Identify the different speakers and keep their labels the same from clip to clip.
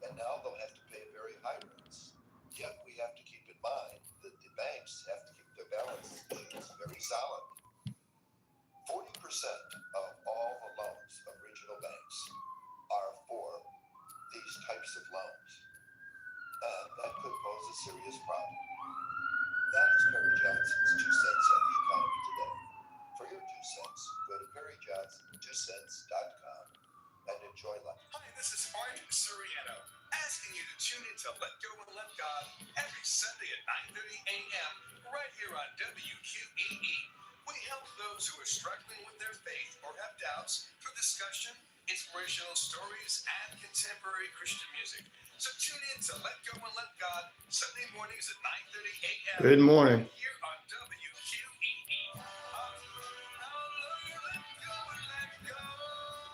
Speaker 1: and now they'll have to pay very high rates. Yet we have to keep in mind that the banks have to keep their balance sheets very solid. 40% of all the loans of regional banks are for these types of loans, and that could pose a serious problem. That is Perry Johnson's 2 cents on the economy today. For your 2 cents, go to perryjohnson's2cents.com and enjoy life.
Speaker 2: Hi, this is Art Soriano, asking you to tune in to Let Go and Let God every Sunday at 9:30 a.m. right here on WQEE. We help those who are struggling with their faith or have doubts through discussion, inspirational stories, and contemporary Christian music. So tune in to Let Go and Let God Sunday mornings at 9:30 a.m.
Speaker 3: Good morning.
Speaker 2: Here on WQEE.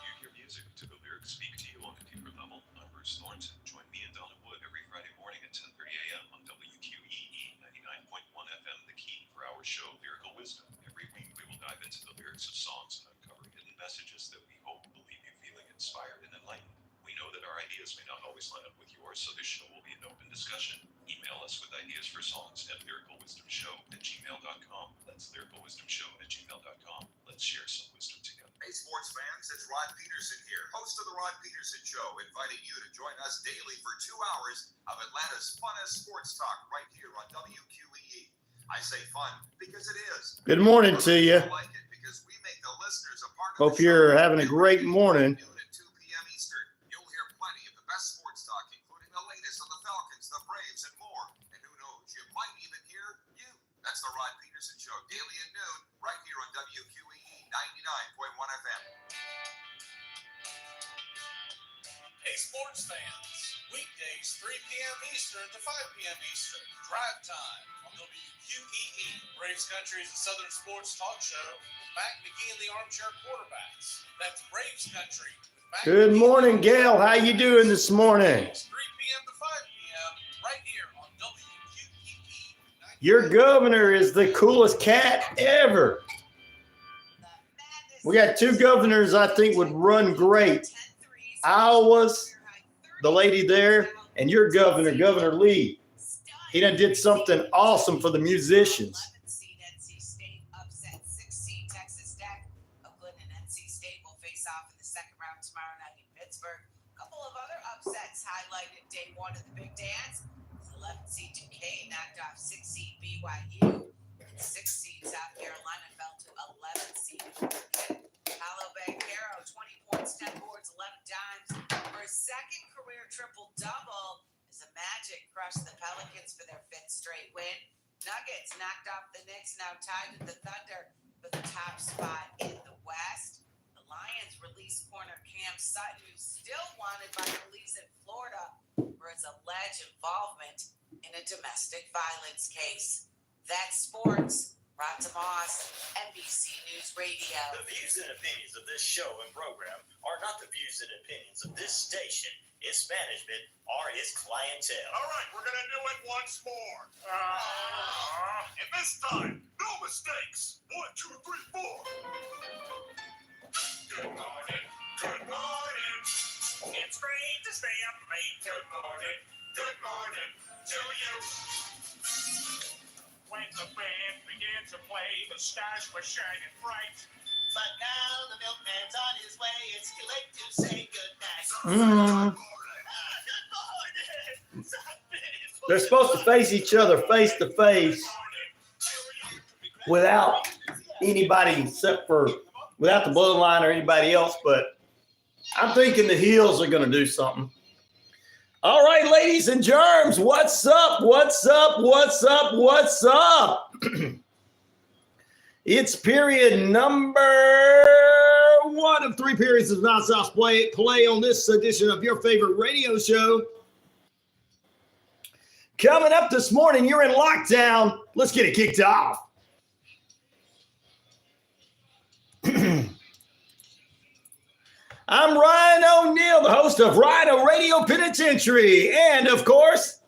Speaker 2: You hear music to the lyrics speak to you on a deeper level. I'm Bruce Thornton. Join me and Donna Wood every Friday morning at 10:30 a.m. on WQEE 99.1 FM, the key for our show, Lyrical Wisdom. Every week we will dive into the lyrics of songs and uncover hidden messages that we hope will leave you feeling inspired and enlightened. We know that our ideas may not always line up with yours, so this show will be an open discussion. Email us with ideas for songs at lyricalwisdomshow@gmail.com. That's lyricalwisdomshow@gmail.com. Let's share some wisdom together.
Speaker 4: Hey, sports fans, it's Rod Peterson here, host of The Rod Peterson Show, inviting you to join us daily for 2 hours of Atlanta's funnest sports talk right here on WQEE. I say fun because it is.
Speaker 3: Good morning to you.
Speaker 4: I like it because we make the listeners a part of
Speaker 3: Hope
Speaker 4: the show.
Speaker 3: you're having a great morning.
Speaker 4: Noon at 2 p.m. Eastern. You'll hear plenty of the best sports talk, including the latest on the Falcons, the Braves, and more. And who knows, you might even hear you. That's the Rod Peterson Show, daily at noon, right here on WQEE 99.1 FM.
Speaker 2: Hey, sports fans. Weekdays, 3 p.m. Eastern to 5 p.m. Eastern. Drive time on WQEE. Braves Country is a Southern sports talk show with Mac McGee and the Armchair Quarterbacks. That's Braves Country.
Speaker 3: Good morning, Gail. How you doing this morning?
Speaker 2: 3 p.m. to 5 p.m. right here on WQEE.
Speaker 3: Your governor is the coolest cat ever. We got 2 governors I think would run great. Iowa's, the lady there, and your governor, Governor Lee. He done did something awesome for the musicians.
Speaker 5: 11-seed NC State upset 6-seed Texas Tech. Oakland and NC State will face off in the second round tomorrow night in Pittsburgh. A couple of other upsets highlighted day 1 of the Big Dance. 11-seed Duquesne knocked off 6-seed BYU. 6-seed South Carolina fell to 11-seed Oregon. Paolo Banchero, 20 points, 10 boards, 11 dimes. For his second career triple-double, as the Magic crushed the Pelicans for their 5th straight win. Nuggets knocked off the Knicks, now tied with the Thunder for the top spot in the West. The Lions released corner Cam Sutton, who's still wanted by police in Florida for his alleged involvement in a domestic violence case. That's sports. Rod Moss, NBC News Radio.
Speaker 6: The views and opinions of this show and program are not the views and opinions of this station, its management, or its clientele.
Speaker 7: All right, we're going to do it once more. And this time, no mistakes. 1, 2, 3, 4. Good morning. Good morning. It's great to stay up late. Good morning. Good morning to you. When the band began to play, the stars were shining bright.
Speaker 6: But now the milkman's on his way. It's too late to say goodnight. Good morning.
Speaker 3: They're supposed to face each other face to face without anybody without the bloodline or anybody else, but I'm thinking the Heels are going to do something. All right, ladies and germs, what's up? What's up? What's up? What's up? It's period number 1 of 3 periods of nonstop play on this edition of your favorite radio show. Coming up this morning, you're in lockdown. Let's get it kicked off. I'm Ryan O'Neal, the host of RyanORadio Penitentiary. And, of course,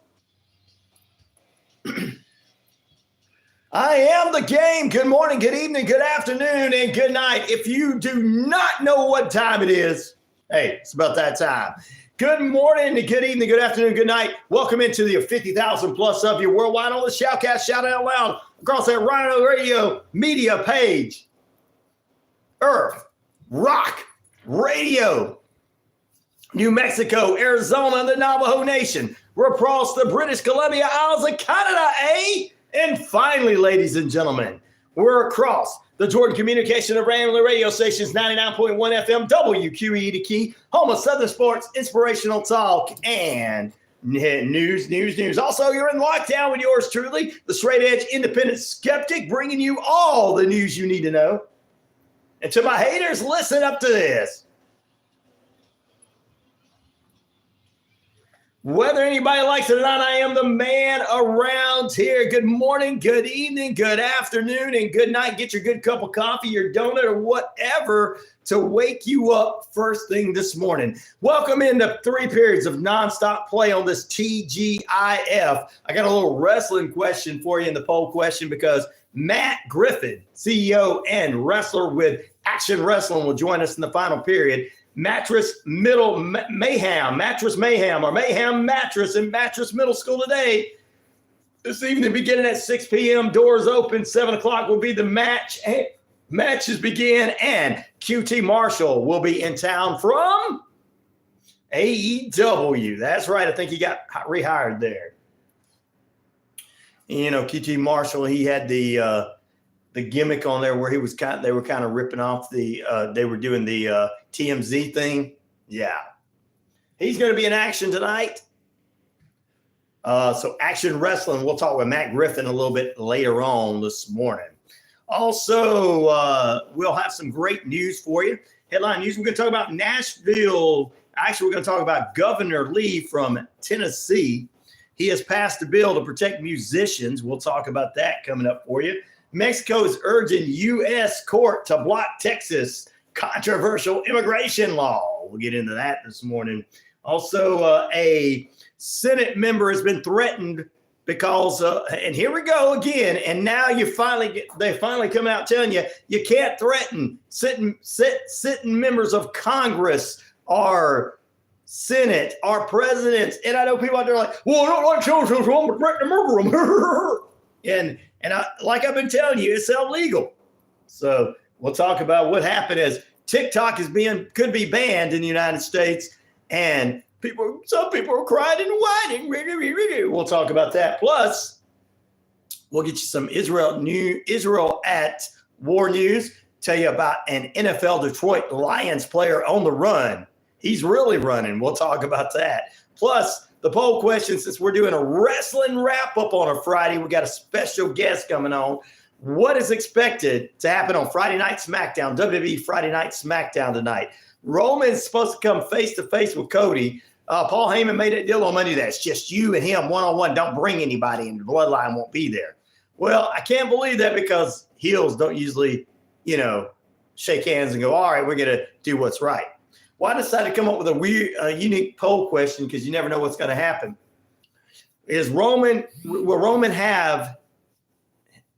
Speaker 3: I am the game. Good morning, good evening, good afternoon, and good night. If you do not know what time it is, hey, it's about that time. Good morning, good evening, good afternoon, good night. Welcome into the 50,000 plus of you worldwide on the Shoutcast, shout out loud across that RyanORadio media page. Earth, Rock, Radio, New Mexico, Arizona, the Navajo Nation. We're across the British Columbia Isles of Canada, eh? And finally, ladies and gentlemen, we're across the Jordan Communication of RyanORadio stations, 99.1 FM, WQEE, the key, home of Southern sports, inspirational talk, and news. Also, you're in lockdown with yours truly, the straight edge independent skeptic, bringing you all the news you need to know. And to my haters, listen up to this. Whether anybody likes it or not, I am the man around here. Good morning, good evening, good afternoon, and good night. Get your good cup of coffee, your donut, or whatever to wake you up first thing this morning. Welcome into 3 periods of nonstop play on this TGIF. I got a little wrestling question for you in the poll question because Matt Griffin, CEO and wrestler with Action Wrestling, will join us in the final period. Mattress Mayhem, or Mayhem Mattress in Mattress Middle School today. This evening, beginning at 6 p.m., doors open. 7 o'clock will be the match. Matches begin, and QT Marshall will be in town from AEW. That's right. I think he got rehired there. You know, QT Marshall, he had the gimmick on there where they were kind of ripping off they were doing the TMZ thing. Yeah. He's going to be in action tonight. So Action Wrestling, we'll talk with Matt Griffin a little bit later on this morning. Also, we'll have some great news for you. Headline news, we're going to talk about Nashville. Actually, we're going to talk about Governor Lee from Tennessee. He has passed a bill to protect musicians. We'll talk about that coming up for you. Mexico is urging U.S. court to block Texas controversial immigration law. We'll get into that this morning. Also, a Senate member has been threatened because, and here we go again. And now they finally come out telling you can't threaten sitting members of Congress or Senate or presidents. And I know people out there are like, well, I don't like so I'm going to threaten to murder them. And like I've been telling you, it's illegal. So we'll talk about what happened as TikTok could be banned in the United States, and some people are crying and whining. We'll talk about that. Plus, we'll get you some Israel at war news. Tell you about an NFL Detroit Lions player on the run. He's really running. We'll talk about that. Plus, the poll question, since we're doing a wrestling wrap-up on a Friday, we got a special guest coming on. What is expected to happen on Friday Night SmackDown, WWE Friday Night SmackDown tonight? Roman's supposed to come face-to-face with Cody. Paul Heyman made a deal on Monday that it's just you and him one-on-one. Don't bring anybody, and the bloodline won't be there. Well, I can't believe that because heels don't usually, shake hands and go, all right, we're going to do what's right. Well, I decided to come up with a unique poll question because you never know what's going to happen. Will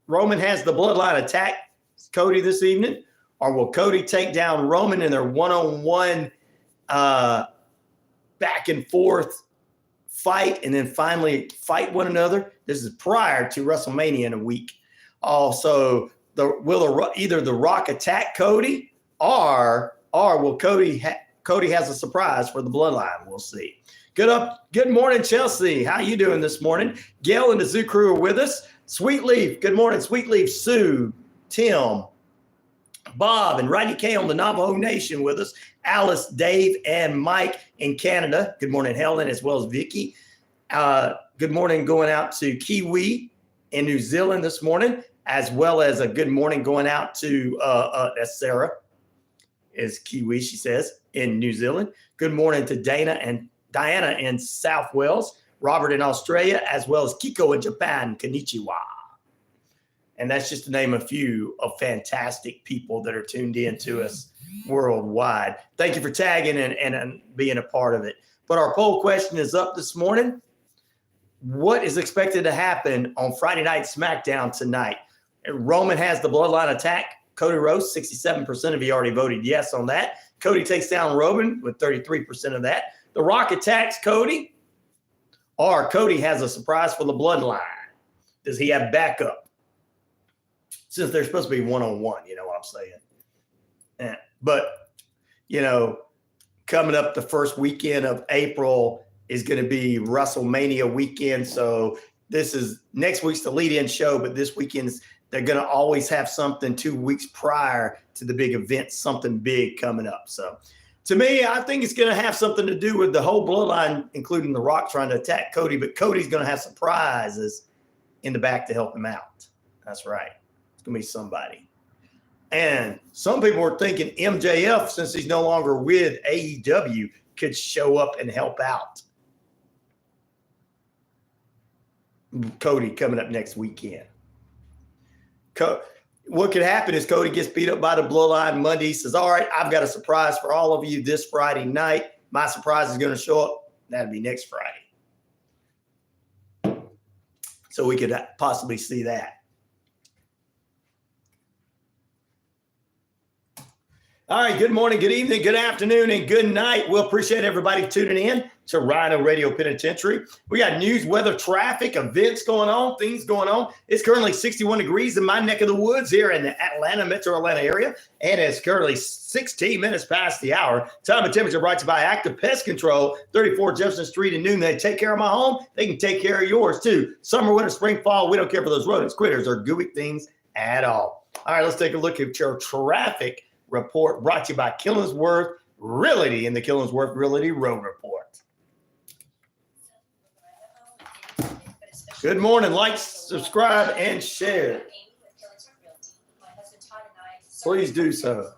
Speaker 3: Roman has the bloodline attack Cody this evening, or will Cody take down Roman in their one-on-one back and forth fight and then finally fight one another? This is prior to WrestleMania in a week. Also, will either The Rock attack Cody or will Cody has a surprise for the bloodline? We'll see. Good morning, Chelsea. How you doing this morning? Gail and the Zoo crew are with us. Sweetleaf, good morning. Sweetleaf, Sue, Tim, Bob, and Rodney K on the Navajo Nation with us. Alice, Dave, and Mike in Canada. Good morning, Helen, as well as Vicky. Good morning going out to Kiwi in New Zealand this morning, as well as a good morning going out to that's Sarah, is Kiwi, she says, in New Zealand. Good morning to Diana in South Wales, Robert in Australia, as well as Kiko in Japan. Konnichiwa. And that's just to name a few of fantastic people that are tuned in to us worldwide. Thank you for tagging and being a part of it. But our poll question is up this morning. What is expected to happen on Friday Night SmackDown tonight? Roman has the bloodline attack Cody Rhodes. 67% of you already voted yes on that. Cody takes down Roman with 33% of that. The Rock attacks Cody, or Cody has a surprise for the bloodline. Does he have backup? Since they're supposed to be one-on-one, you know what I'm saying? But, you know, coming up the first weekend of April is going to be WrestleMania weekend. So this is next week's the lead-in show, but this weekend's they're going to always have something 2 weeks prior to the big event, something big coming up. So to me, I think it's going to have something to do with the whole bloodline, including The Rock trying to attack Cody, but Cody's going to have surprises in the back to help him out. That's right. It's going to be somebody. And some people were thinking MJF, since he's no longer with AEW, could show up and help out Cody coming up next weekend. What could happen is Cody gets beat up by the bloodline Monday. He says, all right, I've got a surprise for all of you this Friday night. My surprise is going to show up. That'll be next Friday. So we could possibly see that. All right, good morning, good evening, good afternoon, and good night. We'll appreciate everybody tuning in to RyanORadio Penitentiary. We got news, weather, traffic, events going on, things going on. It's currently 61 degrees in my neck of the woods here in the Atlanta, metro Atlanta area, and it's currently 16 minutes past the hour. Time and temperature brought to you by Active Pest Control, 34 Jefferson Street in Newton. They take care of my home. They can take care of yours, too. Summer, winter, spring, fall, we don't care for those rodents, critters, or gooey things at all. All right, let's take a look at your traffic report brought to you by Killingsworth Realty in the Killingsworth Realty Road Report. Good morning. Like, subscribe, and share. Please do so.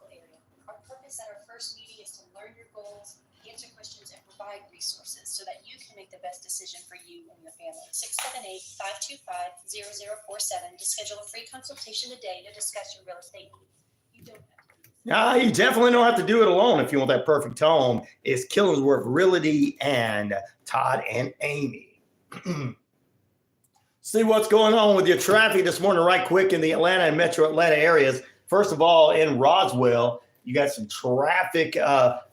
Speaker 8: Our purpose at our first meeting is to learn your goals, answer questions, and provide resources so that you can make the best decision for you and your family. 678-525-0047 to schedule a free consultation today to discuss your real estate needs. You don't have to.
Speaker 3: You definitely don't have to do it alone if you want that perfect home. It's Killingsworth Realty and Todd and Amy. See what's going on with your traffic this morning right quick in the Atlanta and metro Atlanta areas. First of all, in Roswell, you got some traffic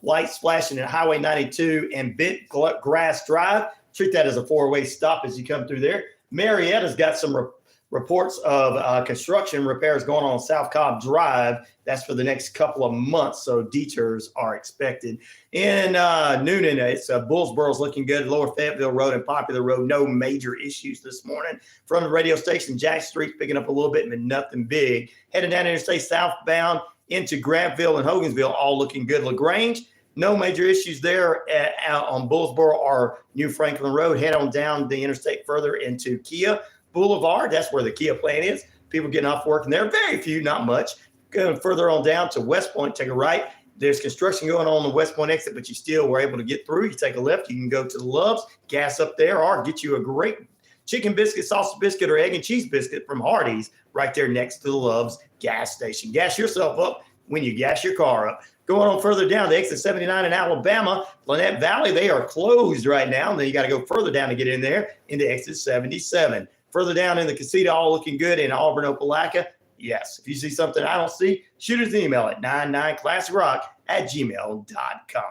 Speaker 3: lights flashing at Highway 92 and Bent Grass Drive. Treat that as a four-way stop as you come through there. Marietta's got some reports of construction repairs going on South Cobb Drive. That's for the next couple of months, so detours are expected. In Noonan, it's Bullsboro's looking good. Lower Fayetteville Road and Popular Road, no major issues this morning. From the radio station, Jack Street's picking up a little bit, but nothing big. Heading down Interstate southbound into Grantville and Hogansville, all looking good. LaGrange, no major issues there on Bullsboro or New Franklin Road. Head on down the interstate further into Kia Boulevard. That's where the Kia plant is. People getting off work, and there are very few, not much. Going further on down to West Point, take a right. There's construction going on the West Point exit, but you still were able to get through. You take a left, you can go to the Loves, gas up there, or get you a great chicken biscuit, sausage biscuit, or egg and cheese biscuit from Hardee's right there next to the Loves gas station. Gas yourself up when you gas your car up. Going on further down, the exit 79 in Alabama, Lynette Valley, they are closed right now. And then you got to go further down to get in there into exit 77. Further down in the casita, all looking good in Auburn, Opelika. Yes, if you see something I don't see, shoot us an email at 99classicrock@gmail.com.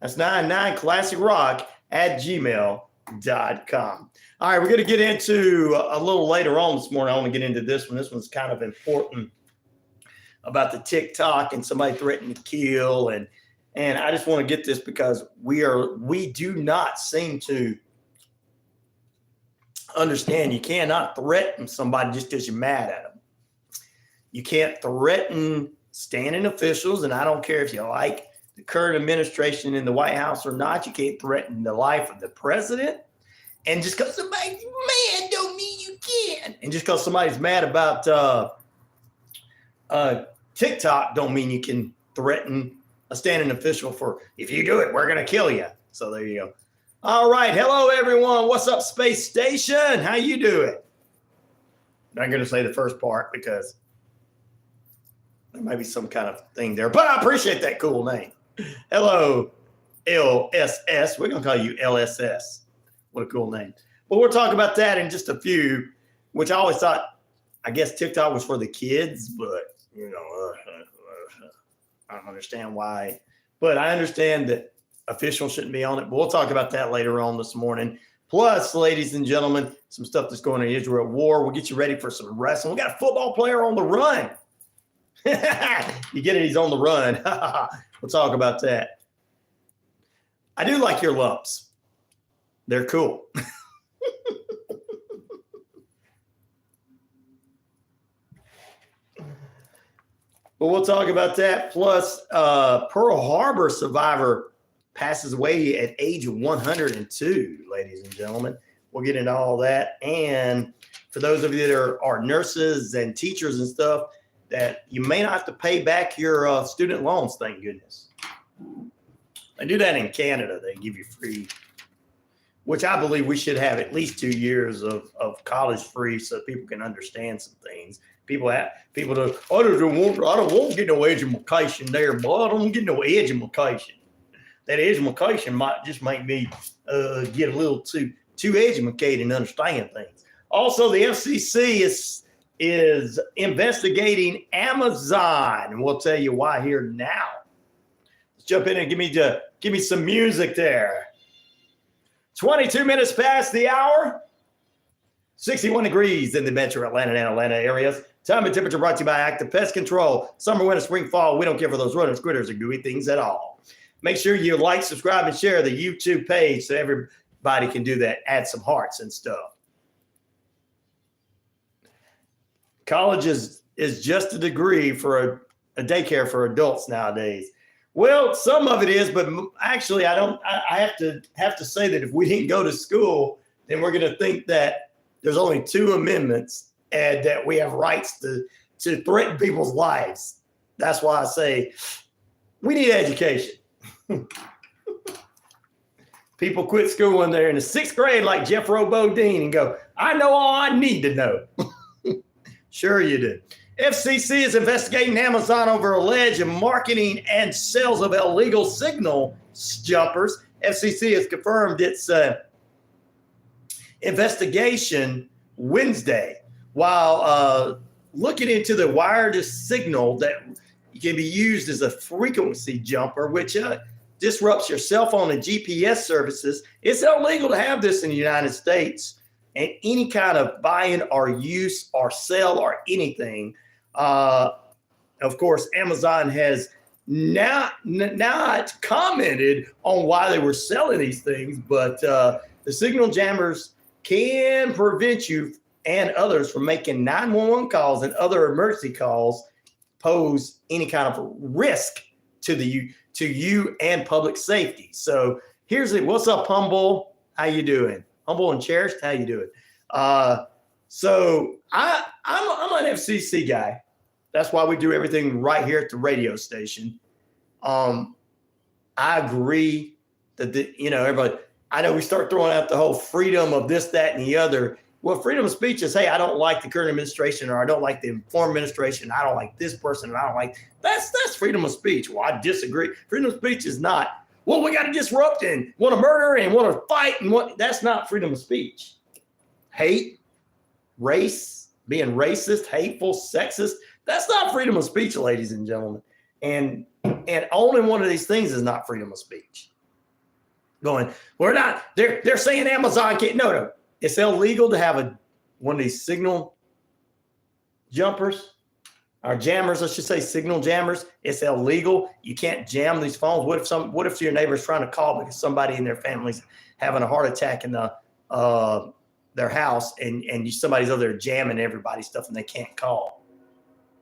Speaker 3: That's 99classicrock@gmail.com. All right, we're going to get into a little later on this morning. I want to get into this one. This one's kind of important about the TikTok and somebody threatening to kill. And I just want to get this because we do not seem to understand you cannot threaten somebody just because you're mad at them. You can't threaten standing officials, and I don't care if you like the current administration in the White House or not. You can't threaten the life of the president. And just because somebody's mad don't mean you can. And just because somebody's mad about TikTok don't mean you can threaten a standing official for, if you do it, we're going to kill you. So there you go. All right. Hello, everyone. What's up, Space Station? How you doing? I'm going to say the first part because there might be some kind of thing there, but I appreciate that cool name. Hello, LSS. We're going to call you LSS. What a cool name. But we'll talk about that in just a few, which I always thought, I guess TikTok was for the kids, but, you know, I don't understand why. But I understand that officials shouldn't be on it. But we'll talk about that later on this morning. Plus, ladies and gentlemen, some stuff that's going on in Israel war. We'll get you ready for some wrestling. We got a football player on the run. You get it? He's on the run. We'll talk about that. I do like your lumps. They're cool. But we'll talk about that. Plus, Pearl Harbor survivor passes away at age of 102, ladies and gentlemen. We'll get into all that. And for those of you that are nurses and teachers and stuff, that you may not have to pay back your student loans, thank goodness. They do that in Canada. They give you free, which I believe we should have at least 2 years of college free so people can understand some things. People do, I don't want to get no education there, boy. I don't get no education. That education might just make me get a little too educated and understand things. Also, the FCC is investigating Amazon, and we'll tell you why here now. Let's jump in and give me some music there. 22 minutes past the hour. 61 degrees in the metro Atlanta and Atlanta areas. Time and temperature brought to you by Active Pest Control. Summer, winter, spring, fall. We don't care for those runners, critters, or gooey things at all. Make sure you like, subscribe, and share the YouTube page so everybody can do that. Add some hearts and stuff. College is just a degree for a daycare for adults nowadays. Well, some of it is, but actually, I have to say that if we didn't go to school, then we're going to think that there's only 2 amendments and that we have rights to threaten people's lives. That's why I say we need education. People quit school when they're in the 6th grade like Jeff Robodine and go, I know all I need to know. Sure you do. FCC is investigating Amazon over alleged marketing and sales of illegal signal jumpers. FCC has confirmed its investigation Wednesday while looking into the wireless signal that can be used as a frequency jumper, which disrupts your cell phone and GPS services. It's illegal to have this in the United States, and any kind of buying or use or sell or anything. Of course, Amazon has not commented on why they were selling these things, but the signal jammers can prevent you and others from making 911 calls and other emergency calls, pose any kind of risk to you and public safety. So here's it. What's up, Humble? How you doing? Humble and cherished. How you doing? So I'm an FCC guy. That's why we do everything right here at the radio station. I agree that everybody. I know we start throwing out the whole freedom of this, that, and the other. Well, freedom of speech is, hey, I don't like the current administration, or I don't like the former administration. I don't like this person, and I don't like that's freedom of speech. Well, I disagree. Freedom of speech is not, well, we got to disrupt and want to murder and want to fight and that's not freedom of speech. Hate, race, being racist, hateful, sexist, that's not freedom of speech, ladies and gentlemen. And only one of these things is not freedom of speech. They're saying Amazon can't, no. It's illegal to have one of these signal jumpers or jammers, I should say, signal jammers. It's illegal. You can't jam these phones. What if your neighbor's trying to call because somebody in their family's having a heart attack in their house and somebody's over there jamming everybody's stuff and they can't call?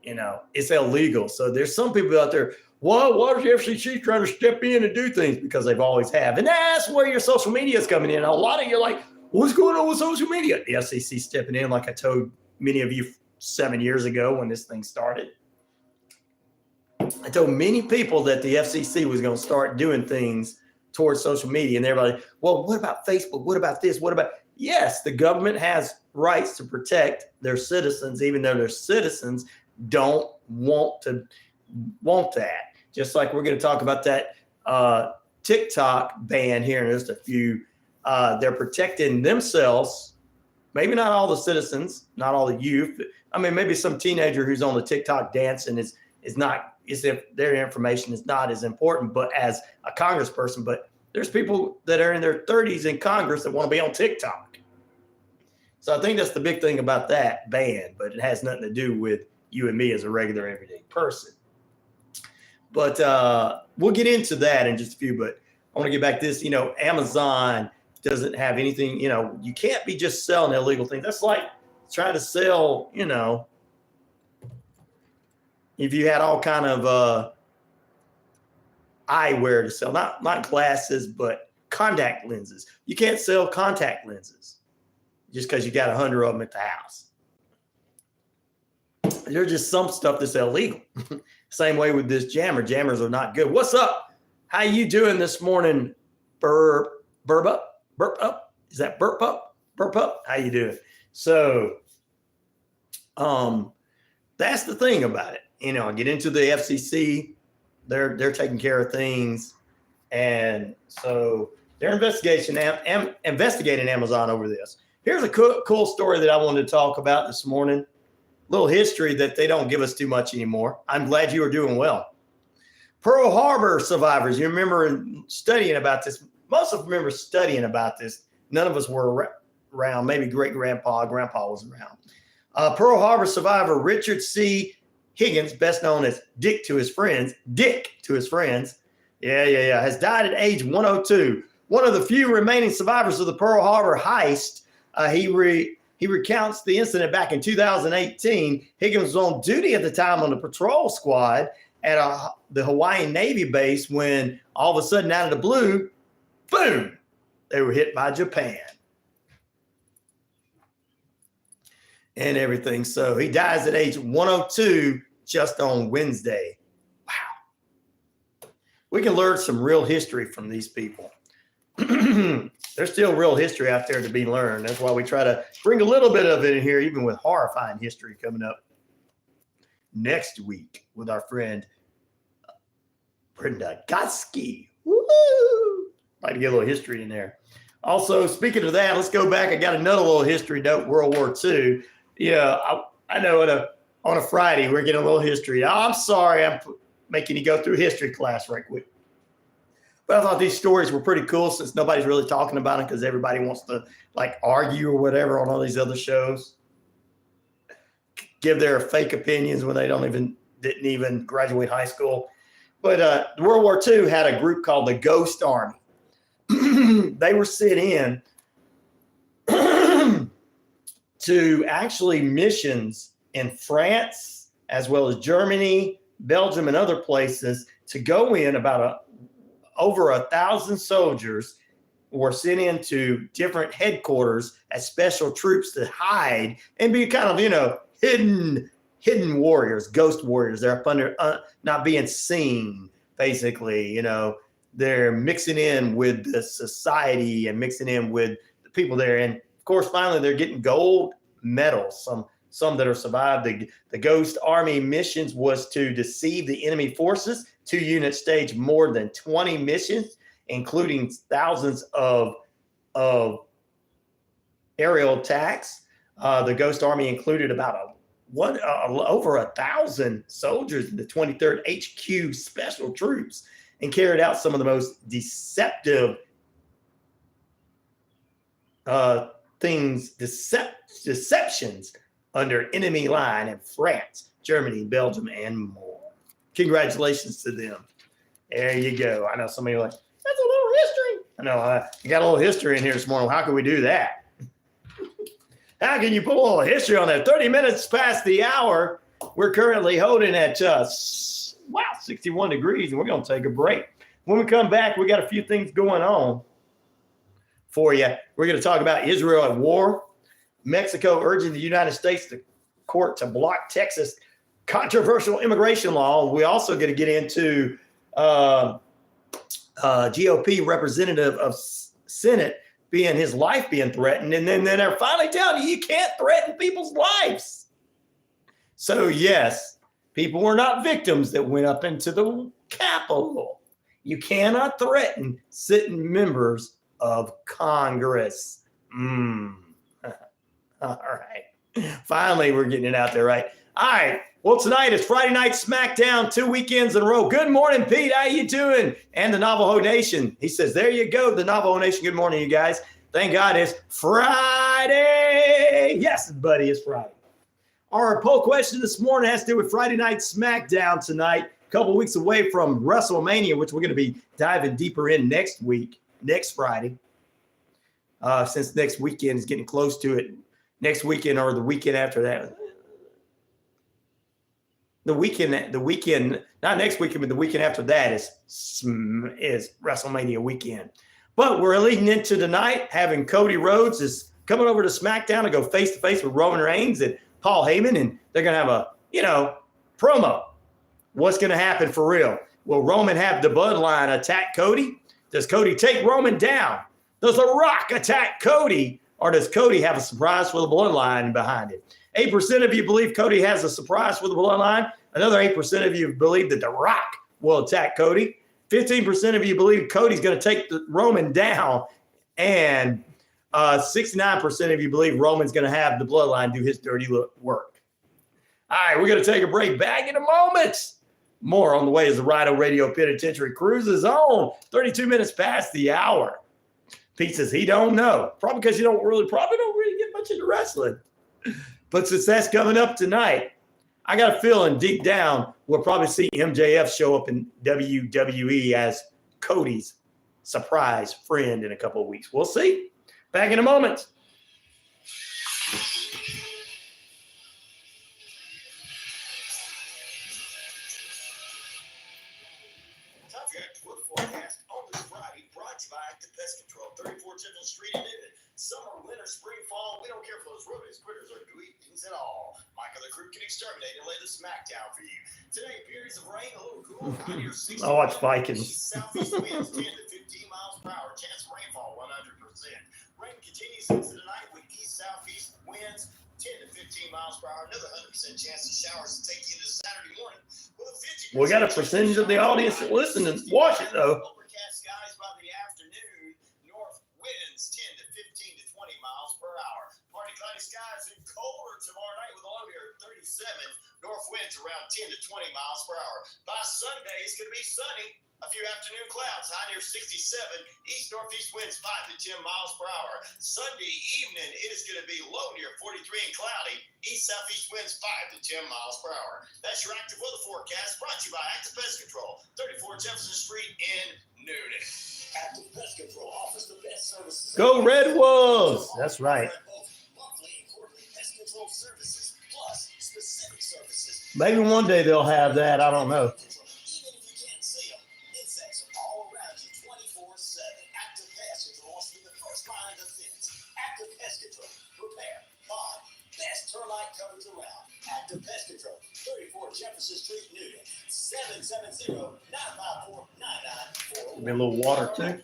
Speaker 3: It's illegal. So there's some people out there, well, why is the FCC trying to step in and do things? Because they've always have. And that's where your social media is coming in. A lot of you are like, what's going on with social media? The FCC stepping in, like I told many of you 7 years ago when this thing started. I told many people that the FCC was going to start doing things towards social media. And everybody, well, what about Facebook? What about this? What about? Yes, the government has rights to protect their citizens, even though their citizens don't want that. Just like we're going to talk about that TikTok ban here in just a few. They're protecting themselves, maybe not all the citizens, not all the youth. I mean, maybe some teenager who's on the TikTok dancing is not is if their information is not as important, but as a congressperson. But there's people that are in their 30s in Congress that want to be on TikTok. So I think that's the big thing about that ban, but it has nothing to do with you and me as a regular everyday person. But we'll get into that in just a few. But I want to get back to this. Amazon doesn't have anything. You can't be just selling illegal things. That's like trying to sell, if you had all kind of eyewear to sell, not glasses, but contact lenses. You can't sell contact lenses just because you got 100 of them at the house. There's just some stuff that's illegal. Same way with this jammer. Jammers are not good. What's up? How you doing this morning? Burp up? Is that burp up? Burp up? How you doing? So, that's the thing about it. I get into the FCC. They're taking care of things, and so they're investigating Amazon over this. Here's a cool story that I wanted to talk about this morning. Little history that they don't give us too much anymore. I'm glad you are doing well. Pearl Harbor survivors. You remember studying about this. Most of us remember studying about this. None of us were around. Maybe grandpa was around. Pearl Harbor survivor Richard C. Higgins, best known as Dick to his friends, has died at age 102. One of the few remaining survivors of the Pearl Harbor heist. He recounts the incident back in 2018. Higgins was on duty at the time on the patrol squad at the Hawaiian Navy base when all of a sudden, out of the blue, boom, they were hit by Japan and everything. So he dies at age 102 just on Wednesday. Wow. We can learn some real history from these people. There's still real history out there to be learned. That's why we try to bring a little bit of it in here, even with horrifying history coming up next week with our friend Brenda Gotsky. Woo! Like to get a little history in there. Also, speaking of that, let's go back. I got another little history note, World War II. Yeah, I know on a Friday, we're getting a little history. I'm sorry I'm making you go through history class right quick. But I thought these stories were pretty cool since nobody's really talking about them because everybody wants to argue or whatever on all these other shows. Give their fake opinions when they didn't even graduate high school. But World War II had a group called the Ghost Army. They were sent in to actually missions in France as well as Germany, Belgium, and other places to go in. Over 1,000 soldiers were sent into different headquarters as special troops to hide and be kind of, hidden warriors, ghost warriors. They're up under not being seen, basically. They're mixing in with the society and mixing in with the people there. And of course, finally, they're getting gold medals. Some that are survived. The Ghost Army missions was to deceive the enemy forces. 2 units staged more than 20 missions, including thousands of aerial attacks. The Ghost Army included about over 1,000 soldiers in the 23rd HQ Special Troops and carried out some of the most deceptive deceptions under enemy line in France, Germany, Belgium, and more. Congratulations to them. There you go. I know some of you are like, that's a little history. I know. You got a little history in here this morning. How can we do that? How can you put a little history on that? 30 minutes past the hour. We're currently holding at 61 degrees, and we're going to take a break. When we come back, we got a few things going on for you. We're going to talk about Israel at war, Mexico urging the United States court to block Texas controversial immigration law. We also going to get into GOP representative of Senate his life being threatened. And then they're finally telling you can't threaten people's lives. So yes, people were not victims that went up into the Capitol. You cannot threaten sitting members of Congress. All right. Finally, we're getting it out there, right? All right. Well, tonight is Friday Night SmackDown, 2 weekends in a row. Good morning, Pete. How you doing? And the Navajo Nation. He says, there you go, the Navajo Nation. Good morning, you guys. Thank God it's Friday. Yes, buddy, it's Friday. Our poll question this morning has to do with Friday Night SmackDown tonight. A couple weeks away from WrestleMania, which we're going to be diving deeper in next Friday. Since next weekend is getting close to it. Next weekend or the weekend after that. The weekend, not next weekend, but the weekend after that is WrestleMania weekend. But we're leading into tonight, having Cody Rhodes is coming over to SmackDown to go face-to-face with Roman Reigns and Paul Heyman, and they're going to have a, promo. What's going to happen for real? Will Roman have the Bloodline attack Cody? Does Cody take Roman down? Does The Rock attack Cody? Or does Cody have a surprise for the Bloodline behind it? 8% of you believe Cody has a surprise for the Bloodline. Another 8% of you believe that The Rock will attack Cody. 15% of you believe Cody's going to take Roman down. And 69% of you believe Roman's going to have the Bloodline do his dirty work. All right, we're going to take a break. Back in a moment. More on the way as the RyanORadio Penitentiary cruises on. 32 minutes past the hour. Pete says he don't know. Probably because you don't really get much into wrestling. But since that's coming up tonight, I got a feeling deep down we'll probably see MJF show up in WWE as Cody's surprise friend in a couple of weeks. We'll see. Back in a moment.
Speaker 6: Forecast on this Friday, brought to you by Active Pest Control, 34 General Street in Newton. Summer, winter, spring, fall, we don't care for those rodents, critters, or gooey things at all. Mike and the crew can exterminate and lay the smack down for you. Today, periods of rain, a little cool, high near 60.
Speaker 3: I watch Vikings.
Speaker 6: Southeast winds 10 to 15 miles per hour, chance of rainfall 100%. Rain continues into the night with east-southeast winds 10 to 15 miles per hour, another 100% chance of showers to take you into Saturday morning.
Speaker 3: We got a percentage of the audience that listen and watch it, though.
Speaker 6: Overcast skies by the afternoon. North winds 10 to 15 to 20 miles per hour. Partly cloudy skies and colder tomorrow night with a low near 37. North winds around 10 to 20 miles per hour. By Sunday, it's going to be sunny. A few afternoon clouds, high near 67. East-northeast winds 5 to 10 miles per hour. Sunday evening, it is going to be low near 43 and cloudy. East-southeast winds 5 to 10 miles per hour. That's your active weather forecast brought to you by Active Pest Control, 34 Jefferson Street in Newton. Active Pest Control offers the best services.
Speaker 3: Go Red Wolves. That's right.
Speaker 6: Monthly and quarterly pest control services, plus specific services.
Speaker 3: Maybe one day they'll have that. I don't know.
Speaker 6: Termite coverage around. Active Pest Control, 34 Jefferson Street, Newton, 770-954-9940.
Speaker 3: Maybe a little water, too.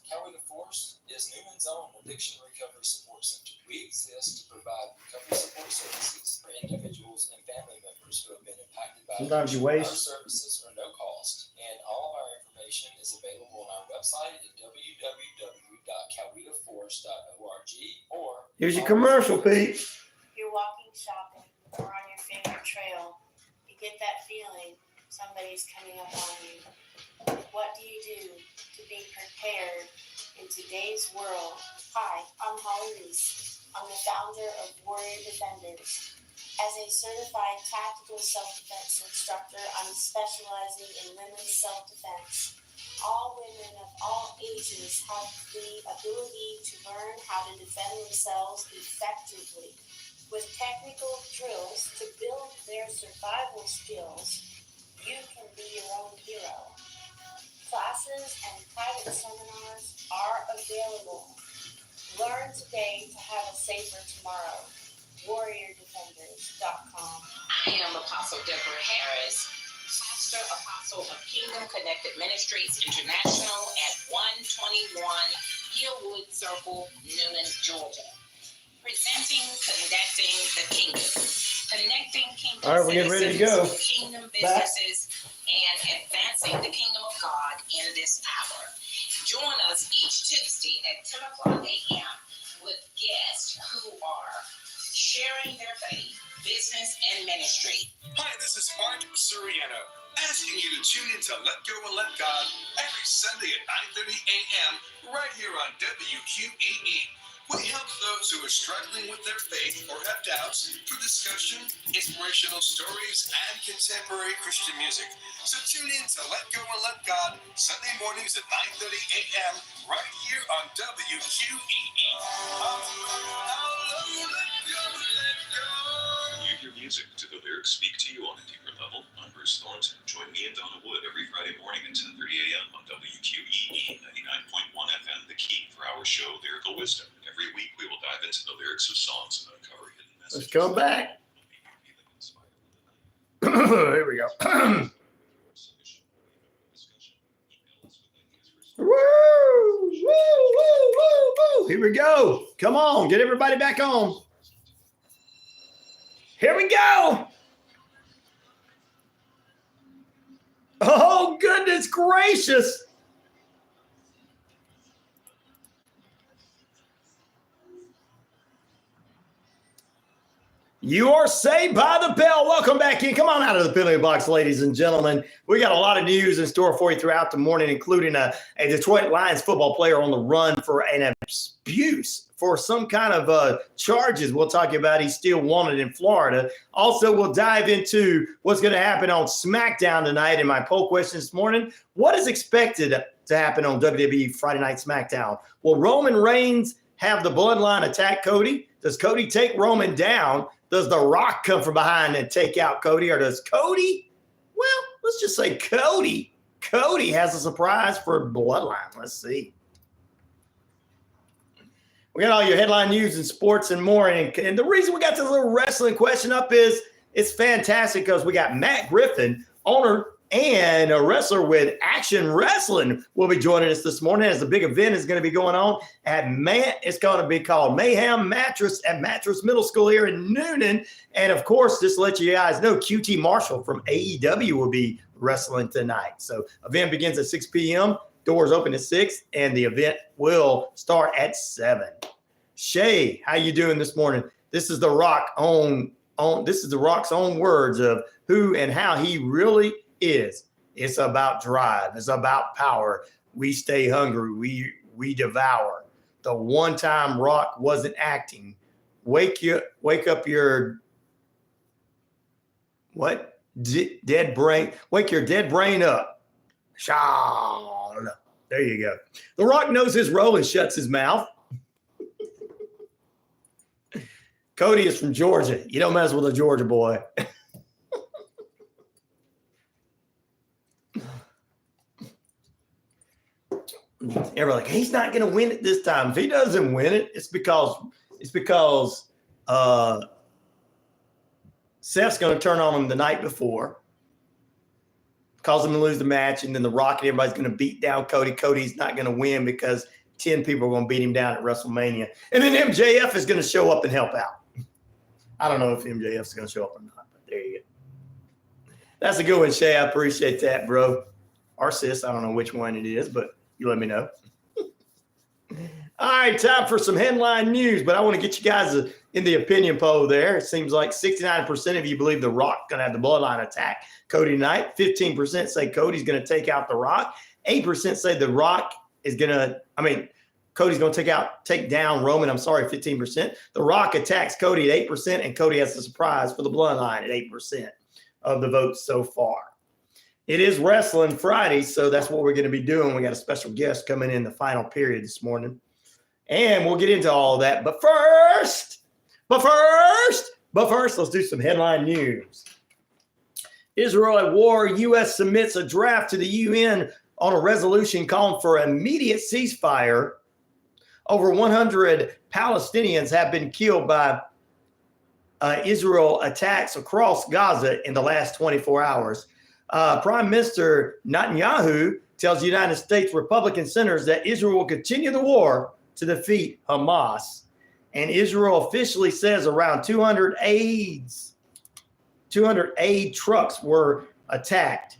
Speaker 9: Coward the Force is Newman's own addiction recovery support center. We exist to provide recovery support services for individuals and family members who have been impacted by
Speaker 3: Sometimes you
Speaker 9: addiction.
Speaker 3: waste.
Speaker 9: Our services are no cost, and all of our information is available on our website at www.cowetaforce.org or
Speaker 3: Here's your commercial, Pete.
Speaker 10: You're walking shopping or on your favorite trail. You get that feeling somebody's coming up on you. What do you do to be prepared in today's world? Hi, I'm Holly Reese. I'm the founder of Warrior Defenders. As a certified tactical self-defense instructor, I'm specializing in women's self-defense. All women of all ages have the ability to learn how to defend themselves effectively. With technical drills to build their survival skills, you can be your own hero. Classes and private seminars are available. Learn today to have a safer tomorrow. WarriorDefenders.com.
Speaker 5: I am Apostle Deborah Harris, Pastor Apostle of Kingdom Connected Ministries International at 121 Hillwood Circle, Newnan, Georgia. Presenting Connecting the Kingdom. Connecting kingdom
Speaker 3: All right, we're getting ready to go.
Speaker 5: Kingdom businesses and advancing the kingdom of God in this hour. Join us each Tuesday at 10 o'clock a.m. with guests who are sharing their faith, business, and ministry.
Speaker 4: Hi, this is Art Suriano, asking you to tune in to Let Go and Let God every Sunday at 9:30 a.m. right here on WQEE. We help those who are struggling with their faith or have doubts through discussion, inspirational stories, and contemporary Christian music. So tune in to Let Go and Let God Sunday mornings at 9:30 a.m. right here on WQEE.
Speaker 2: You hear music. Do the lyrics speak to you on a deeper level? I'm Bruce Thornton. Join me and Donna Wood every Friday morning at 10:30 a.m. on WQEE 99.1 FM, The Key, for our show, Lyrical Wisdom. Every week, we will dive into the lyrics of songs and uncover hidden messages.
Speaker 3: Let's come back. Here we go. Woo, woo, woo, woo, woo. Here we go. Come on, get everybody back on. Here we go. Oh, goodness gracious. You are saved by the bell. Welcome back in. Come on out of the penalty box, ladies and gentlemen. We got a lot of news in store for you throughout the morning, including a Detroit Lions football player on the run for an abuse for some kind of charges we'll talk about. He's still wanted in Florida. Also, we'll dive into what's going to happen on SmackDown tonight. In my poll question this morning, what is expected to happen on WWE Friday Night SmackDown? Will Roman Reigns have the bloodline attack Cody? Does Cody take Roman down? Does The Rock come from behind and take out Cody? Or does Cody, well, let's just say Cody has a surprise for Bloodline. Let's see. We got all your headline news and sports and more. And the reason we got this little wrestling question up is it's fantastic because we got Matt Griffin, owner and a wrestler with Action Wrestling, will be joining us this morning as the big event is going to be going on at it's going to be called Mayhem Mattress at Mattress Middle School here in Noonan. And of course, just to let you guys know, QT Marshall from AEW will be wrestling tonight. So event begins at 6 p.m. Doors open at 6, and the event will start at 7. Shay, how you doing this morning? This is The Rock's own words of who and how he really is. It's about drive. It's about power. We stay hungry. We devour. The one time Rock wasn't acting. Wake up your dead brain. Wake your dead brain up. Sean. There you go. The Rock knows his role and shuts his mouth. Cody is from Georgia. You don't mess with a Georgia boy. Everybody's like, he's not going to win it this time. If he doesn't win it, it's because Seth's going to turn on him the night before, cause him to lose the match, and then The Rock and everybody's going to beat down Cody. Cody's not going to win because 10 people are going to beat him down at WrestleMania. And then MJF is going to show up and help out. I don't know if MJF is going to show up or not, but there you go. That's a good one, Shay. I appreciate that, bro. Or sis, I don't know which one it is, but you let me know. All right, time for some headline news, but I want to get you guys in the opinion poll there. It seems like 69% of you believe The Rock going to have the bloodline attack Cody tonight. 15% say Cody's going to take out The Rock. 8% say The Rock is going to, Cody's going to take down Roman. 15%. The Rock attacks Cody at 8%, and Cody has a surprise for the bloodline at 8% of the votes so far. It is Wrestling Friday, so that's what we're going to be doing. We got a special guest coming in the final period this morning, and we'll get into all of that. But first, let's do some headline news. Israel at war. U.S. submits a draft to the UN on a resolution calling for immediate ceasefire. Over 100 Palestinians have been killed by Israel attacks across Gaza in the last 24 hours. Prime Minister Netanyahu tells United States Republican senators that Israel will continue the war to defeat Hamas. And Israel officially says around 200 aid trucks were attacked.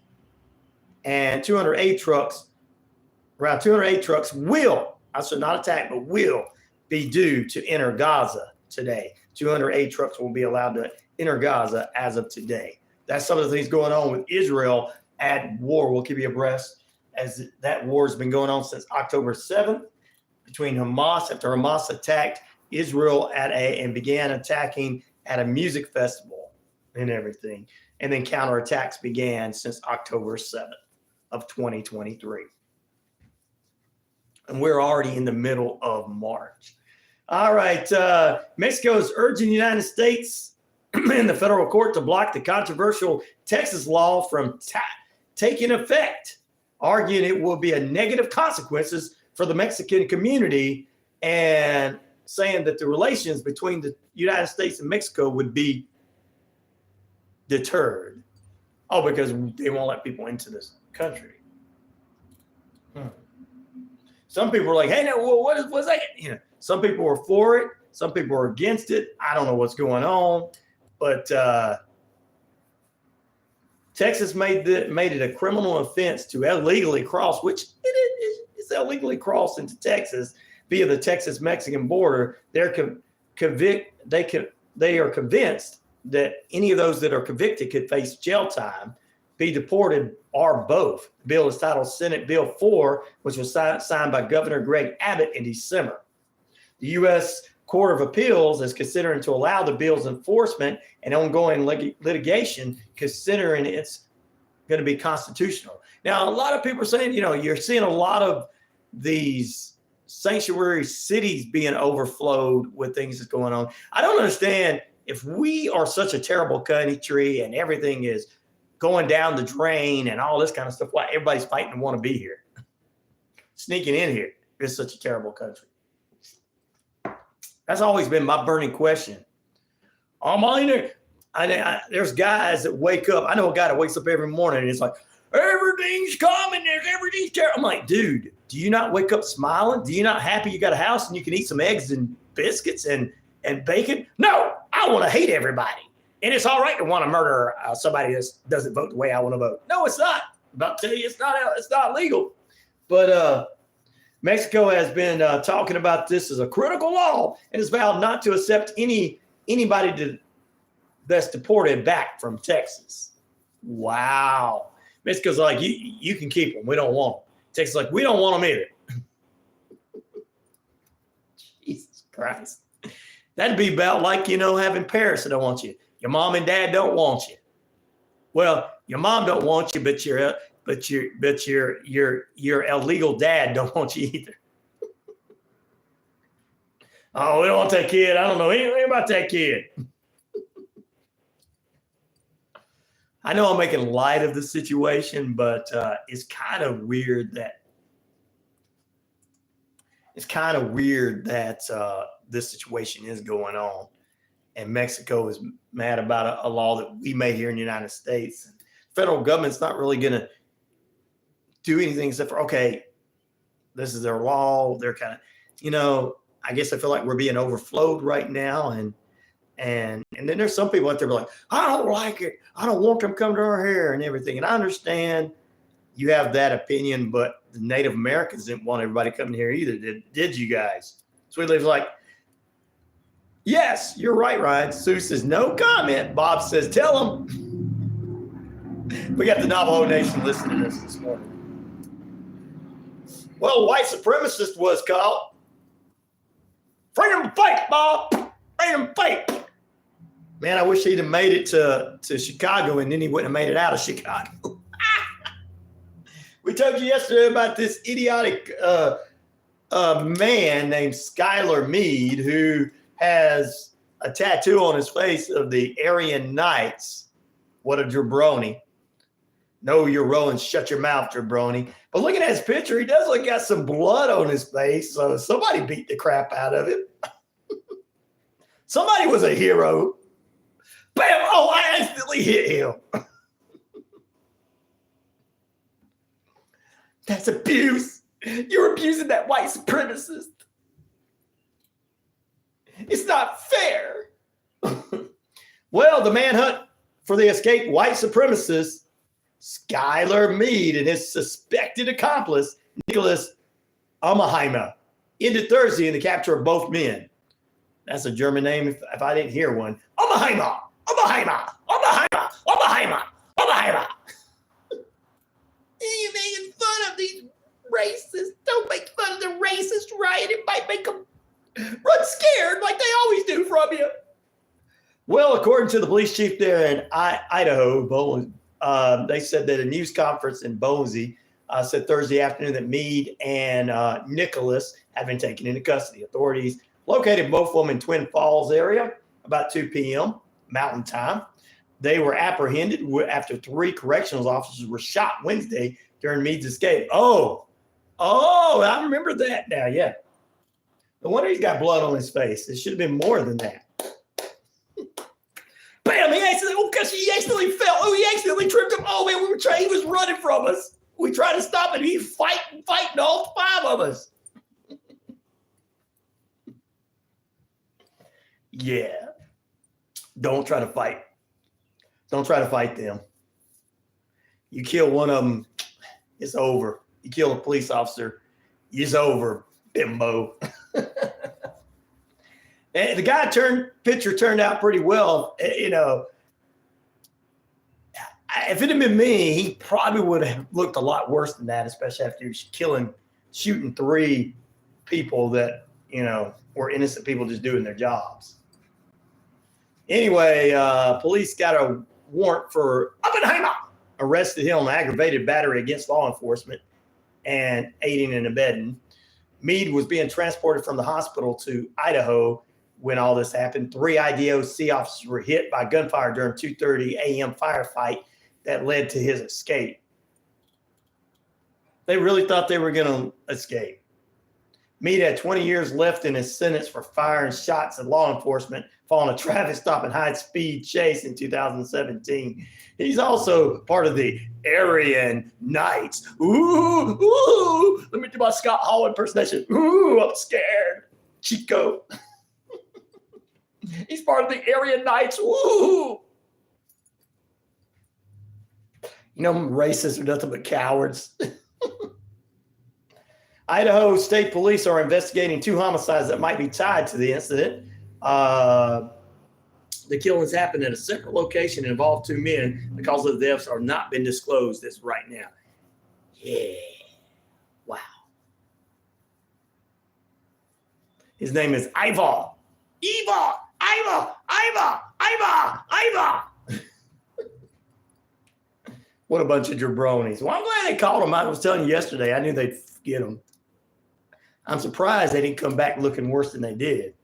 Speaker 3: And 200 aid trucks will, I should not attack, but will be due to enter Gaza today. 200 aid trucks will be allowed to enter Gaza as of today. That's some of the things going on with Israel at war. We'll keep you abreast as that war has been going on since October 7th between Hamas, after Hamas attacked Israel and began attacking at a music festival and everything. And then counterattacks began since October 7th of 2023. And we're already in the middle of March. All right. Mexico is urging the United States in the federal court to block the controversial Texas law from taking effect, arguing it will be a negative consequences for the Mexican community and saying that the relations between the United States and Mexico would be deterred. Oh, because they won't let people into this country. Some people are like, hey, no, well, what's that? You know, some people are for it. Some people are against it. I don't know what's going on. But Texas made it a criminal offense to illegally cross, which it's illegally crossed into Texas via the Texas-Mexican border. They are convinced that any of those that are convicted could face jail time, be deported, or both. The bill is titled Senate Bill 4, which was signed by Governor Greg Abbott in December. The U.S. Court of Appeals is considering to allow the bill's enforcement and ongoing litigation, considering it's going to be constitutional. Now, a lot of people are saying, you know, you're seeing a lot of these sanctuary cities being overflowed with things that's going on. I don't understand, if we are such a terrible country and everything is going down the drain and all this kind of stuff, why everybody's fighting to want to be here, sneaking in here. It's such a terrible country. That's always been my burning question. There's guys that wake up. I know a guy that wakes up every morning and it's like, everything's coming. Everything's terrible. I'm like, dude, do you not wake up smiling? Do you not happy you got a house and you can eat some eggs and biscuits and bacon? No, I want to hate everybody. And it's all right to want to murder somebody that doesn't vote the way I want to vote. No, it's not. I'm about to tell you, it's not legal. But Mexico has been talking about this as a critical law and has vowed not to accept anybody that's deported back from Texas. Wow. Mexico's like, you can keep them. We don't want them. Texas is like, we don't want them either. Jesus Christ. That'd be about like, you know, having parents that don't want you. Your mom and dad don't want you. Well, your mom don't want you, but your illegal dad don't want you either. Oh, we don't want that kid. I don't know anything about that kid. I know I'm making light of the situation, but it's kind of weird that this situation is going on, and Mexico is mad about a law that we made here in the United States. Federal government's not really going to do anything except for, okay, this is their law. They're kind of, you know, I guess I feel like we're being overflowed right now, and then there's some people out there like, I don't like it. I don't want them coming to our hair and everything. And I understand you have that opinion, but the Native Americans didn't want everybody coming here either. Did you guys? So we live like, yes, you're right, Ryan. Sue says, no comment. Bob says, tell them. We got the Navajo Nation listening to us this morning. Well, white supremacist was called. Freedom fight, Bob. Freedom fight. Man, I wish he'd have made it to Chicago, and then he wouldn't have made it out of Chicago. We told you yesterday about this idiotic man named Skylar Meade, who has a tattoo on his face of the Aryan Knights. What a jabroni. No, you're rolling. Shut your mouth, jabroni. But looking at his picture, he does look got some blood on his face. So somebody beat the crap out of him. Somebody was a hero. Bam! Oh, I instantly hit him. That's abuse. You're abusing that white supremacist. It's not fair. Well, the manhunt for the escaped white supremacist, Skylar Meade, and his suspected accomplice, Nicholas Amaheimer, ended Thursday in the capture of both men. That's a German name if I didn't hear one. Amaheimer Oppenheimer, Oppenheimer, Oppenheimer, Oppenheimer. You're making fun of these racists. Don't make fun of the racist, right? It might make them run scared like they always do from you. Well, according to the police chief there in Idaho, they said that a news conference in Boise said Thursday afternoon that Meade and Nicholas have been taken into custody. Authorities located both of them in Twin Falls area about 2 p.m. Mountain Time. They were apprehended after 3 correctional officers were shot Wednesday during Meade's escape. Oh, I remember that now. Yeah. No wonder he's got blood on his face. It should have been more than that. Bam! He accidentally fell. Oh, he accidentally tripped up. Oh man, he was running from us. We tried to stop him. He's fighting all 5 of us. Yeah. Don't try to fight. Don't try to fight them. You kill one of them, it's over. You kill a police officer, it's over, bimbo. And the guy picture turned out pretty well. You know, if it had been me, he probably would have looked a lot worse than that, especially after shooting 3 people that, you know, were innocent people just doing their jobs. Anyway, police got a warrant for Oppenheimer, arrested him on aggravated battery against law enforcement and aiding and abetting. Meade was being transported from the hospital to Idaho when all this happened. 3 IDOC officers were hit by gunfire during 2:30 a.m. firefight that led to his escape. They really thought they were going to escape. Meade had 20 years left in his sentence for firing shots at law enforcement following a traffic stop and high-speed chase in 2017. He's also part of the Aryan Knights. Ooh, let me do my Scott Hall impersonation. Ooh, I'm scared. Chico. He's part of the Aryan Knights. Ooh. You know, racists are nothing but cowards. Idaho State Police are investigating 2 homicides that might be tied to the incident. The killings happened at a separate location and involved 2 men. The cause of the deaths are not been disclosed as right now. Yeah. Wow. His name is Ivar. Ivar. What a bunch of jabronis. Well, I'm glad they called him. I was telling you yesterday, I knew they'd get him. I'm surprised they didn't come back looking worse than they did.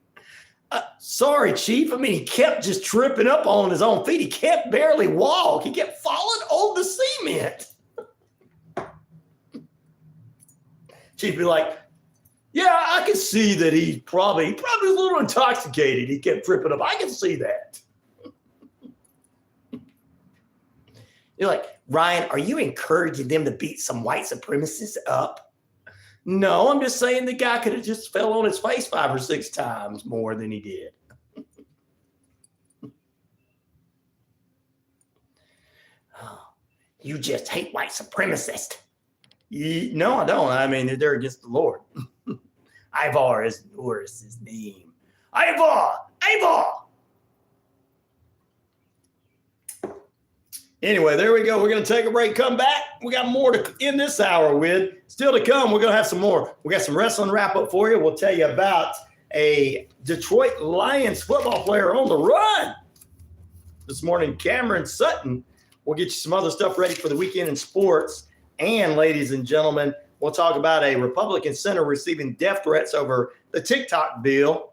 Speaker 3: Sorry, Chief. I mean, he kept just tripping up on his own feet. He kept barely walk. He kept falling on the cement. Chief be like, yeah, I can see that he probably was a little intoxicated. He kept tripping up. I can see that. You're like, Ryan, are you encouraging them to beat some white supremacists up? No, I'm just saying the guy could have just fell on his face 5 or 6 times more than he did. Oh, you just hate white supremacists. No, I don't. I mean, they're against the Lord. Ivar is his name. Ivar! Anyway, there we go. We're going to take a break, come back. We got more to end this hour with. Still to come, we're going to have some more. We got some wrestling wrap-up for you. We'll tell you about a Detroit Lions football player on the run. This morning, Cameron Sutton. We'll get you some other stuff ready for the weekend in sports. And, ladies and gentlemen, we'll talk about a Republican senator receiving death threats over the TikTok bill.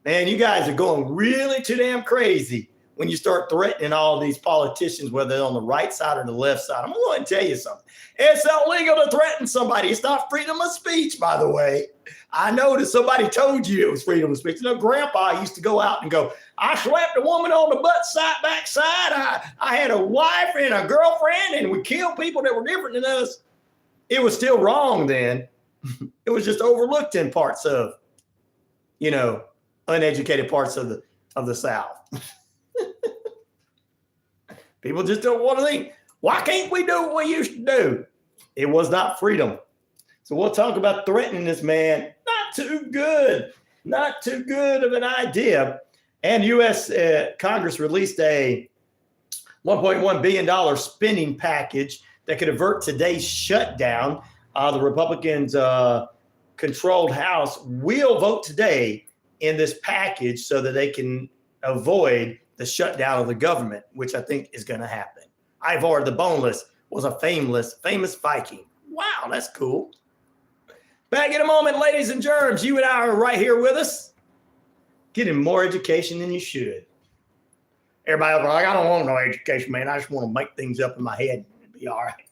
Speaker 3: Man, you guys are going really too damn crazy when you start threatening all these politicians, whether they're on the right side or the left side. I'm going to tell you something. It's illegal to threaten somebody. It's not freedom of speech, by the way. I know that somebody told you it was freedom of speech. You know, Grandpa used to go out and go, I slapped a woman on the backside. I had a wife and a girlfriend, and we killed people that were different than us. It was still wrong then. It was just overlooked in parts of, you know, uneducated parts of the South. People just don't want to think, why can't we do what we used to do? It was not freedom. So we'll talk about threatening this man. Not too good of an idea. And U.S. Congress released a $1.1 billion spending package that could avert today's shutdown. The Republicans controlled House will vote today in this package so that they can avoid the shutdown of the government, which I think is going to happen. Ivar the Boneless was a famous Viking. Wow, that's cool. Back in a moment, ladies and germs. You and I are right here with us, getting more education than you should. Everybody else is like, I don't want no education, man. I just want to make things up in my head and be all right.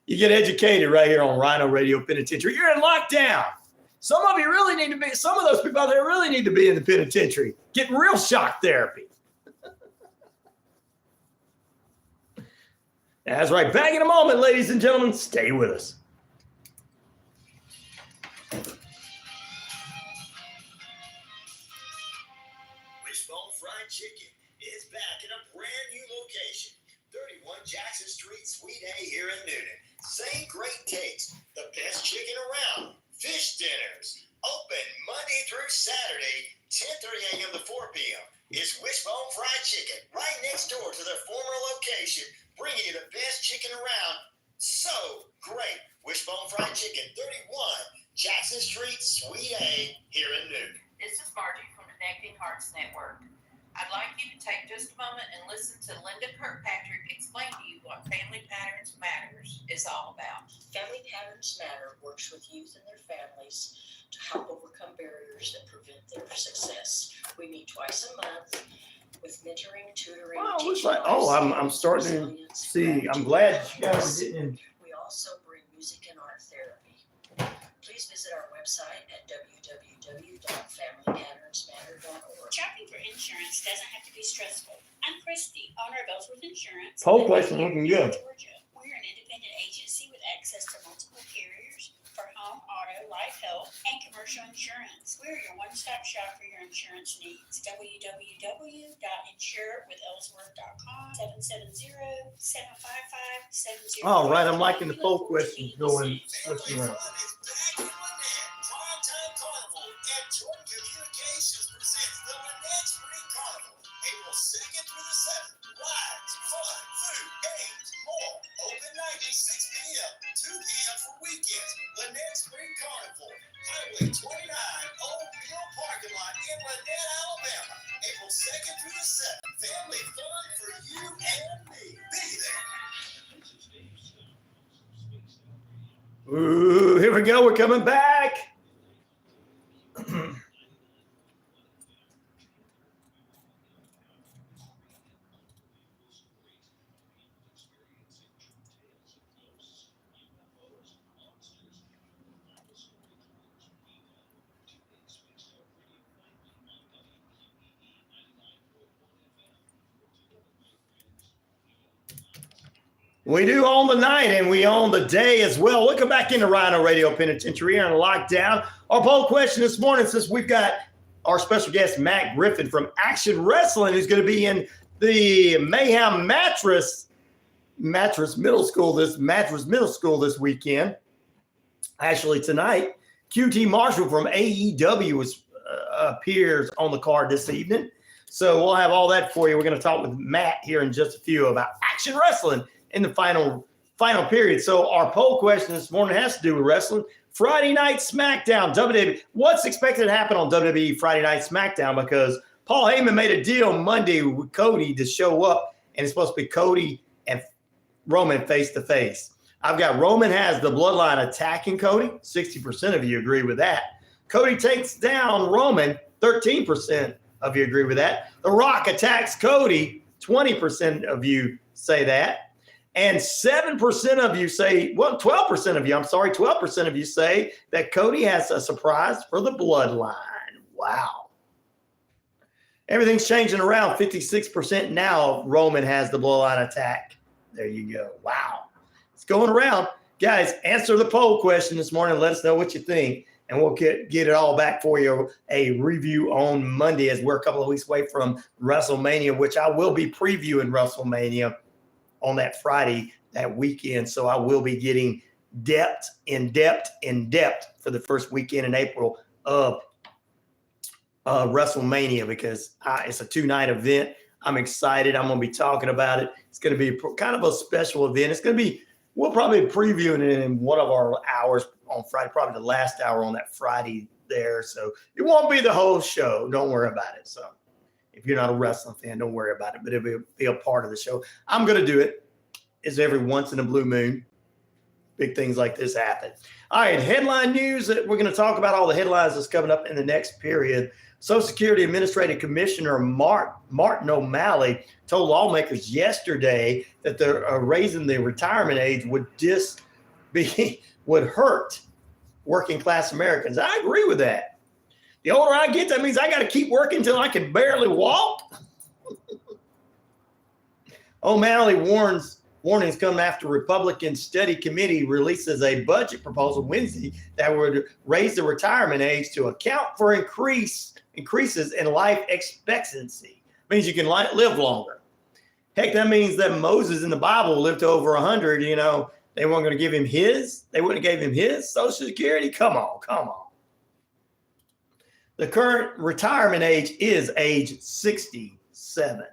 Speaker 3: You get educated right here on RyanORadio Penitentiary. You're in lockdown. Some of you really need to be, some of those people out there really need to be in the penitentiary, getting real shock therapy. That's right. Back in a moment, ladies and gentlemen. Stay with us.
Speaker 6: Wishbone Fried Chicken is back in a brand new location, 31 Jackson Street, Suite A here in Newton. Same great taste, the best chicken around. Fish dinners, open Monday through Saturday, 10:30 a.m. to 4 p.m. It's Wishbone Fried Chicken, right next door to their former location, bringing you the best chicken around. So great. Wishbone Fried Chicken, 31 Jackson Street, Suite A here in Newton.
Speaker 11: This is Margie from Connecting Hearts Network. I'd like you to take just a moment and listen to Linda Kirkpatrick explain to you what Family Patterns Matters is all about.
Speaker 12: Family Patterns Matter works with youth and their families to help overcome barriers that prevent their success. We meet twice a month with mentoring, tutoring.
Speaker 3: Wow, looks like, I'm starting to see. I'm glad you guys are getting in.
Speaker 12: We also bring music and art therapy. Please visit our website at www.familypatternsmatter.org.
Speaker 13: Shopping for insurance doesn't have to be stressful. I'm Christy, owner of Ellsworth Insurance.
Speaker 3: Poll question looking good.
Speaker 13: Georgia. We're an independent agency with access to multiple carriers for home, auto, life, health, and commercial insurance. We're your one-stop shop for your insurance needs. www.insurewithellsworth.com 770-755-70.
Speaker 3: All right, I'm liking the poll question going switching around.
Speaker 6: Primetime Carnival at Jordan Communications presents the Lynette Spring Carnival, April 2nd through the 7th. Rides, fun, food, games, more. Open night at 6 p.m., 2 p.m. for weekends. Lynette Spring Carnival, Highway 29, Old Mill Parking Lot in Lynette, Alabama. April 2nd through the 7th. Family fun for you and me. Be there.
Speaker 3: Ooh, here we go. We're coming back. We do own the night and we own the day as well. Welcome back into RyanORadio Penitentiary here on lockdown. Our poll question this morning, since we've got our special guest, Matt Griffin from Action Wrestling, who's going to be in the Mayhem Mattress Middle School this weekend. Actually, tonight, QT Marshall from AEW appears on the card this evening. So we'll have all that for you. We're going to talk with Matt here in just a few about Action Wrestling in the final period. So our poll question this morning has to do with wrestling. Friday Night SmackDown, WWE. What's expected to happen on WWE Friday Night SmackDown? Because Paul Heyman made a deal Monday with Cody to show up, and it's supposed to be Cody and Roman face to face. I've got Roman has the bloodline attacking Cody. 60% of you agree with that. Cody takes down Roman. 13% of you agree with that. The Rock attacks Cody. 20% of you say that. And 7% of you say, 12% of you, 12% of you say that Cody has a surprise for the bloodline. Wow. Everything's changing around. 56% now Roman has the bloodline attack. There you go. Wow. It's going around. Guys, answer the poll question this morning. Let us know what you think. And we'll get it all back for you. A review on Monday as we're a couple of weeks away from WrestleMania, which I will be previewing WrestleMania on that Friday, that weekend. So I will be getting in depth for the first weekend in April of WrestleMania because it's a 2-night event. I'm excited. I'm going to be talking about it. It's going to be kind of a special event. It's going to be, we'll probably be previewing it in one of our hours on Friday, probably the last hour on that Friday there. So it won't be the whole show. Don't worry about it. So if you're not a wrestling fan, don't worry about it, but it'll be a part of the show. I'm going to do it. It's every once in a blue moon. Big things like this happen. All right, headline news. We're going to talk about all the headlines that's coming up in the next period. Social Security Administrative Commissioner Martin O'Malley told lawmakers yesterday that they're raising the retirement age would hurt working class Americans. I agree with that. The older I get, that means I got to keep working until I can barely walk. O'Malley warnings come after Republican Study Committee releases a budget proposal Wednesday that would raise the retirement age to account for increases in life expectancy. Means you can live longer. Heck, that means that Moses in the Bible lived to over 100. You know, they weren't going to give him his. They wouldn't have gave him his Social Security. Come on. The current retirement age is age 67.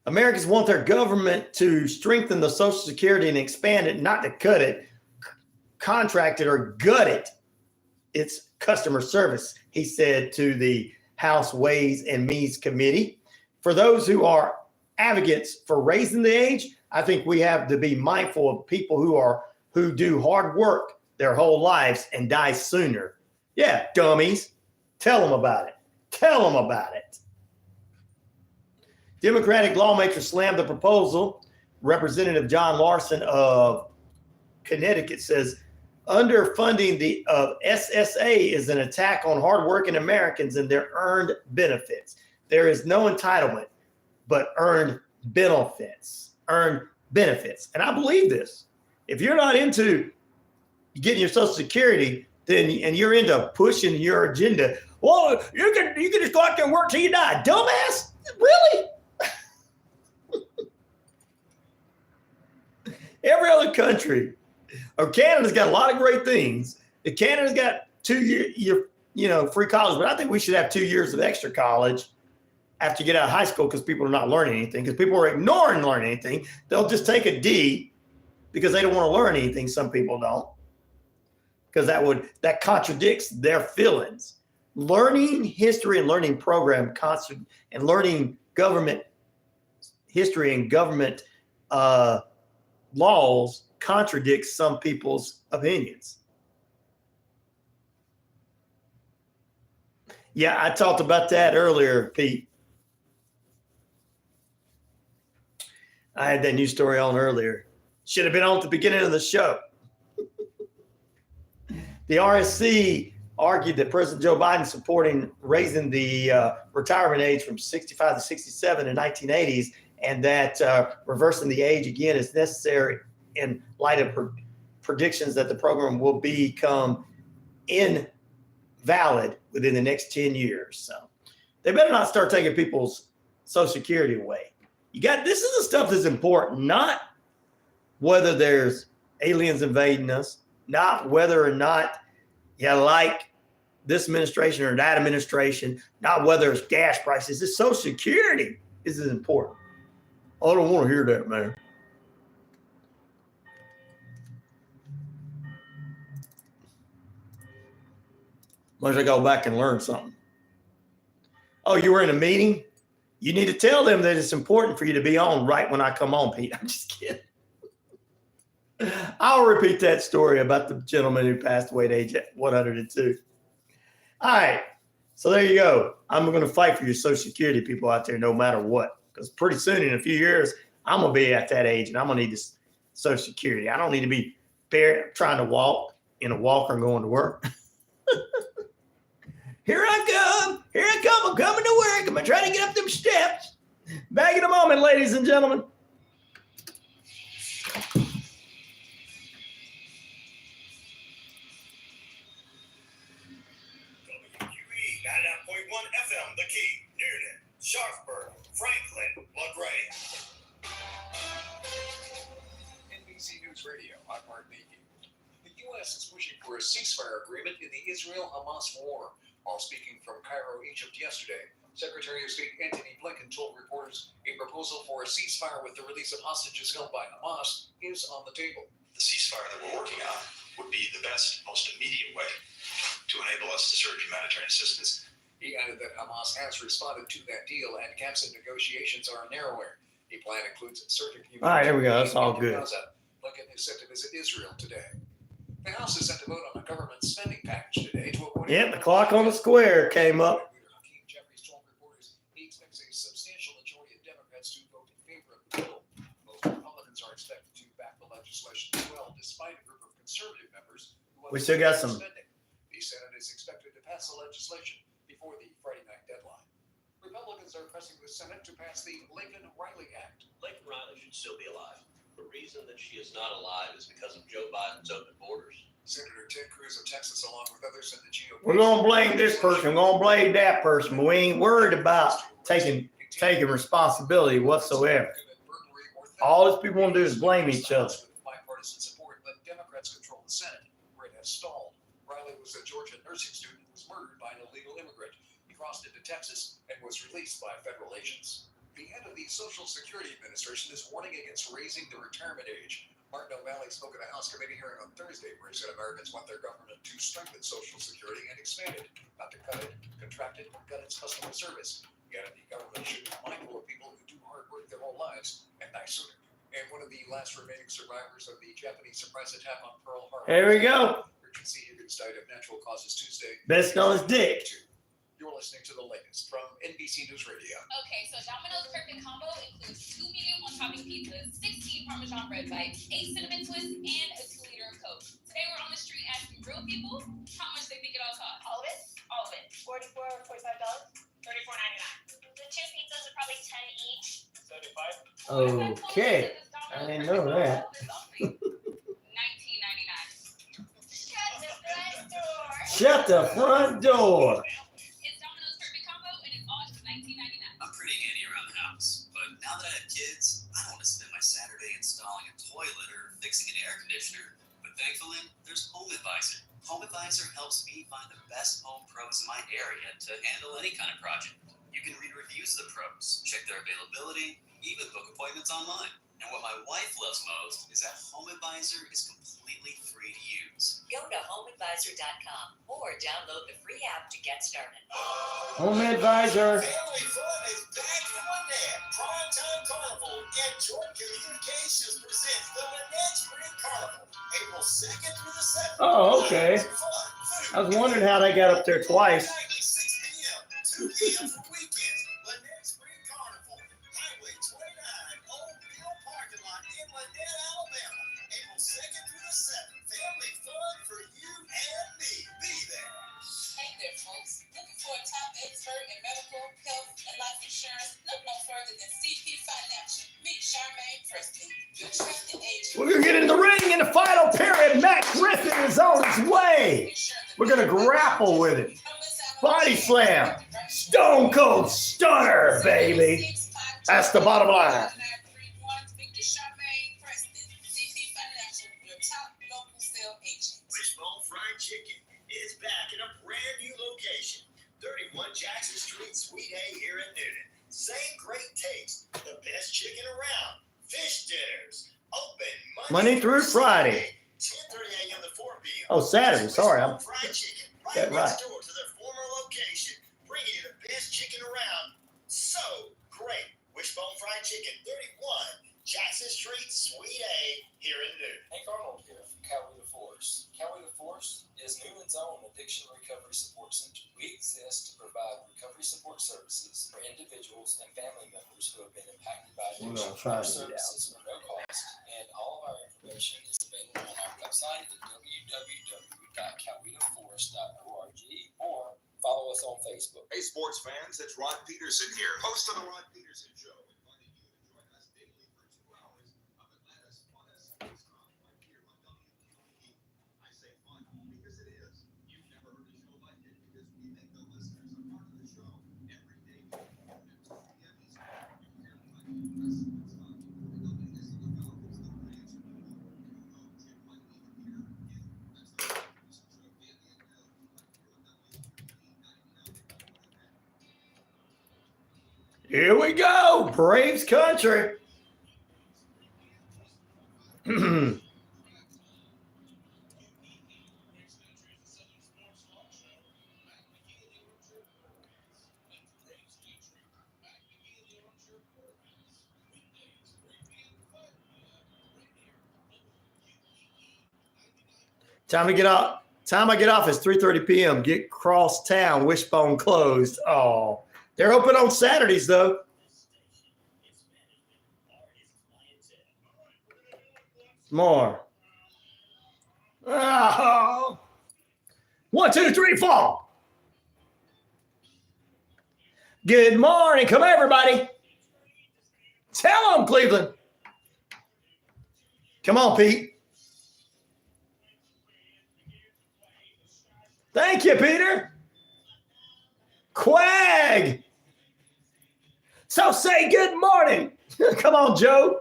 Speaker 3: Americans want their government to strengthen the Social Security and expand it, not to cut it, contract it, or gut it. It's customer service, he said to the House Ways and Means Committee. For those who are advocates for raising the age, I think we have to be mindful of people who do hard work their whole lives and die sooner. Yeah, dummies. Tell them about it. Democratic lawmakers slammed the proposal. Representative John Larson of Connecticut says underfunding of SSA is an attack on hardworking Americans and their earned benefits. There is no entitlement, but earned benefits. And I believe this. If you're not into getting your Social Security, and you're into pushing your agenda, well, you can just go out there and work till you die. Dumbass. Really? Every other country, or Canada's got a lot of great things. Canada's got 2 year, free college, but I think we should have 2 years of extra college after you get out of high school because people are not learning anything, because people are ignoring learning anything. They'll just take a D because they don't want to learn anything. Some people don't, because that contradicts their feelings. Learning history and learning program and learning government history and government laws contradicts some people's opinions. Yeah, I talked about that earlier, Pete. I had that news story on earlier. Should have been on at the beginning of the show. The RSC argued that President Joe Biden supporting raising the retirement age from 65 to 67 in the 1980s, and that reversing the age again is necessary in light of predictions that the program will become invalid within the next 10 years. So they better not start taking people's Social Security away. This is the stuff that's important, not whether there's aliens invading us, not whether or not you like this administration or that administration, not whether it's gas prices. It's Social Security is important. I don't want to hear that, man. Unless I go back and learn something. Oh, you were in a meeting? You need to tell them that it's important for you to be on right when I come on, Pete. I'm just kidding. I'll repeat that story about the gentleman who passed away at age 102. All right. So there you go. I'm going to fight for your Social Security people out there no matter what. Because pretty soon, in a few years, I'm going to be at that age and I'm going to need this Social Security. I don't need to be trying to walk in a walker and going to work. Here I come. I'm coming to work. I'm going to try to get up them steps. Back in a moment, ladies and gentlemen.
Speaker 7: WQEE 99.1 FM, The Key, Newton, Sharpsburg, Franklin, LaGrange.
Speaker 14: NBC News Radio, I'm Mark Beaky. The U.S. is pushing for a ceasefire agreement in the Israel-Hamas war. While speaking from Cairo, Egypt yesterday, Secretary of State Antony Blinken told reporters a proposal for a ceasefire with the release of hostages held by Hamas is on the table.
Speaker 2: The ceasefire that we're working on would be the best, most immediate way to enable us to serve humanitarian assistance.
Speaker 14: He added that Hamas has responded to that deal and caps and negotiations are narrowing. The plan includes surging
Speaker 3: All right, there we go. That's all good.
Speaker 14: Blinken is set to visit Israel today. The House is set to vote on a government spending package today to avoid.
Speaker 3: Yep, the clock on the square came up.
Speaker 14: Jeffries told reporters he expects a substantial majority of Democrats to vote in favor of the bill. Most Republicans are expected to back the legislation as well, despite a group of conservative members who
Speaker 3: We still got some.
Speaker 14: spending. The Senate is expected to pass the legislation before the Friday night deadline. Republicans are pressing the Senate to pass the Lincoln-Riley Act.
Speaker 15: Lincoln Riley should still be alive. The reason that she is not alive is because of Joe Biden's open borders.
Speaker 14: Senator Ted Cruz of Texas, along with others in the GOP.
Speaker 3: We're gonna blame this person. We're gonna blame that person. But we ain't worried about taking responsibility whatsoever. All these people want to do is blame each other.
Speaker 14: Bipartisan support, but Democrats control the Senate, where it has stalled. Riley was a Georgia nursing student who was murdered by an illegal immigrant. He crossed into Texas and was released by federal agents. The head of the Social Security Administration is warning against raising the retirement age. Martin O'Malley spoke at a House committee hearing on Thursday where he said Americans want their government to strengthen Social Security and expand it, not to cut it, contract it, or cut its customer service. Yet the government should be mindful of people who do hard work their whole lives and die sooner. And one of the last remaining survivors of the Japanese surprise attack on Pearl Harbor.
Speaker 3: There we go.
Speaker 14: Emergency Higgins died of natural causes Tuesday.
Speaker 3: Best known as Dick.
Speaker 14: You're listening to the latest from NBC News Radio.
Speaker 16: Okay, so Domino's Perfect Combo includes 2 medium on-topping pizzas, 16 Parmesan bread bites, 8 cinnamon twists, and a 2 liter of Coke. Today we're on the street asking real people how much they think it all costs.
Speaker 13: All of it?
Speaker 16: All of it.
Speaker 13: $44 or $45? $34.99. The 2 pizzas are probably 10 each.
Speaker 6: 75.
Speaker 3: Okay. I didn't know that.
Speaker 16: $19.99.
Speaker 13: Shut the front door.
Speaker 3: Shut the front door.
Speaker 16: It's Domino's Perfect Combo, and it's all just $19.99.
Speaker 15: I'm pretty handy around the house, but now that I have kids, I don't want to spend my Saturday installing a toilet or fixing an air conditioner. But thankfully, there's Home Advisor. Home Advisor helps me find the best home pros in my area to handle any kind of project. You can read reviews of the pros, check their availability, even book appointments online. And what my wife loves most is that Home Advisor is completely free to use.
Speaker 17: Go to homeadvisor.com or download the free app to get started.
Speaker 3: Home Advisor.
Speaker 6: Family fun is back in Lynette. Primetime Carnival and Joint Communications presents the Lynette Spring Carnival, April 2nd through the 7th.
Speaker 3: Oh, okay. I was wondering how they got up there twice.
Speaker 6: 6 p.m. 2 p.m. for weekends. Lynette Spring Carnival, Highway 29, Old Mill Parking Lot in Lynette, Alabama. April 2nd through the 7th. Family fun for you and me. Be there.
Speaker 5: Hey there, folks. Looking for a top expert in medical, health, and life insurance? Look no further than CP Financial. Meet Charmaine Preston, your trusted agent.
Speaker 3: We're going to get in the ring in the final period. Matt Griffin is on his way. We're going to grapple with it. Body slam. Stone Cold Stunner, baby. That's the bottom line.
Speaker 6: Wishbone Fried Chicken is back in a brand new location. 31 Jackson Street, Suite A here in Newton. Same great taste. The best chicken around. Fish dinners. Open
Speaker 3: Monday through Friday.
Speaker 6: 10:30 a.m. to 4 p.m.
Speaker 3: Oh, Saturday. Sorry. I'm
Speaker 6: Fried chicken.
Speaker 3: that right.
Speaker 6: Next door to their former location. Bringing you the best chicken around. So great. Wishbone Fried Chicken. 31 Jackson Street, Suite A here in Newton.
Speaker 9: Hank Arnold here from Coweta Force. Coweta Force is Newland's own addiction recovery support center. We exist to provide recovery support services for individuals and family members who have been impacted by
Speaker 3: We're
Speaker 9: addiction.
Speaker 3: gonna try
Speaker 9: Our
Speaker 3: to get out.
Speaker 9: services are no cost, and all of our information is available on our website at www.cowetaforce.org or follow us on Facebook.
Speaker 4: Hey, sports fans, it's Rod Peterson here, host of the Rod Peterson Show. Inviting you to join us daily for 2 hours of Atlanta's funnest sports talk right here on WQEE. I say fun because it is. You've never heard a show like it because we make the listeners a part of the show. Every day we come at 2 p.m. Eastern. You'll hear plenty of best sports talk, including the latest on the Falcons, the Braves, and more. Who knows, you might even hear in the
Speaker 3: Here we go. Braves country. Time I get off is 3:30 p.m. Get cross town. Wishbone closed. Oh, they're open on Saturdays though. More. Oh. 1, 2, 3, 4. Good morning. Come on, everybody. Tell them, Cleveland. Come on, Pete. Thank you, Peter. Quag. So say good morning. Come on, Joe.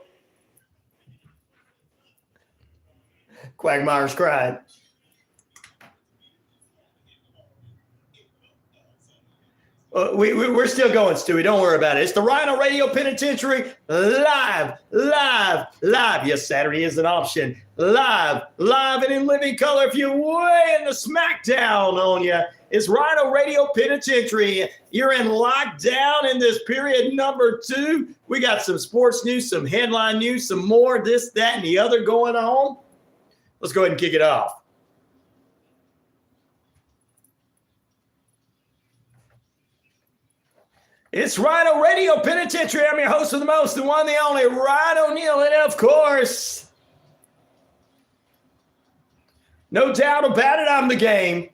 Speaker 3: Quagmire's cried. We're still going, Stewie. Don't worry about it. It's the RyanORadio Penitentiary live. Yes, Saturday is an option. Live and in living color. If you're way in the smackdown on you, it's RyanORadio Penitentiary. You're in lockdown in this period number 2. We got some sports news, some headline news, some more, this, that, and the other going on. Let's go ahead and kick it off. It's RyanORadio Penitentiary. I'm your host of the most, the one, the only, Ryan Neal. And of course, no doubt about it, I'm the game.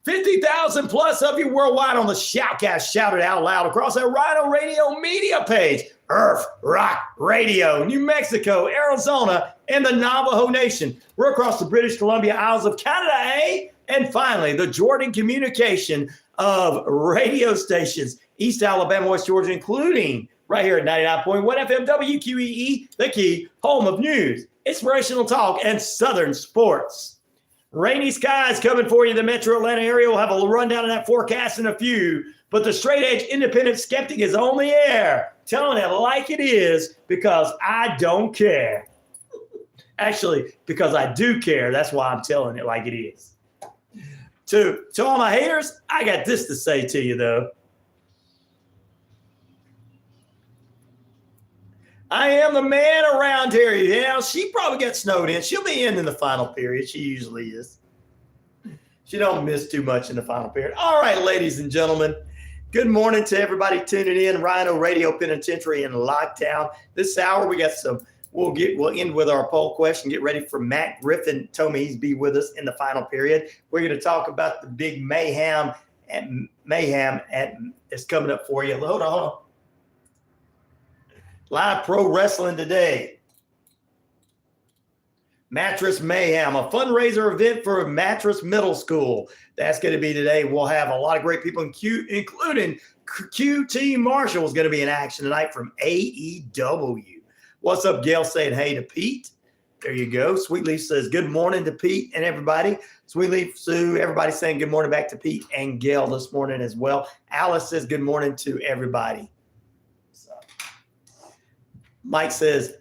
Speaker 3: 50,000 plus of you worldwide on the Shoutcast. Shout it out loud across our RyanORadio media page. Earth Rock Radio, New Mexico, Arizona, and the Navajo Nation. We're across the British Columbia Isles of Canada, and finally, the Jordan communication of radio stations. East Alabama, West Georgia, including right here at 99.1 FM WQEE, the key, home of news, inspirational talk, and Southern sports. Rainy skies coming for you. The metro Atlanta area will have a rundown of that forecast in a few, but the straight-edge independent skeptic is on the air, telling it like it is because I don't care. Actually, because I do care. That's why I'm telling it like it is. To all my haters, I got this to say to you, though. I am the man around here. Yeah, she probably got snowed in. She'll be in the final period. She usually is. She don't miss too much in the final period. All right, ladies and gentlemen. Good morning to everybody tuning in. RyanORadio Penitentiary in lockdown. This hour we got some. We'll end with our poll question. Get ready for Matt Griffin. Told me he's be with us in the final period. We're going to talk about the big mayhem it's coming up for you. Hold on. Live pro wrestling today. Mattress Mayhem, a fundraiser event for Mattress Middle School. That's going to be today. We'll have a lot of great people, including QT Marshall is going to be in action tonight from AEW. What's up, Gail? Saying hey to Pete. There you go. Sweetleaf says good morning to Pete and everybody. Sweetleaf, Sue, everybody saying good morning back to Pete and Gail this morning as well. Alice says good morning to everybody. Mike says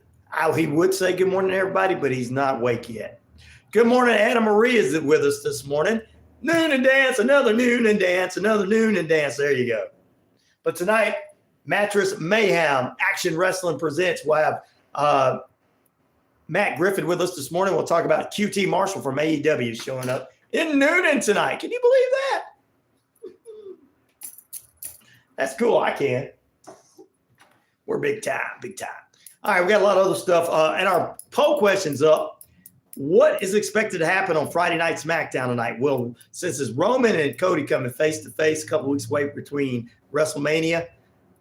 Speaker 3: he would say good morning to everybody, but he's not awake yet. Good morning. Anna Marie is with us this morning. Noon and dance, another noon and dance, another noon and dance. There you go. But tonight, Mattress Mayhem Action Wrestling presents. We'll have Matt Griffin with us this morning. We'll talk about QT Marshall from AEW showing up in Noonan tonight. Can you believe that? That's cool. I can. We're big time. All right, we got a lot of other stuff. And our poll question's up. What is expected to happen on Friday Night SmackDown tonight? Well, since it's Roman and Cody coming face-to-face a couple weeks away between WrestleMania,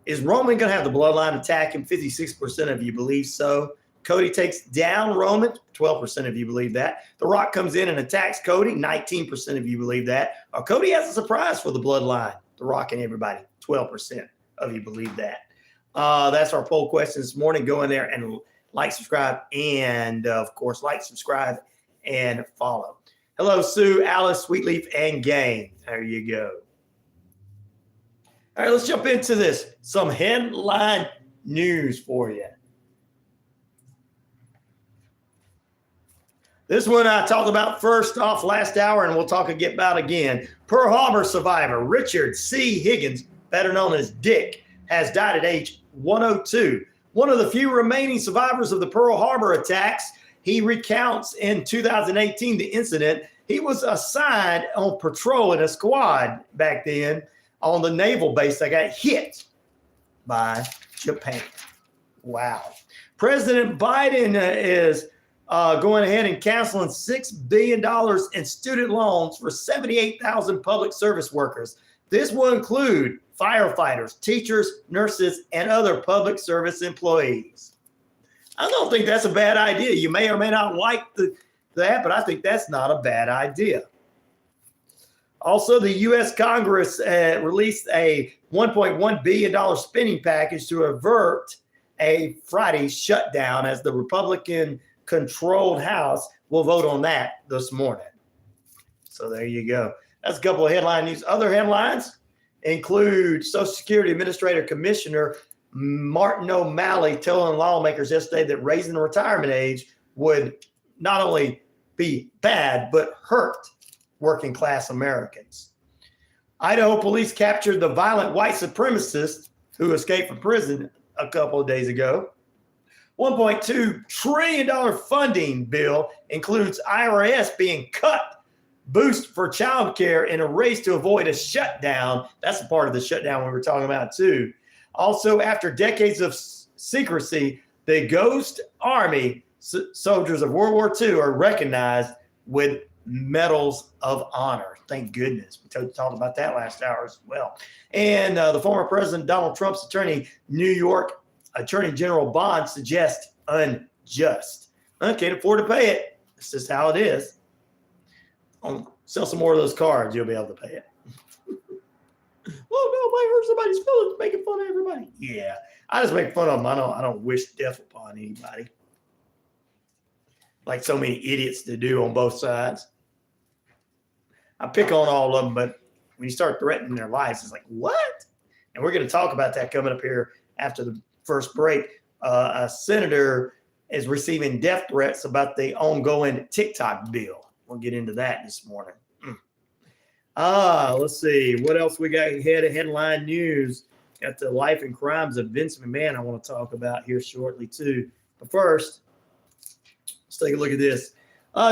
Speaker 3: is Roman going to have the Bloodline attack him? 56% of you believe so. Cody takes down Roman. 12% of you believe that. The Rock comes in and attacks Cody. 19% of you believe that. Cody has a surprise for the Bloodline. The Rock and everybody. 12% of you believe that. That's our poll question this morning. Go in there and like, subscribe, and of course, subscribe, and follow. Hello, Sue, Alice, Sweetleaf, and gang. There you go. All right, let's jump into this. Some headline news for you. This one I talked about first off last hour, and we'll talk about again. Pearl Harbor survivor Richard C. Higgins, better known as Dick, has died at age 102. One of the few remaining survivors of the Pearl Harbor attacks. He recounts in 2018 the incident. He was assigned on patrol in a squad back then on the naval base that got hit by Japan. Wow. President Biden is going ahead and canceling $6 billion in student loans for 78,000 public service workers. This will include firefighters, teachers, nurses, and other public service employees. I don't think that's a bad idea. You may or may not like that, but I think that's not a bad idea. Also, the U.S. Congress released a $1.1 billion spending package to avert a Friday shutdown, as the Republican-controlled House will vote on that this morning. So there you go. That's a couple of headline news. Other headlines include Social Security Administrator Commissioner Martin O'Malley telling lawmakers yesterday that raising the retirement age would not only be bad, but hurt working class Americans. Idaho police captured the violent white supremacist who escaped from prison a couple of days ago. $1.2 trillion funding bill includes IRS being cut, boost for child care in a race to avoid a shutdown. That's a part of the shutdown we were talking about too. Also, after decades of secrecy, the Ghost Army soldiers of World War II are recognized with medals of honor. Thank goodness. We talked about that last hour as well. And the former President Donald Trump's attorney, New York Attorney General Bond, suggests unjust. I can't afford to pay it. It's just how it is. Sell some more of those cards, you'll be able to pay it. Oh no, might hurt somebody's feelings making fun of everybody. Yeah, I just make fun of them. I don't wish death upon anybody, like so many idiots to do on both sides. I pick on all of them, but when you start threatening their lives, it's like, what? And we're going to talk about that coming up here after the first break. A senator is receiving death threats about the ongoing TikTok bill. We'll get into that this morning. Let's see. What else we got ahead of headline news? Got the life and crimes of Vince McMahon I want to talk about here shortly too. But first, let's take a look at this.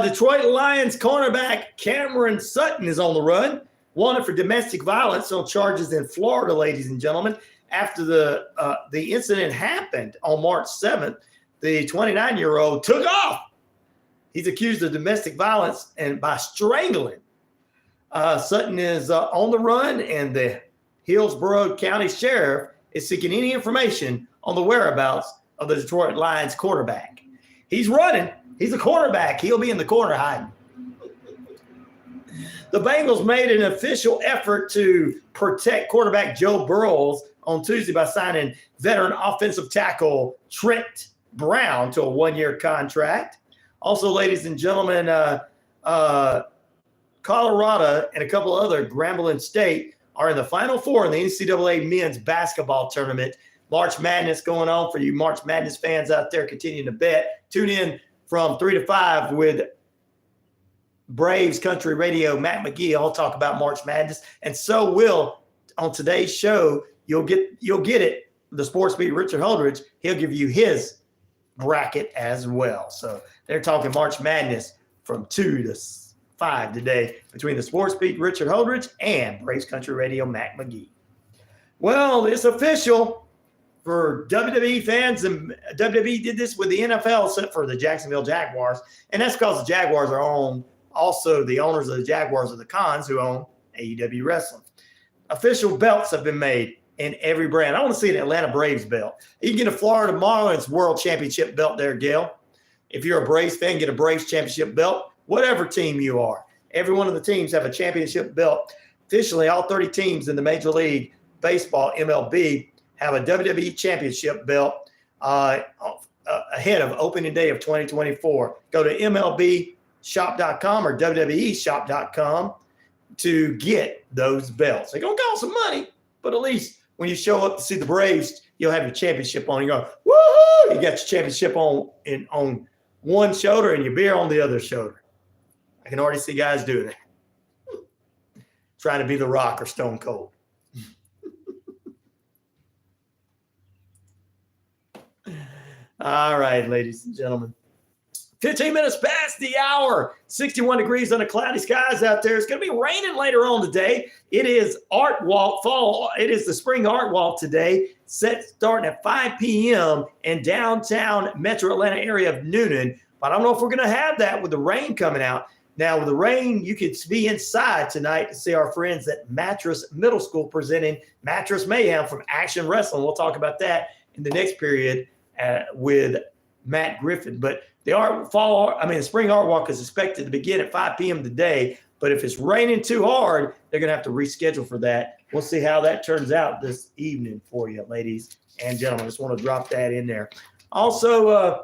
Speaker 3: Detroit Lions cornerback Cameron Sutton is on the run, wanted for domestic violence on charges in Florida, ladies and gentlemen. After the incident happened on March 7th, the 29-year-old took off. He's accused of domestic violence and by strangling. Sutton is on the run, and the Hillsborough County Sheriff is seeking any information on the whereabouts of the Detroit Lions quarterback. He's running. He's a quarterback. He'll be in the corner hiding. The Bengals made an official effort to protect quarterback Joe Burrow on Tuesday by signing veteran offensive tackle Trent Brown to a one-year contract. Also, ladies and gentlemen, Colorado and a couple other Grambling State are in the Final Four in the NCAA men's basketball tournament. March Madness going on for you March Madness fans out there continuing to bet. Tune in from 3 to 5 with Braves Country Radio, Matt McGee. I'll talk about March Madness, and so will on today's show. You'll get it. The sports beat Richard Holdridge. He'll give you his bracket as well. So they're talking March Madness from 2 to 5 today between the sports beat Richard Holdridge and Braves Country Radio, Matt McGee. Well, it's official for WWE fans, and WWE did this with the NFL except for the Jacksonville Jaguars, and that's because the Jaguars are also the owners of the Jaguars are the Khans who own AEW Wrestling. Official belts have been made in every brand. I want to see an Atlanta Braves belt. You can get a Florida Marlins World Championship belt there, Gail. If you're a Braves fan, get a Braves Championship belt, whatever team you are. Every one of the teams have a championship belt. Officially, all 30 teams in the Major League Baseball, MLB, have a WWE Championship belt ahead of opening day of 2024. Go to MLBshop.com or WWEshop.com to get those belts. They're going to cost some money, but at least when you show up to see the Braves, you'll have your championship on. You go, woohoo! You got your championship on one shoulder and your beer on the other shoulder. I can already see guys doing that. Trying to be The Rock or Stone Cold. All right, ladies and gentlemen. 15 minutes past the hour. 61 degrees under cloudy skies out there. It's going to be raining later on today. It is Art Walk Fall. It is the Spring Art Walk today, starting at 5 p.m. in downtown Metro Atlanta area of Noonan. But I don't know if we're going to have that with the rain coming out. Now, with the rain, you could be inside tonight to see our friends at Mattress Middle School presenting Mattress Mayhem from Action Wrestling. We'll talk about that in the next period with Matt Griffin. But the Spring Art Walk is expected to begin at 5 p.m. today. But if it's raining too hard, they're going to have to reschedule for that. We'll see how that turns out this evening for you, ladies and gentlemen. I just want to drop that in there. Also,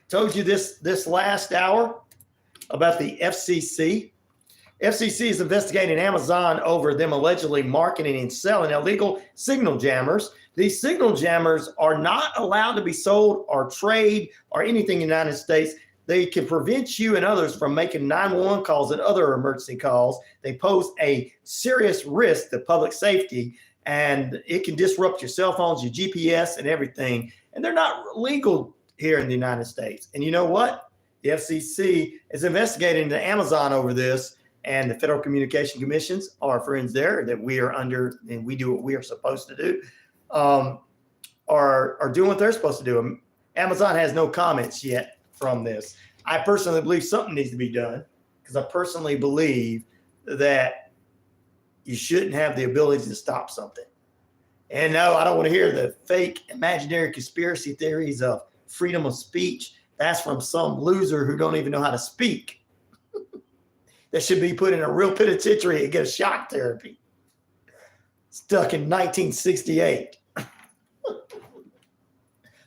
Speaker 3: told you this last hour about the FCC. FCC is investigating Amazon over them allegedly marketing and selling illegal signal jammers. These signal jammers are not allowed to be sold or trade or anything in the United States. They can prevent you and others from making 911 calls and other emergency calls. They pose a serious risk to public safety, and it can disrupt your cell phones, your GPS, and everything. And they're not legal here in the United States. And you know what? The FCC is investigating into Amazon over this, and the Federal Communication Commissions, our friends there that we are under, and we do what we are supposed to do, are doing what they're supposed to do. Amazon has no comments yet from this. I personally believe something needs to be done, because I personally believe that you shouldn't have the ability to stop something. And no, I don't want to hear the fake imaginary conspiracy theories of freedom of speech. That's from some loser who don't even know how to speak. That should be put in a real penitentiary and get a shock therapy. Stuck in 1968.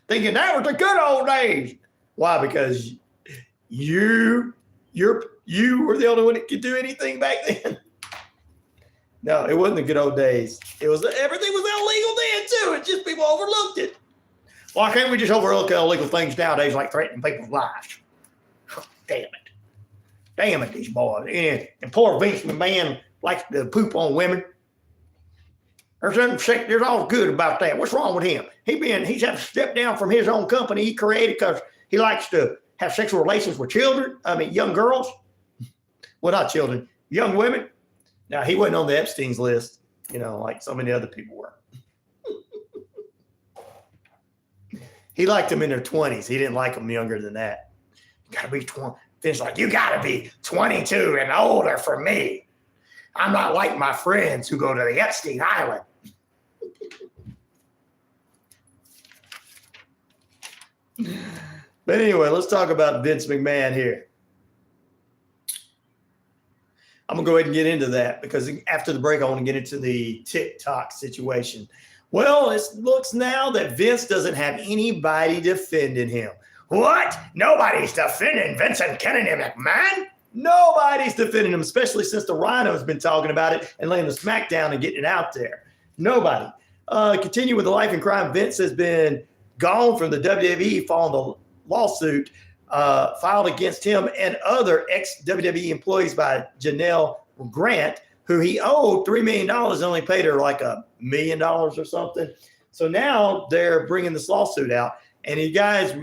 Speaker 3: Thinking that was the good old days. Why? Because you were the only one that could do anything back then. No, it wasn't the good old days. Everything was illegal then too. It's just people overlooked it. Why can't we just overlook illegal things nowadays, like threatening people's lives? Damn it. Damn it, these boys. And poor Vince McMahon likes to poop on women. There's nothing, there's all good about that. What's wrong with him? He's had to step down from his own company he created because he likes to have sexual relations with young girls. Well, not children, young women. Now, he wasn't on the Epstein's list, like so many other people were. He liked them in their 20s. He didn't like them younger than that. You got to be 20. Vince's like, you got to be 22 and older for me. I'm not like my friends who go to the Epstein Island. But anyway, let's talk about Vince McMahon here. I'm going to go ahead and get into that because after the break, I want to get into the TikTok situation. Well, it looks now that Vince doesn't have anybody defending him. What? Nobody's defending Vincent Kennedy McMahon? Nobody's defending him, especially since the Rhino has been talking about it and laying the smackdown and getting it out there. Nobody. Continue with the life and crime. Vince has been gone from the WWE following the lawsuit filed against him and other ex-WWE employees by Janelle Grant, who he owed $3 million and only paid her like $1 million or something. So now they're bringing this lawsuit out. And you guys,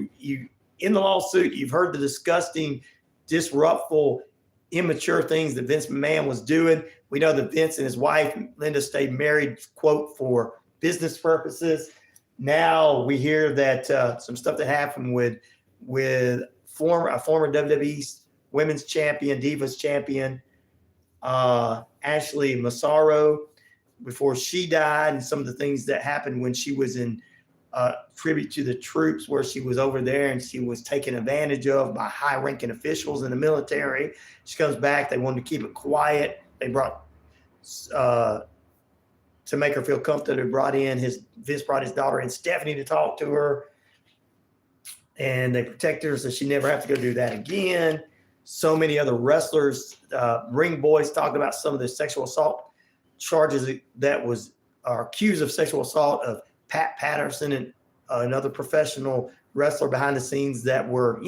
Speaker 3: in the lawsuit, you've heard the disgusting, disruptful, immature things that Vince McMahon was doing. We know that Vince and his wife, Linda, stayed married, quote, for business purposes. Now we hear that some stuff that happened with a former WWE women's champion, Divas champion, Ashley Massaro, before she died, and some of the things that happened when she was in tribute to the troops, where she was over there and she was taken advantage of by high-ranking officials in the military. She comes back. They wanted to keep it quiet. They brought, to make her feel comfortable, Vince brought his daughter in, Stephanie, to talk to her. And they protect her so she never have to go do that again. So many other wrestlers, ring boys, talked about some of the sexual assault charges that are accused of sexual assault of Pat Patterson and another professional wrestler behind the scenes that were,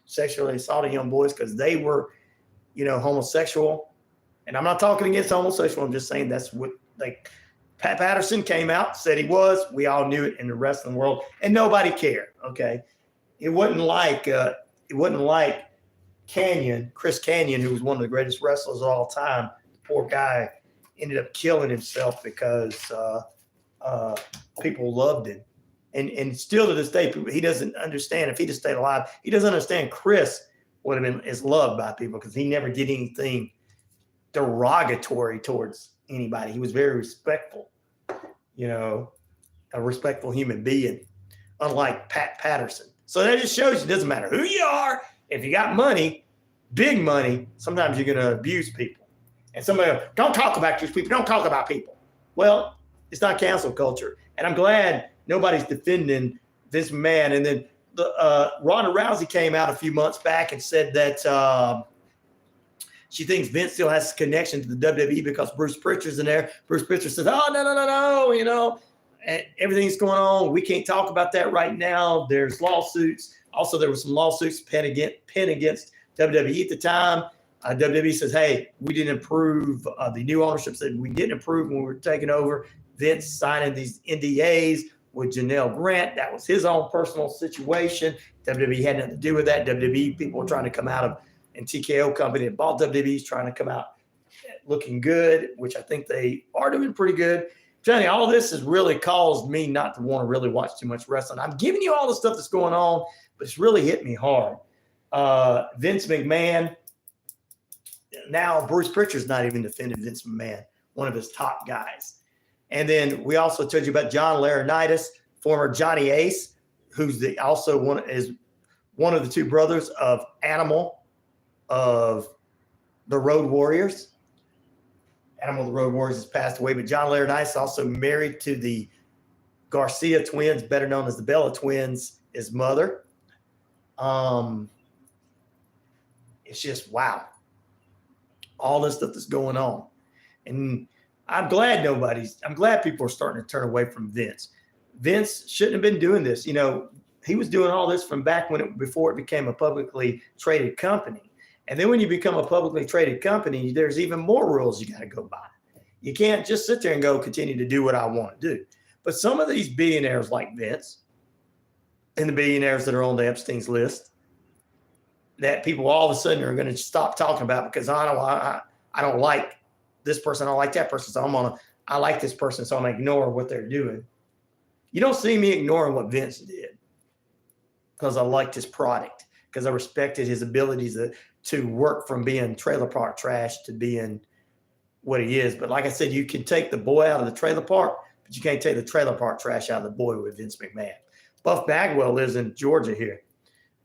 Speaker 3: sexually assaulting young boys because they were, homosexual. And I'm not talking against homosexual. I'm just saying that's what, like, Pat Patterson came out, said he was. We all knew it in the wrestling world, and nobody cared. Okay, it wasn't like Chris Canyon, who was one of the greatest wrestlers of all time. Poor guy ended up killing himself because people loved him, and still to this day, he doesn't understand. If he just stayed alive, he doesn't understand. Chris would have been is loved by people because he never did anything derogatory towards anybody. He was very respectful, a respectful human being, unlike Pat Patterson. So that just shows you it doesn't matter who you are. If you got money, big money, sometimes you're going to abuse people. And somebody goes, don't talk about these people. Don't talk about people. Well, it's not cancel culture. And I'm glad nobody's defending this man. And then Ronda Rousey came out a few months back and said that she thinks Vince still has a connection to the WWE because Bruce Pritchard's in there. Bruce Pritchard says, oh, no, and everything's going on. We can't talk about that right now. There's lawsuits. Also, there were some lawsuits penned against WWE at the time. WWE says, hey, we didn't approve. The new ownership said we didn't approve when we were taking over. Vince signing these NDAs with Janelle Grant. That was his own personal situation. WWE had nothing to do with that. WWE people were trying to come out of, and TKO company that bought WWE is trying to come out looking good, which I think they are doing pretty good. Johnny, all this has really caused me not to want to really watch too much wrestling. I'm giving you all the stuff that's going on, but it's really hit me hard. Vince McMahon. Now Bruce Pritchard's not even defending Vince McMahon, one of his top guys. And then we also told you about John Laurinaitis, former Johnny Ace, who's also one of the two brothers of Animal of the Road Warriors. Animal of the Road Warriors has passed away, but John Laurinaitis, also married to the Garcia twins, better known as the Bella twins, his mother. It's just, wow. All this stuff that's going on. And I'm glad people are starting to turn away from Vince. Vince shouldn't have been doing this. He was doing all this from back before it became a publicly traded company. And then when you become a publicly traded company, there's even more rules you got to go by. You can't just sit there and continue to do what I want to do. But some of these billionaires like Vince and the billionaires that are on the Epstein's list that people all of a sudden are going to stop talking about because I don't like this person. I don't like that person. So I like this person. So I'm going to ignore what they're doing. You don't see me ignoring what Vince did because I liked his product, because I respected his abilities to work from being trailer park trash to being what he is. But like I said, you can take the boy out of the trailer park, but you can't take the trailer park trash out of the boy with Vince McMahon. Buff Bagwell lives in Georgia here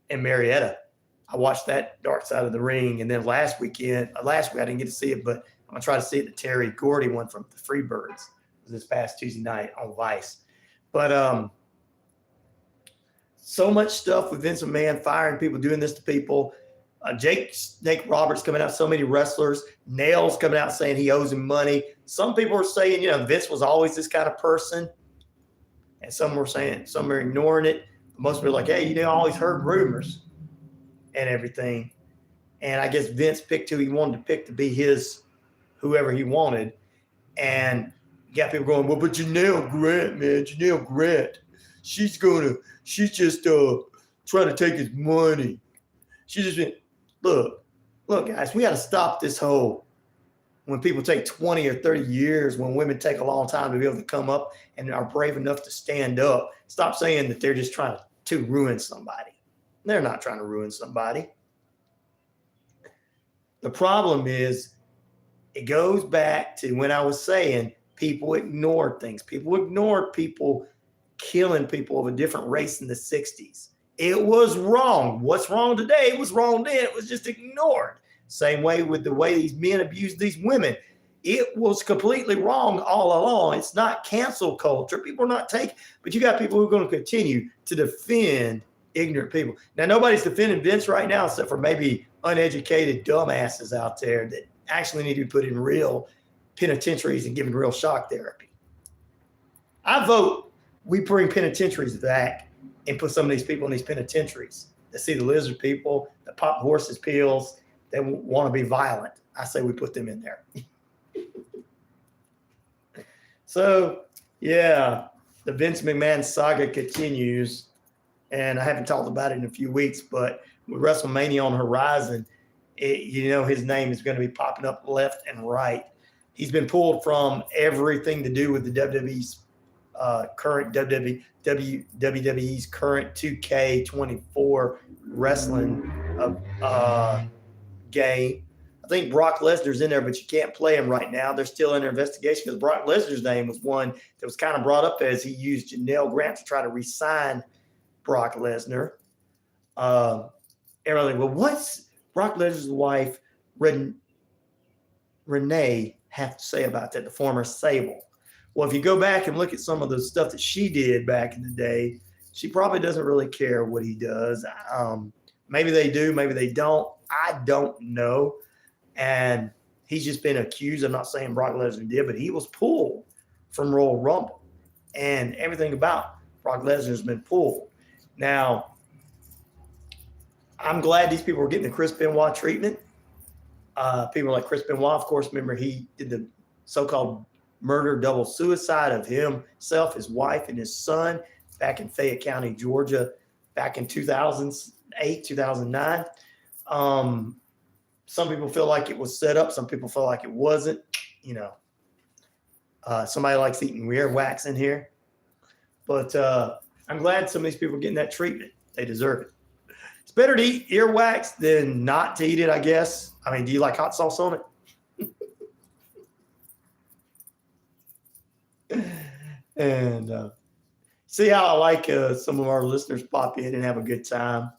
Speaker 3: in Marietta. I watched that Dark Side of the Ring. And then last week I didn't get to see it, but I'm going to try to see it. The Terry Gordy one from the Freebirds. It was this past Tuesday night on Vice. But so much stuff with Vince McMahon firing people, doing this to people. Jake Snake Roberts coming out, so many wrestlers. Neal's coming out saying he owes him money. Some people are saying, Vince was always this kind of person. And some are ignoring it. Most people are like, hey, I always heard rumors and everything. And I guess Vince picked who he wanted to pick to be his, whoever he wanted. And you got people going, well, but Janelle Grant, she's just trying to take his money. She just been, look, guys, we got to stop this whole, when people take 20 or 30 years, when women take a long time to be able to come up and are brave enough to stand up, stop saying that they're just trying to ruin somebody. They're not trying to ruin somebody. The problem is, it goes back to when I was saying people ignored things. People ignored people killing people of a different race in the 60s. It was wrong. What's wrong today was wrong then. It was just ignored. Same way with the way these men abuse these women. It was completely wrong all along. It's not cancel culture. People are not taking, but you got people who are going to continue to defend ignorant people. Now, nobody's defending Vince right now except for maybe uneducated dumbasses out there that actually need to be put in real penitentiaries and giving real shock therapy. I vote we bring penitentiaries back and put some of these people in these penitentiaries that see the lizard people, that pop horses' pills, that want to be violent. I say we put them in there. So, yeah, the Vince McMahon saga continues, and I haven't talked about it in a few weeks, but with WrestleMania on the horizon, his name is going to be popping up left and right. He's been pulled from everything to do with the WWE's current WWE's current 2K24 wrestling game. I think Brock Lesnar's in there, but you can't play him right now. They're still under investigation because Brock Lesnar's name was one that was kind of brought up as he used Neal Grant to try to re-sign Brock Lesnar. Everyone, well, what's Brock Lesnar's wife, Renee, have to say about that, the former Sable? Well, if you go back and look at some of the stuff that she did back in the day, she probably doesn't really care what he does. Maybe they do, maybe they don't. I don't know. And he's just been accused. I'm not saying Brock Lesnar did, but he was pulled from Royal Rumble. And everything about Brock Lesnar's been pulled. Now, I'm glad these people are getting the Chris Benoit treatment. People like Chris Benoit, of course, remember he did the so-called murder double suicide of himself, his wife, and his son back in Fayette County, Georgia, back in 2008, 2009. Some people feel like it was set up. Some people feel like it wasn't. Somebody likes eating earwax in here. But I'm glad some of these people are getting that treatment. They deserve it. It's better to eat earwax than not to eat it, I guess. I mean, do you like hot sauce on it? And see how I like some of our listeners pop in and have a good time. At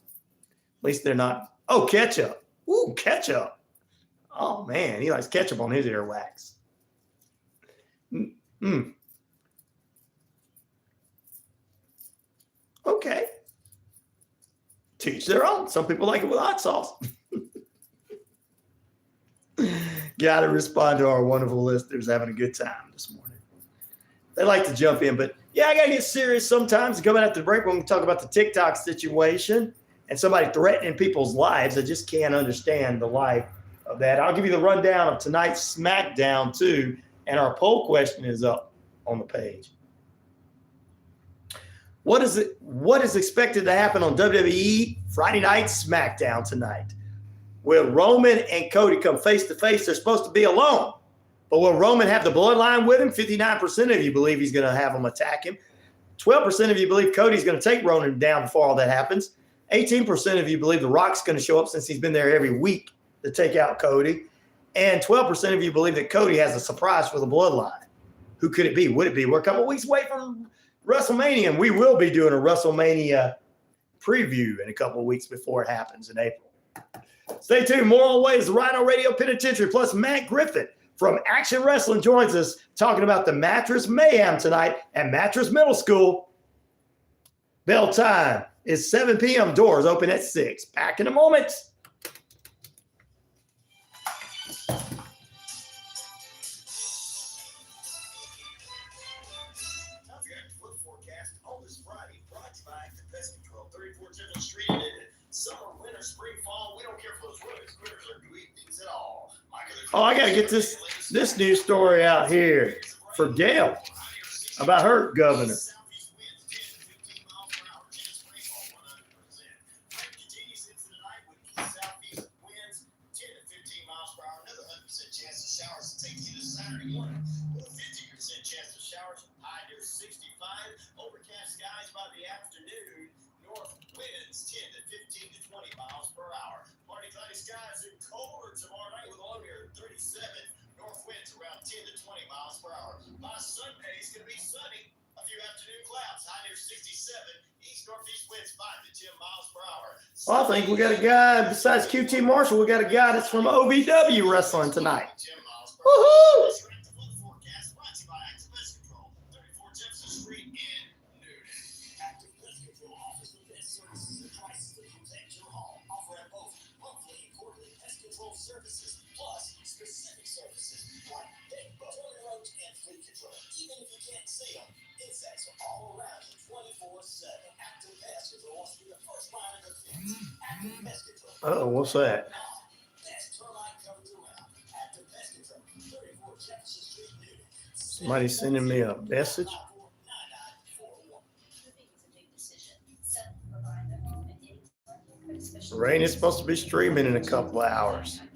Speaker 3: least they're not. Oh, ketchup. Ooh, ketchup. Oh, man. He likes ketchup on his earwax. Okay. Teach their own. Some people like it with hot sauce. Got to respond to our wonderful listeners having a good time this morning. They like to jump in, but yeah, I got to get serious sometimes. Coming after the break, when we talk about the TikTok situation and somebody threatening people's lives, I just can't understand the life of that. I'll give you the rundown of tonight's SmackDown too, and our poll question is up on the page. What is expected to happen on WWE Friday Night SmackDown tonight? Will Roman and Cody come face to face? They're supposed to be alone. But will Roman have the bloodline with him? 59% of you believe he's going to have them attack him. 12% of you believe Cody's going to take Roman down before all that happens. 18% of you believe The Rock's going to show up since he's been there every week to take out Cody. And 12% of you believe that Cody has a surprise for the bloodline. Who could it be? Would it be? We're a couple weeks away from WrestleMania, and we will be doing a WrestleMania preview in a couple of weeks before it happens in April. Stay tuned. More on ways. The RyanORadio Penitentiary plus Matt Griffin from Action Wrestling joins us talking about the Mattress Mayhem tonight at Mattress Middle School. Bell time is 7 p.m. Doors open at 6. Back in a moment. Oh, I got to get this news story out here for Gail about her governor. Well, I think we got a guy, besides QT Marshall, we got a guy that's from OVW wrestling tonight. Woohoo!
Speaker 6: See them. Insects are all around you 24/7. Active Pest Control wants to be the first line of defense. Active Pest Control.
Speaker 3: Oh, what's that?
Speaker 6: Best termite coverage around. Active Pest Control. 34 Jefferson Street, Newton.
Speaker 3: Somebody sending me a message.
Speaker 8: Moving is a big decision. So provide the home and any
Speaker 3: Rain is supposed to be streaming in a couple of hours.
Speaker 8: My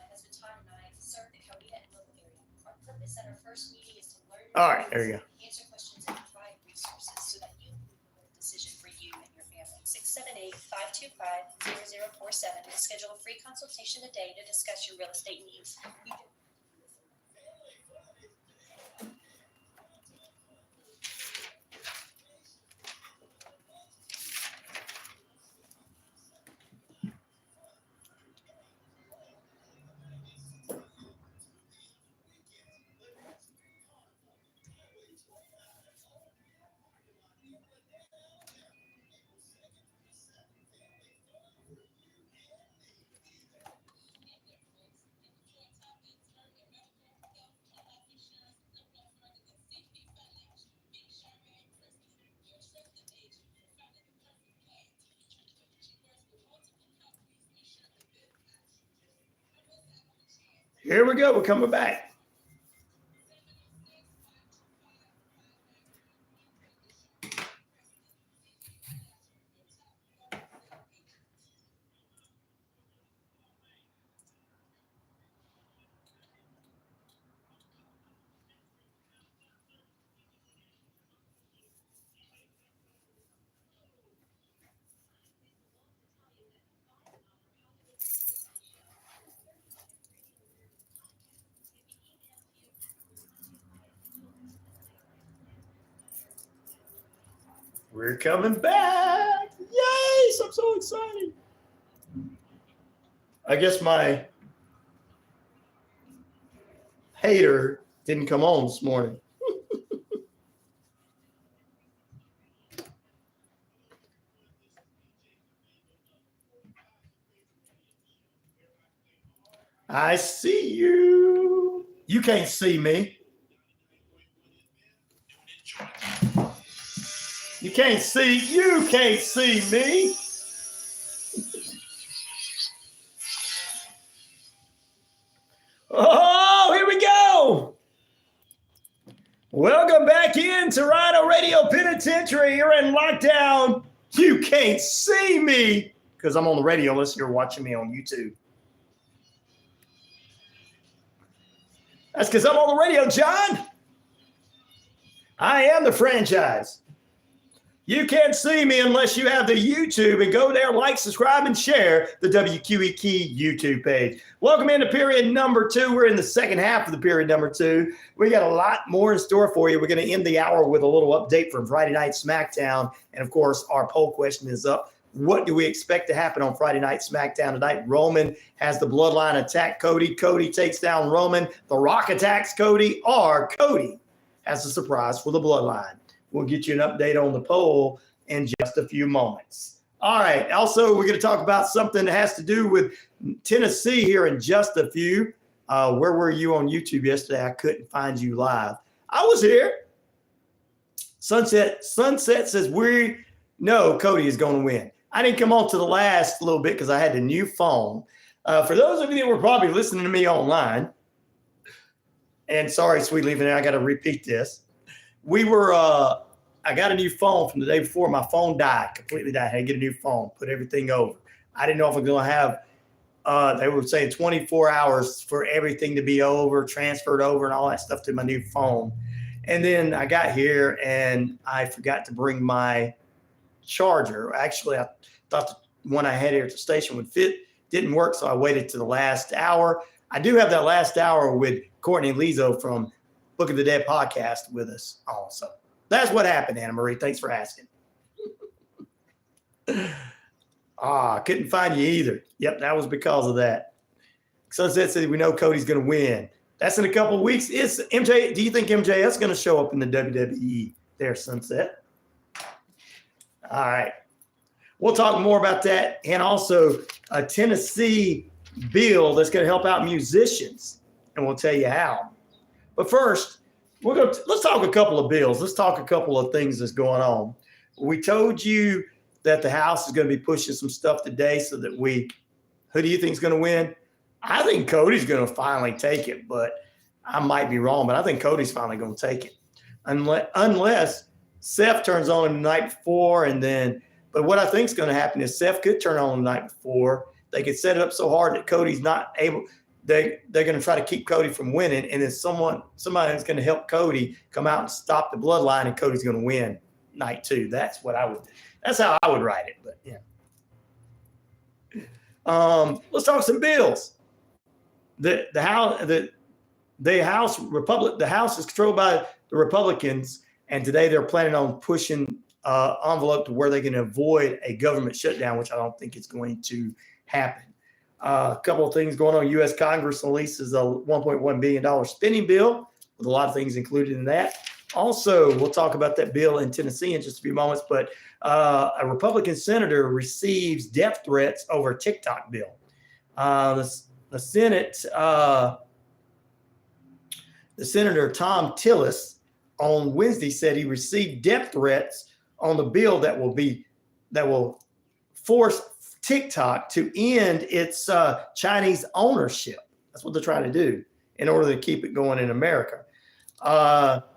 Speaker 8: husband Todd and I serve the Coweta and local area. Our purpose at our first meeting is to learn
Speaker 3: All right, there you go.
Speaker 8: answer questions and provide resources so that you can make the right decision for you and your family. 678-525-0047 to schedule a free consultation today to discuss your real estate needs.
Speaker 3: Here we go. We're coming back. We're coming back. Yes, I'm so excited. I guess my hater didn't come on this morning. I see you. You can't see me. You can't see me. Oh, here we go. Welcome back into RyanORadio Penitentiary. You're in lockdown. You can't see me because I'm on the radio unless you're watching me on YouTube. That's because I'm on the radio, John. I am the franchise. You can't see me unless you have the YouTube, and go there, like, subscribe, and share the WQEE YouTube page. Welcome into period number 2. We're in the second half of the period number 2. We got a lot more in store for you. We're going to end the hour with a little update from Friday Night SmackDown. And of course, our poll question is up. What do we expect to happen on Friday Night SmackDown tonight? Roman has the Bloodline attack Cody. Cody takes down Roman. The Rock attacks Cody, or Cody has a surprise for the Bloodline. We'll get you an update on the poll in just a few moments. All right. Also, we're going to talk about something that has to do with Tennessee here in just a few. Where were you on YouTube yesterday? I couldn't find you live. I was here. Sunset says we know Cody is going to win. I didn't come on to the last little bit because I had a new phone. For those of you that were probably listening to me online, and sorry, sweet leaving, I got to repeat this. I got a new phone from the day before. My phone died, completely died. I had to get a new phone, put everything over. I didn't know if I was going to have, they were saying 24 hours for everything to be over, transferred over, and all that stuff to my new phone. And then I got here and I forgot to bring my charger. Actually, I thought the one I had here at the station would fit. Didn't work, so I waited to the last hour. I do have that last hour with Courtney Lizo from Book of the Dead podcast with us also. That's what happened, Anna Marie. Thanks for asking. Couldn't find you either. Yep, that was because of that. Sunset said we know Cody's going to win. That's in a couple of weeks. Is MJ? Do you think MJF is going to show up in the WWE there, Sunset? All right. We'll talk more about that, and also a Tennessee bill that's going to help out musicians, and we'll tell you how. But first, let's talk a couple of bills. Let's talk a couple of things that's going on. We told you that the House is going to be pushing some stuff today so that who do you think is going to win? I think Cody's going to finally take it, but I might be wrong, but I think Cody's finally going to take it. Unless Seth turns on the night before but what I think is going to happen is Seth could turn on the night before. They could set it up so hard that Cody's not able. They're going to try to keep Cody from winning, and then somebody that's going to help Cody come out and stop the bloodline, and Cody's going to win night 2. That's what I would. That's how I would write it. But yeah. Let's talk some bills. The House is controlled by the Republicans, and today they're planning on pushing envelope to where they can avoid a government shutdown, which I don't think is going to happen. A couple of things going on. U.S. Congress releases a $1.1 billion spending bill with a lot of things included in that. Also, we'll talk about that bill in Tennessee in just a few moments, but a Republican senator receives death threats over a TikTok bill. The Senate, the Senator Tom Tillis on Wednesday said he received death threats on the bill that will force TikTok to end its Chinese ownership. That's what they're trying to do in order to keep it going in America.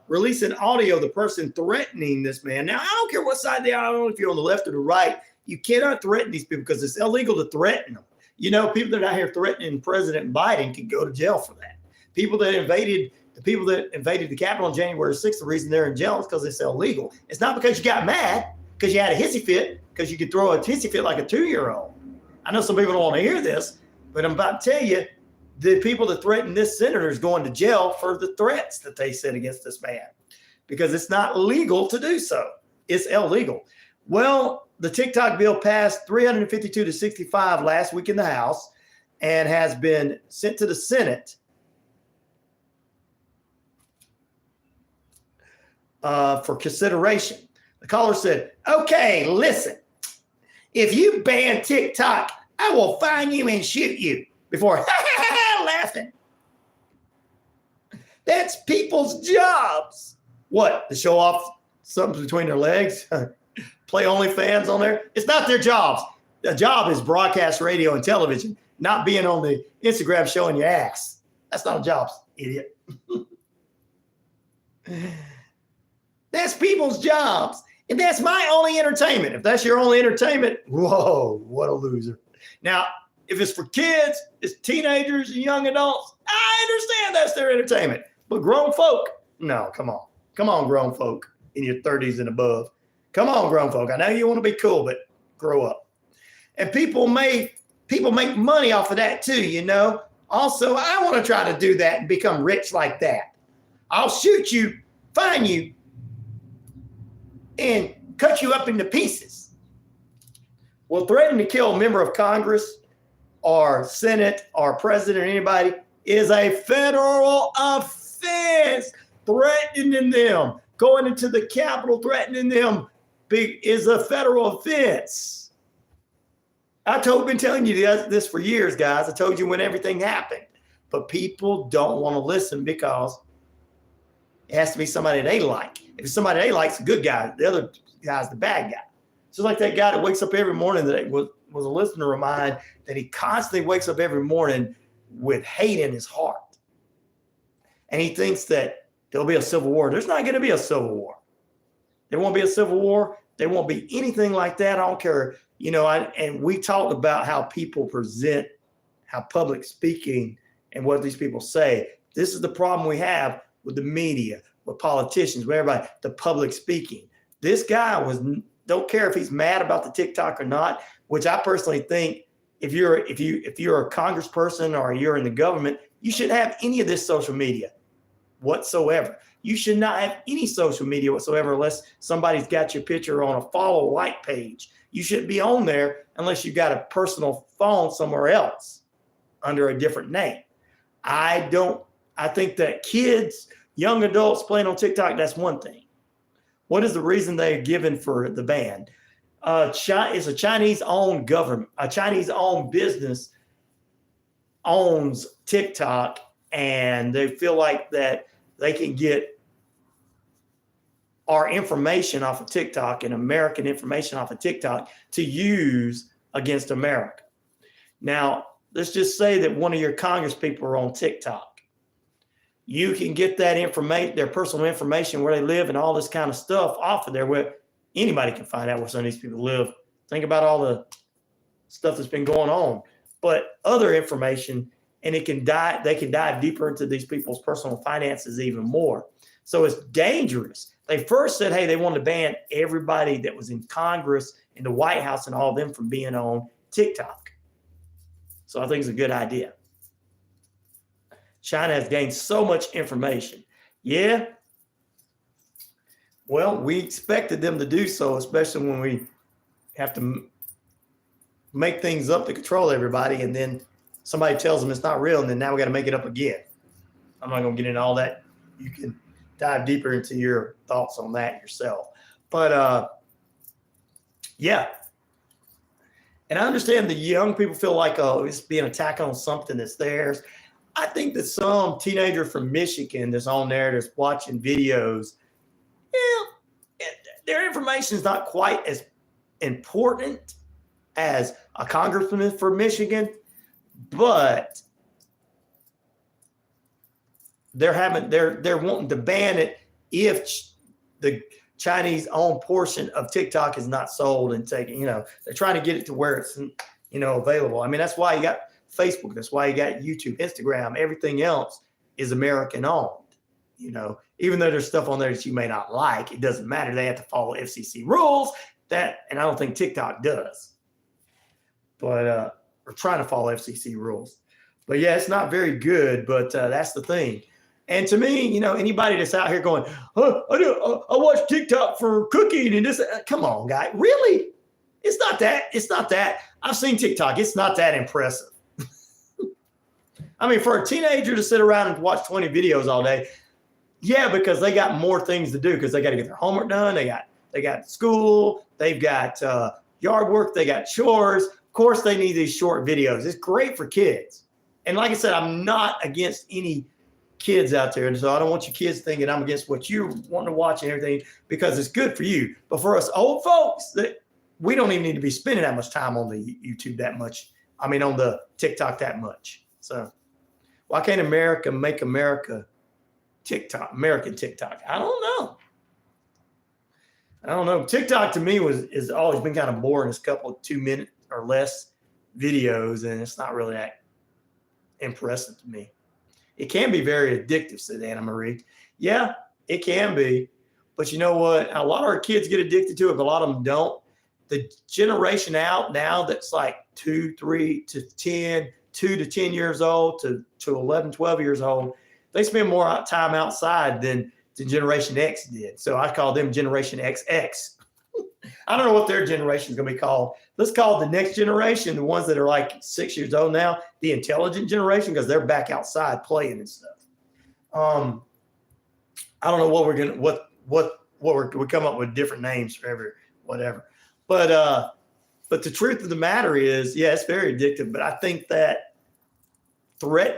Speaker 3: Releasing audio of the person threatening this man. Now, I don't care what side they are. I don't know if you're on the left or the right. You cannot threaten these people because it's illegal to threaten them. You know, people that are out here threatening President Biden could go to jail for that. The people that invaded the Capitol on January 6th, the reason they're in jail is because it's illegal. It's not because you got mad, because you had a hissy fit, because you could throw a hissy fit like a 2-year-old. I know some people don't want to hear this, but I'm about to tell you, the people that threatened this senator is going to jail for the threats that they said against this man, because it's not legal to do so. It's illegal. Well, the TikTok bill passed 352 to 65 last week in the House and has been sent to the Senate for consideration. The caller said, okay, listen, if you ban TikTok, I will find you and shoot you, before laughing. That's people's jobs. What, to show off something between their legs? Play OnlyFans on there? It's not their jobs. The job is broadcast radio and television, not being on the Instagram showing your ass. That's not a job, idiot. That's people's jobs. And that's my only entertainment. If that's your only entertainment, whoa, what a loser. Now, if it's for kids, it's teenagers and young adults, I understand that's their entertainment. But grown folk, no, come on. Come on, grown folk in your 30s and above. Come on, grown folk. I know you want to be cool, but grow up. And people make money off of that too, you know. Also, I want to try to do that and become rich like that. I'll shoot you, find you, and cut you up into pieces. Well, threatening to kill a member of Congress or Senate or president or anybody is a federal offense. Threatening them, going into the Capitol, threatening them is a federal offense. Been telling you this for years, guys. I told you when everything happened. But people don't want to listen because it has to be somebody they like. If it's somebody they like, it's a good guy. The other guy's the bad guy. So like that guy that wakes up every morning that was a listener of mine, that he constantly wakes up every morning with hate in his heart. And he thinks that there'll be a civil war. There's not going to be a civil war. There won't be a civil war. There won't be anything like that. I don't care. You know, and we talked about how people present, how public speaking and what these people say. This is the problem we have with the media, with politicians, with everybody, the public speaking. This guy don't care if he's mad about the TikTok or not, which I personally think if you're a congressperson or you're in the government, you shouldn't have any of this social media whatsoever. You should not have any social media whatsoever unless somebody's got your picture on a follow like page. You shouldn't be on there unless you've got a personal phone somewhere else under a different name. I think that kids, young adults playing on TikTok, that's one thing. What is the reason they're given for the ban? It's a Chinese-owned government. A Chinese-owned business owns TikTok, and they feel like that they can get our information off of TikTok and American information off of TikTok to use against America. Now, let's just say that one of your Congress people are on TikTok. You can get that information, their personal information, where they live and all this kind of stuff off of there, where anybody can find out where some of these people live. Think about all the stuff that's been going on, but other information, and they can dive deeper into these people's personal finances even more. So it's dangerous. They first said, hey, they wanted to ban everybody that was in Congress, in the White House, and all of them from being on TikTok. So I think it's a good idea. China has gained so much information. Yeah. Well, we expected them to do so, especially when we have to make things up to control everybody, and then somebody tells them it's not real, and then now we got to make it up again. I'm not going to get into all that. You can dive deeper into your thoughts on that yourself. But yeah. And I understand the young people feel like, oh, it's being attacked on something that's theirs. I think that some teenager from Michigan that's on there that's watching videos, yeah, their information is not quite as important as a congressman from Michigan, but they're wanting to ban it if the Chinese owned portion of TikTok is not sold and taken. They're trying to get it to where it's available. I mean, that's why you got Facebook. That's why you got YouTube, Instagram. Everything else is American owned. Even though there's stuff on there that you may not like, it doesn't matter. They have to follow FCC rules. And I don't think TikTok does. But we're trying to follow FCC rules. But yeah, it's not very good. But that's the thing. And to me, anybody that's out here going, I watch TikTok for cooking and this. Come on, guy. Really? It's not that. It's not that. I've seen TikTok. It's not that impressive. I mean, for a teenager to sit around and watch 20 videos all day, yeah, because they got more things to do because they got to get their homework done. They got school. They've got yard work. They got chores. Of course, they need these short videos. It's great for kids. And like I said, I'm not against any kids out there. And so I don't want you kids thinking I'm against what you want to watch and everything, because it's good for you. But for us old folks, we don't even need to be spending that much time on the YouTube that much. I mean, on the TikTok that much. So why can't America make American TikTok? I don't know. TikTok to me is always been kind of boring. It's a couple of 2 minute or less videos, and it's not really that impressive to me. It can be very addictive, said Anna Marie. Yeah, it can be. But you know what? A lot of our kids get addicted to it, but a lot of them don't. The generation out now that's like 2 to 10 years old to 11, 12 years old, they spend more time outside than Generation X did. So I call them Generation XX. I don't know what their generation is going to be called. Let's call the next generation, the ones that are like 6 years old now, the intelligent generation, because they're back outside playing and stuff. I don't know what we're going to, we come up with different names for every whatever. But the truth of the matter is, yeah, it's very addictive. But I think that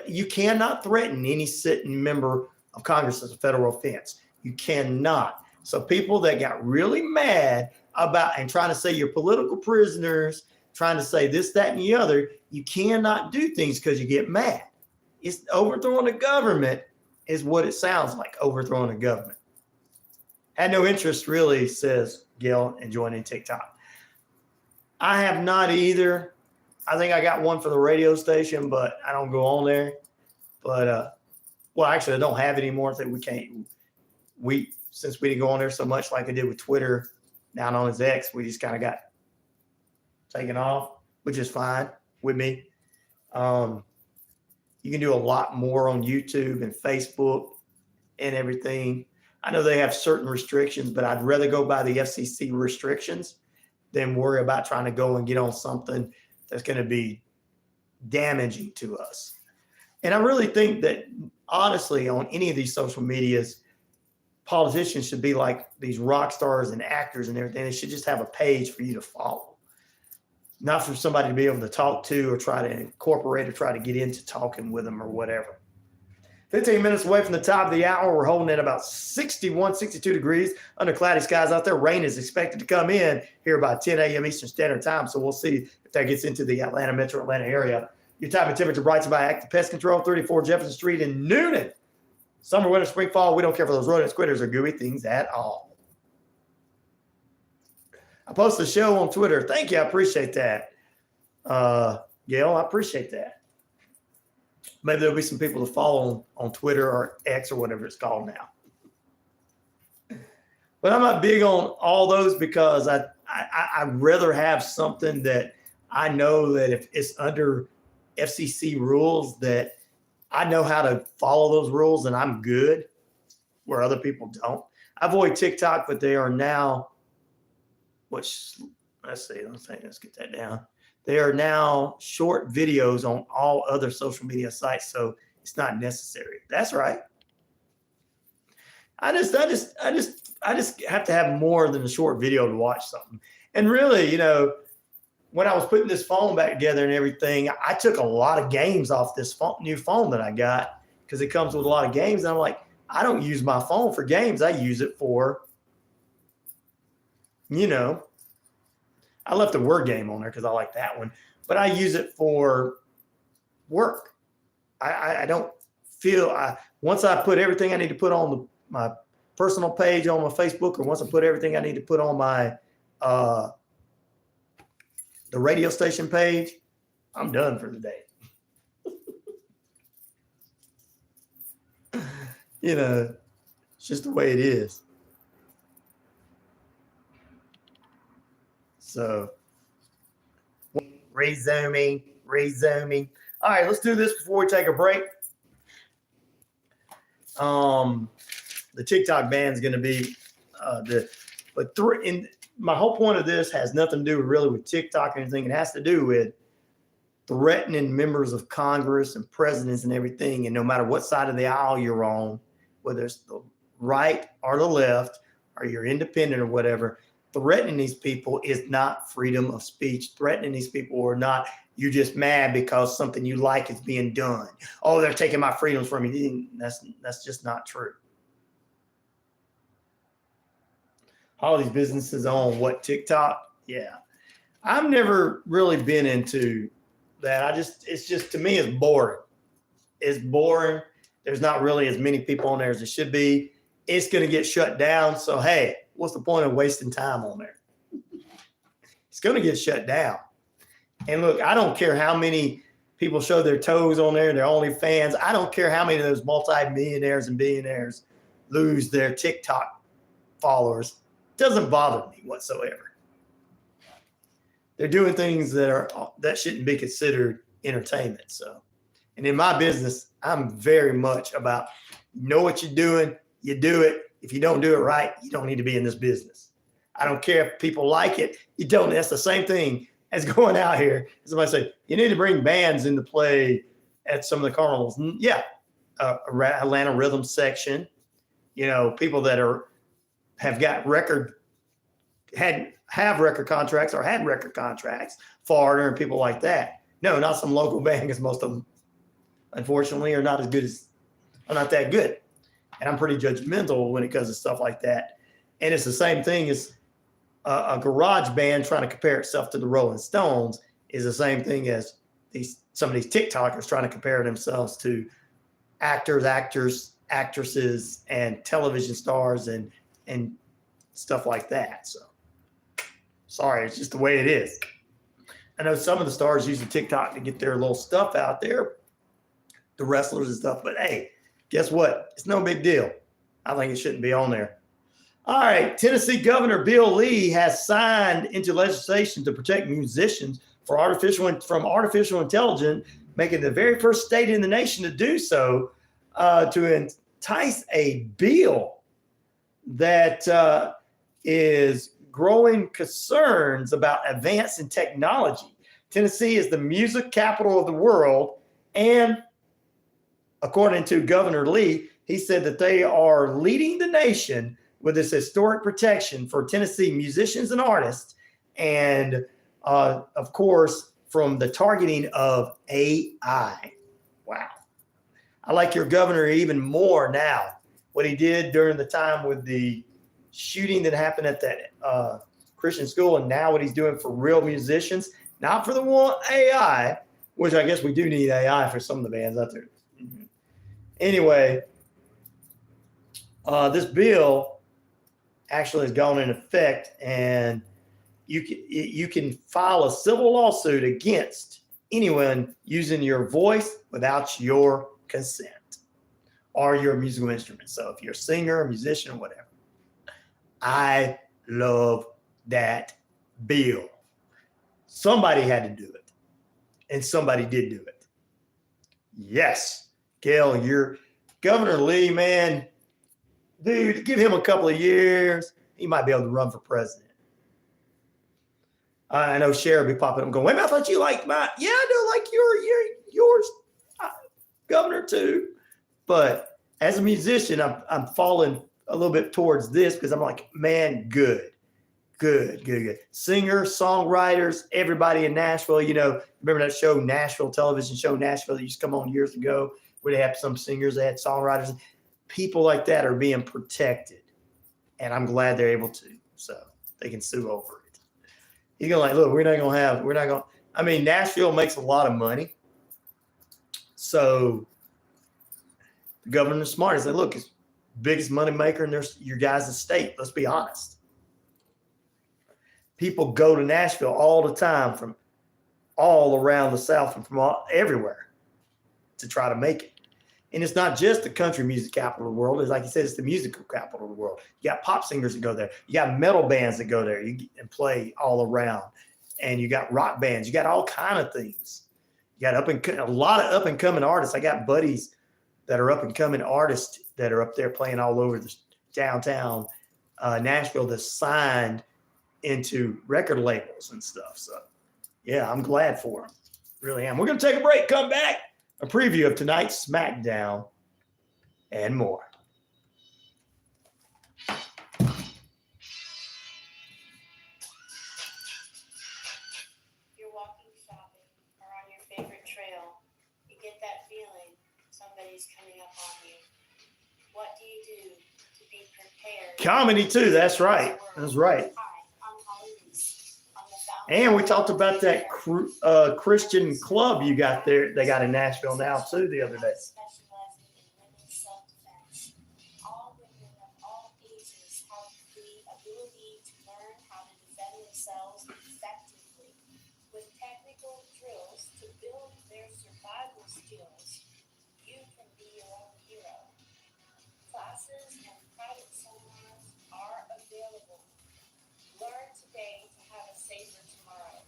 Speaker 3: you cannot threaten any sitting member of Congress as a federal offense. You cannot. So people that got really mad about and trying to say you're political prisoners, trying to say this, that, and the other, you cannot do things because you get mad. It's overthrowing the government is what it sounds like, overthrowing the government. Had no interest really, says Gail, in joining TikTok. I have not either. I think I got one for the radio station, but I don't go on there. But, well, actually, I don't have it anymore. I think since we didn't go on there so much like I did with Twitter, down on his X, we just kind of got taken off, which is fine with me. You can do a lot more on YouTube and Facebook and everything. I know they have certain restrictions, but I'd rather go by the FCC restrictions than worry about trying to go and get on something that's going to be damaging to us. And I really think that, honestly, on any of these social medias, politicians should be like these rock stars and actors and everything. They should just have a page for you to follow, not for somebody to be able to talk to or try to incorporate or try to get into talking with them or whatever. 15 minutes away from the top of the hour. We're holding at about 61, 62 degrees under cloudy skies out there. Rain is expected to come in here by 10 a.m. Eastern Standard Time. So we'll see if that gets into the Atlanta, metro Atlanta area. Your time and temperature brought to you by Active Pest Control, 34 Jefferson Street in Noonan. Summer, winter, spring, fall, we don't care for those rodents, critters, or gooey things at all. I post the show on Twitter. Thank you. I appreciate that. Gail, I appreciate that. Maybe there'll be some people to follow on Twitter or X or whatever it's called now. But I'm not big on all those because I'd rather have something that I know that if it's under FCC rules that I know how to follow those rules and I'm good where other people don't. I avoid TikTok, but they are now, let's get that down. They are now short videos on all other social media sites, so it's not necessary. That's right. I just have to have more than a short video to watch something. And really, when I was putting this phone back together and everything, I took a lot of games off this new phone that I got because it comes with a lot of games. And I'm like, I don't use my phone for games. I use it for, I left a word game on there because I like that one, but I use it for work. I don't feel once I put everything I need to put on my personal page on my Facebook, or once I put everything I need to put on my the radio station page, I'm done for the day. It's just the way it is. So, resuming. All right, let's do this before we take a break. The TikTok ban is going to be my whole point of this has nothing to do really with TikTok or anything. It has to do with threatening members of Congress and presidents and everything. And no matter what side of the aisle you're on, whether it's the right or the left, or you're independent or whatever, threatening these people is not freedom of speech. Threatening these people are not, you're just mad because something you like is being done. Oh, they're taking my freedoms from me. That's just not true. All these businesses on TikTok? Yeah. I've never really been into that. It's just, to me, it's boring. It's boring. There's not really as many people on there as there should be. It's going to get shut down. So, hey, what's the point of wasting time on there? It's going to get shut down. And look, I don't care how many people show their toes on there, their OnlyFans. I don't care how many of those multi-millionaires and billionaires lose their TikTok followers. It doesn't bother me whatsoever. They're doing things that shouldn't be considered entertainment. So, and in my business, I'm very much about know what you're doing, you do it. If you don't do it right, you don't need to be in this business. I don't care if people like it. You don't. That's the same thing as going out here. Somebody say, you need to bring bands into play at some of the carnivals. Yeah. Atlanta Rhythm Section, people that have got have record contracts or had record contracts, Florida and people like that. No, not some local band, because most of them, unfortunately, are not that good. And I'm pretty judgmental when it comes to stuff like that. And it's the same thing as a garage band trying to compare itself to the Rolling Stones is the same thing as some of these TikTokers trying to compare themselves to actors, actresses, and television stars and stuff like that. So, sorry, it's just the way it is. I know some of the stars use the TikTok to get their little stuff out there, the wrestlers and stuff, but hey, guess what? It's no big deal. I think it shouldn't be on there. All right. Tennessee Governor Bill Lee has signed into legislation to protect musicians from artificial intelligence, making the very first state in the nation to do so, to entice a bill that is growing concerns about advance in technology. Tennessee is the music capital of the world, and according to Governor Lee, he said that they are leading the nation with this historic protection for Tennessee musicians and artists, and of course, from the targeting of AI. Wow. I like your governor even more now. What he did during the time with the shooting that happened at that Christian school, and now what he's doing for real musicians, not for the one AI, which I guess we do need AI for some of the bands out there. Anyway, this bill actually has gone in effect, and you can file a civil lawsuit against anyone using your voice without your consent or your musical instrument. So if you're a singer, a musician, or whatever. I love that bill. Somebody had to do it, and somebody did do it. Yes, Gail, you're Governor Lee, man, dude, give him a couple of years. He might be able to run for president. I know Sherry will be popping up and going, wait a minute, I thought you liked mine. Yeah, I do like yours, Governor, too. But as a musician, I'm falling a little bit towards this because I'm like, man, good. Singers, songwriters, everybody in Nashville, remember that show, Nashville, television show, Nashville, that used to come on years ago, where they had some singers, they had songwriters. People like that are being protected. And I'm glad they're able to. So they can sue over it. He's going to look, Nashville makes a lot of money. So the governor's smart. He said, look, it's the biggest money maker in your guys' state. Let's be honest. People go to Nashville all the time from all around the South and from everywhere to try to make it. And it's not just the country music capital of the world. It's like you said, it's the musical capital of the world. You got pop singers that go there. You got metal bands that go there and play all around. And you got rock bands. You got all kind of things. You got a lot of up and coming artists. I got buddies that are up and coming artists that are up there playing all over the downtown Nashville that's signed into record labels and stuff. So, yeah, I'm glad for them. Really am. We're going to take a break, come back, a preview of tonight's SmackDown and more.
Speaker 10: You're walking, shopping, or on your favorite trail. You get that feeling somebody's coming up on you. What do you do to be prepared?
Speaker 3: Comedy, too. That's right. That's right. And we talked about that Christian club you got there. They got in Nashville now, too, the other day.
Speaker 10: All women of all ages have the ability to learn how to defend themselves effectively with technical drills to build their survival skills. You can be your own hero. Classes and private seminars are available. Learn today to have a safer tomorrow.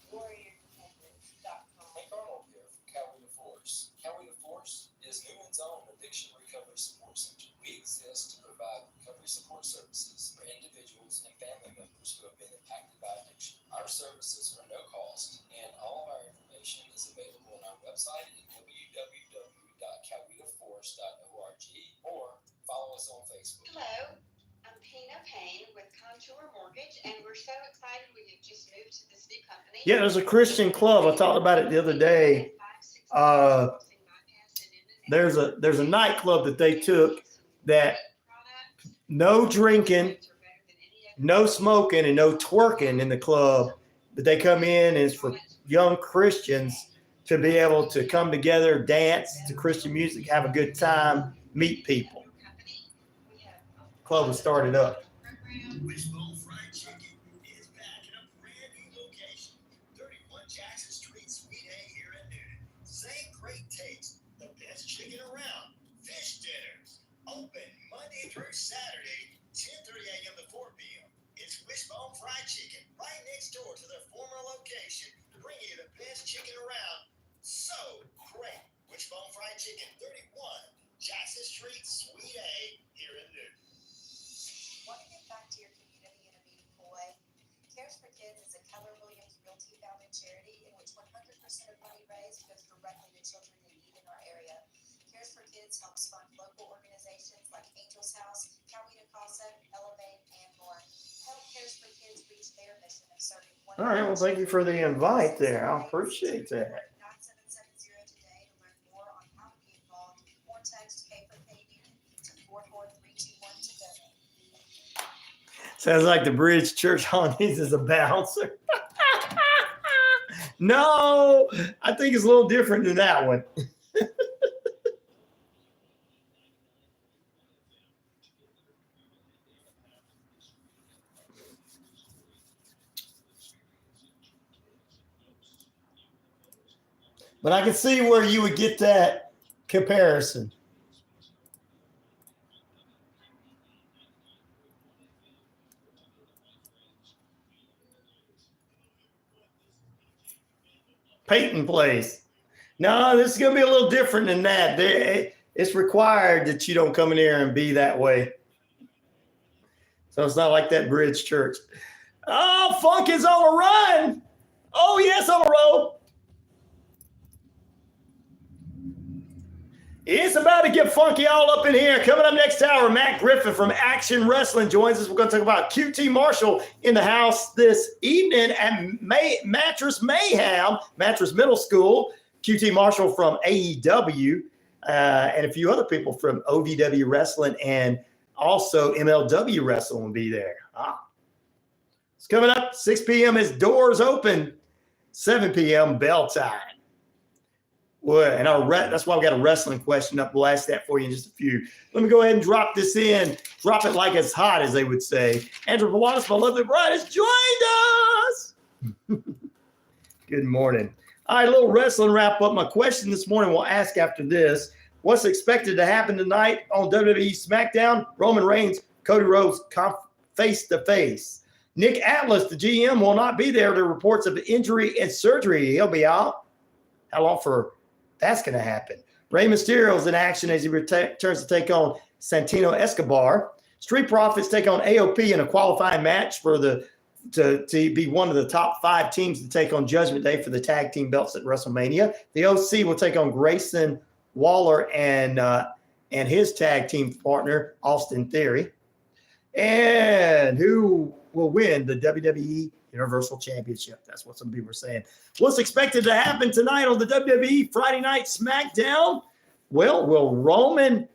Speaker 10: WarriorDefenders.com.
Speaker 9: Hank Arnold here from Coweta Force. Coweta Force is Newman's own addiction recovery support center. We exist to provide recovery support services for individuals and family members who have been impacted by addiction. Our services are no cost, and all of our information is available on our website at www.cowetaforce.org or follow us on Facebook.
Speaker 18: Hello, I'm Pina Payne with Contour Mortgage, and we're so excited we have just moved to this new company.
Speaker 3: Yeah, there's a Christian club. I talked about it the other day. There's a nightclub that they took that no drinking, no smoking, and no twerking in the club. But they come in and it's for young Christians to be able to come together, dance to Christian music, have a good time, meet people. Club was started up.
Speaker 6: Wishbone Fried Chicken is back in a brand new location, 31 Jackson Street, Suite A here in Newton. Same great taste, the best chicken around. Fish dinners, open Monday through Saturday, 10:30 a.m. to 4 p.m. It's Wishbone Fried Chicken, right next door to their former location, bringing you the best chicken around. So great. Wishbone Fried Chicken, 31 Jackson Street, Suite A here in Newton.
Speaker 8: Want to give back to your community in a meaningful way? Cares for Kids is a Keller Williams Realty founded charity in which 100% of money raised goes directly to children in need in our area. Cares for Kids helps fund local organizations like Angel's House, Coweta Casa, Elevate, and more. Help Cares for Kids reach their mission of serving one.
Speaker 3: All right, well, thank you for the invite there. I appreciate that.
Speaker 8: 9770 today to learn more on how to be involved
Speaker 3: Sounds like the Bridge Church all needs is a bouncer. No, I think it's a little different than that one. But I can see where you would get that comparison. Peyton plays. No, this is going to be a little different than that. It's required that you don't come in here and be that way. So it's not like that Bridge Church. Oh, Funk is on a run. Oh, yes, on a roll. It's about to get funky all up in here. Coming up next hour, Matt Griffin from Action Wrestling joins us. We're going to talk about QT Marshall in the house this evening at Mattress Mayhem, Mattress Middle School. QT Marshall from AEW and a few other people from OVW Wrestling and also MLW Wrestling will be there. It's coming up 6 p.m. as doors open, 7 p.m. bell time. Well, and that's why we got a wrestling question up. We'll ask that for you in just a few. Let me go ahead and drop this in. Drop it like it's hot, as they would say. Andrew Pilatus, my lovely bride, has joined us. Good morning. All right, a little wrestling wrap up. My question this morning we'll ask after this. What's expected to happen tonight on WWE SmackDown? Roman Reigns, Cody Rhodes face-to-face. Nick Atlas, the GM, will not be there. There are reports of injury and surgery. He'll be out. How long for that's going to happen? Rey Mysterio's in action as he returns to take on Santino Escobar. Street Profits take on AOP in a qualifying match for to be one of the top 5 teams to take on Judgment Day for the tag team belts at WrestleMania. The OC will take on Grayson Waller and his tag team partner, Austin Theory. And who will win the WWE Universal Championship? That's what some people are saying. What's expected to happen tonight on the WWE Friday Night SmackDown? Well, will Roman...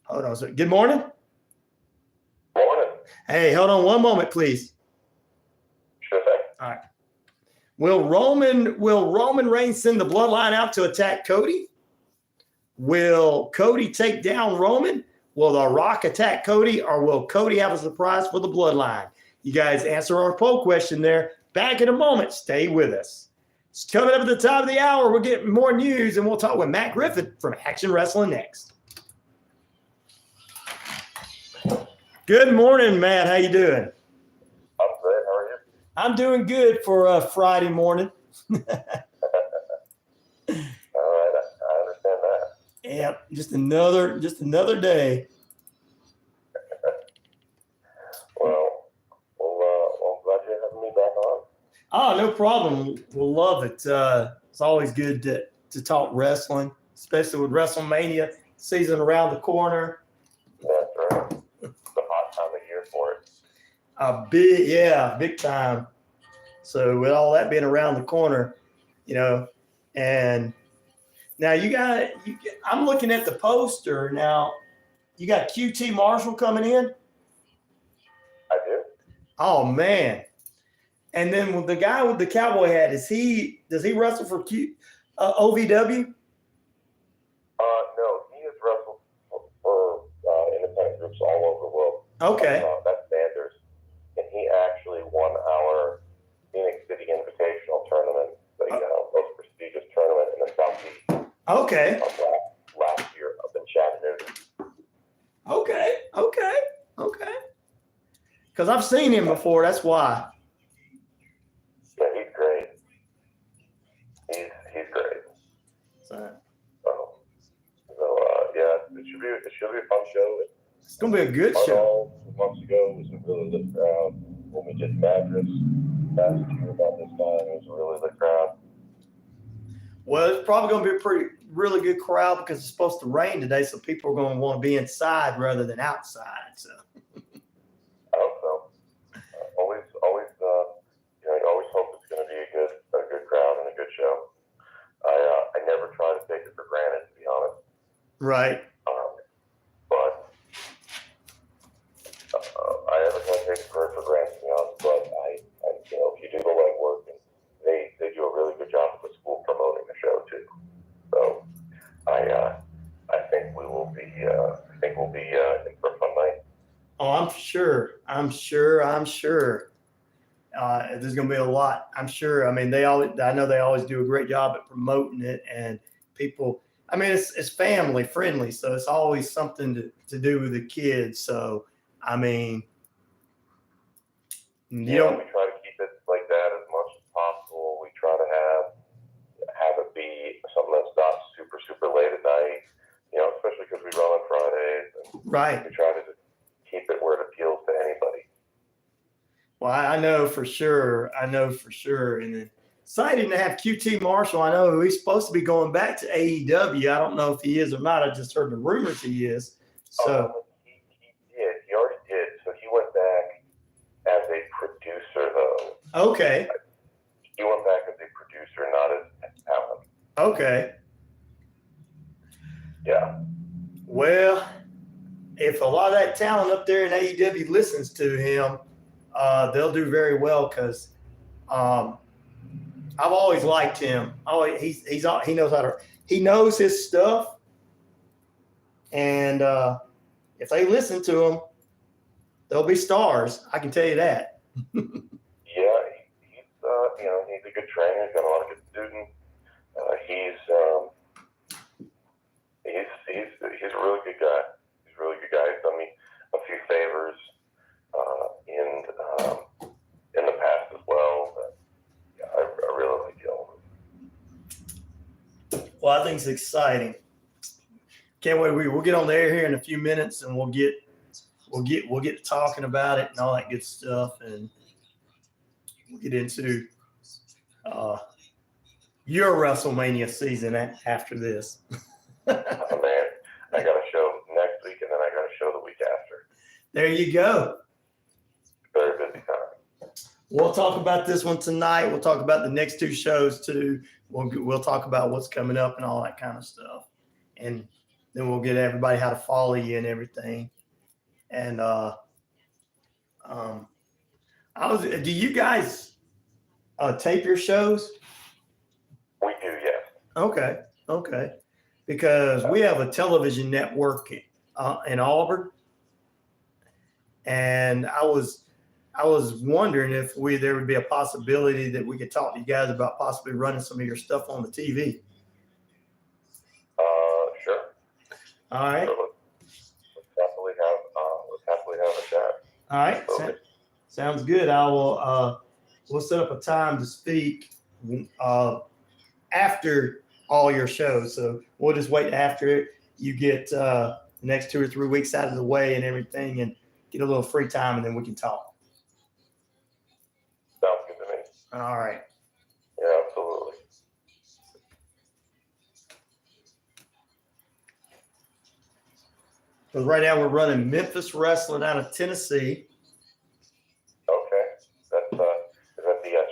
Speaker 3: Hold on a second. Good morning.
Speaker 19: Morning.
Speaker 3: Hey, hold on one moment, please.
Speaker 19: Sure thing.
Speaker 3: All right. Will Roman Reigns send the Bloodline out to attack Cody? Will Cody take down Roman? Will The Rock attack Cody, or will Cody have a surprise for the Bloodline? You guys answer our poll question there. Back in a moment. Stay with us. It's coming up at the top of the hour. We're getting more news, and we'll talk with Matt Griffin from Action Wrestling next. Good morning, Matt. How you doing?
Speaker 19: I'm good. How are you?
Speaker 3: I'm doing good for Friday morning.
Speaker 19: All right. I understand that.
Speaker 3: Yep, just another day.
Speaker 19: Well, I'm glad you're having me back on.
Speaker 3: Oh, no problem. We'll love it. It's always good to talk wrestling, especially with WrestleMania season around the corner.
Speaker 19: That's right. It's the hot time of year for it.
Speaker 3: Big time. So with all that being around the corner, and now I'm looking at the poster now. You got QT Marshall coming in?
Speaker 19: I do.
Speaker 3: Oh man. And then with the guy with the cowboy hat, does he wrestle for OVW?
Speaker 19: No, he has wrestled for independent groups all over the world.
Speaker 3: Okay.
Speaker 19: That's Sanders, and he actually won our Phoenix City Invitational tournament, the most prestigious tournament in the Southeast.
Speaker 3: Okay.
Speaker 19: Last year up in Chattanooga.
Speaker 3: Okay. Because I've seen him before. That's why.
Speaker 19: Yeah, he's great. He's great.
Speaker 3: So
Speaker 19: it should be a fun show.
Speaker 3: It's gonna be a good show.
Speaker 19: 2 months ago was a really lit crowd. When we did Mattress last year about this time, it was a really lit crowd.
Speaker 3: Well, it's probably going to be a really good crowd because it's supposed to rain today, so people are going to want to be inside rather than outside. So
Speaker 19: I hope so. You always hope it's going to be a good crowd and a good show. I never try to take it for granted, to be honest.
Speaker 3: right.
Speaker 19: But
Speaker 3: I'm sure. There's going to be a lot. I'm sure. I mean, I know they always do a great job at promoting it, and people. I mean, it's family friendly, so it's always something to do with the kids. So, I mean,
Speaker 19: we try to keep it like that as much as possible. We try to have it be something that's not super late at night. Especially because we run on Fridays. And
Speaker 3: right.
Speaker 19: We try to just keep it where it appeals to anybody.
Speaker 3: Well, I know for sure. And then excited to have QT Marshall. I know he's supposed to be going back to AEW. I don't know if he is or not. I just heard the rumors he is. So
Speaker 19: he did. He already did. So he went back as a producer, though.
Speaker 3: Okay.
Speaker 19: He went back as a producer, not as talent.
Speaker 3: Okay.
Speaker 19: Yeah.
Speaker 3: Well, if a lot of that talent up there in AEW listens to him, they'll do very well because I've always liked him. He knows his stuff, and if they listen to him, they'll be stars. I can tell you that.
Speaker 19: Yeah, he's a good trainer. He's got a lot of good students. He's a really good guy. He's a really good guy. He's done me a few favors in the past as well. But yeah, I really like dealing with him.
Speaker 3: Well, I think it's exciting. Can't wait. We'll get on the air here in a few minutes, and we'll get to talking about it and all that good stuff, and we'll get into your WrestleMania season after this.
Speaker 19: Oh man, I got a show next week, and then I got a show the week after.
Speaker 3: There you go.
Speaker 19: Very busy time.
Speaker 3: We'll talk about this one tonight. We'll talk about the next two shows too. We'll talk about what's coming up and all that kind of stuff, and then we'll get everybody how to follow you and everything. And do you guys tape your shows?
Speaker 19: We do, yes.
Speaker 3: Okay. Because we have a television network in Auburn, and I was wondering if there would be a possibility that we could talk to you guys about possibly running some of your stuff on the TV.
Speaker 19: Sure.
Speaker 3: All right.
Speaker 19: So let's happily have a chat.
Speaker 3: All right. Sounds good. We'll set up a time to speak after all your shows. So we'll just wait after you get the next 2 or 3 weeks out of the way and everything, and get a little free time, and then we can talk.
Speaker 19: Sounds good to me.
Speaker 3: All right.
Speaker 19: Yeah, absolutely.
Speaker 3: Because right now we're running Memphis Wrestling out of Tennessee.
Speaker 19: Okay. Is that the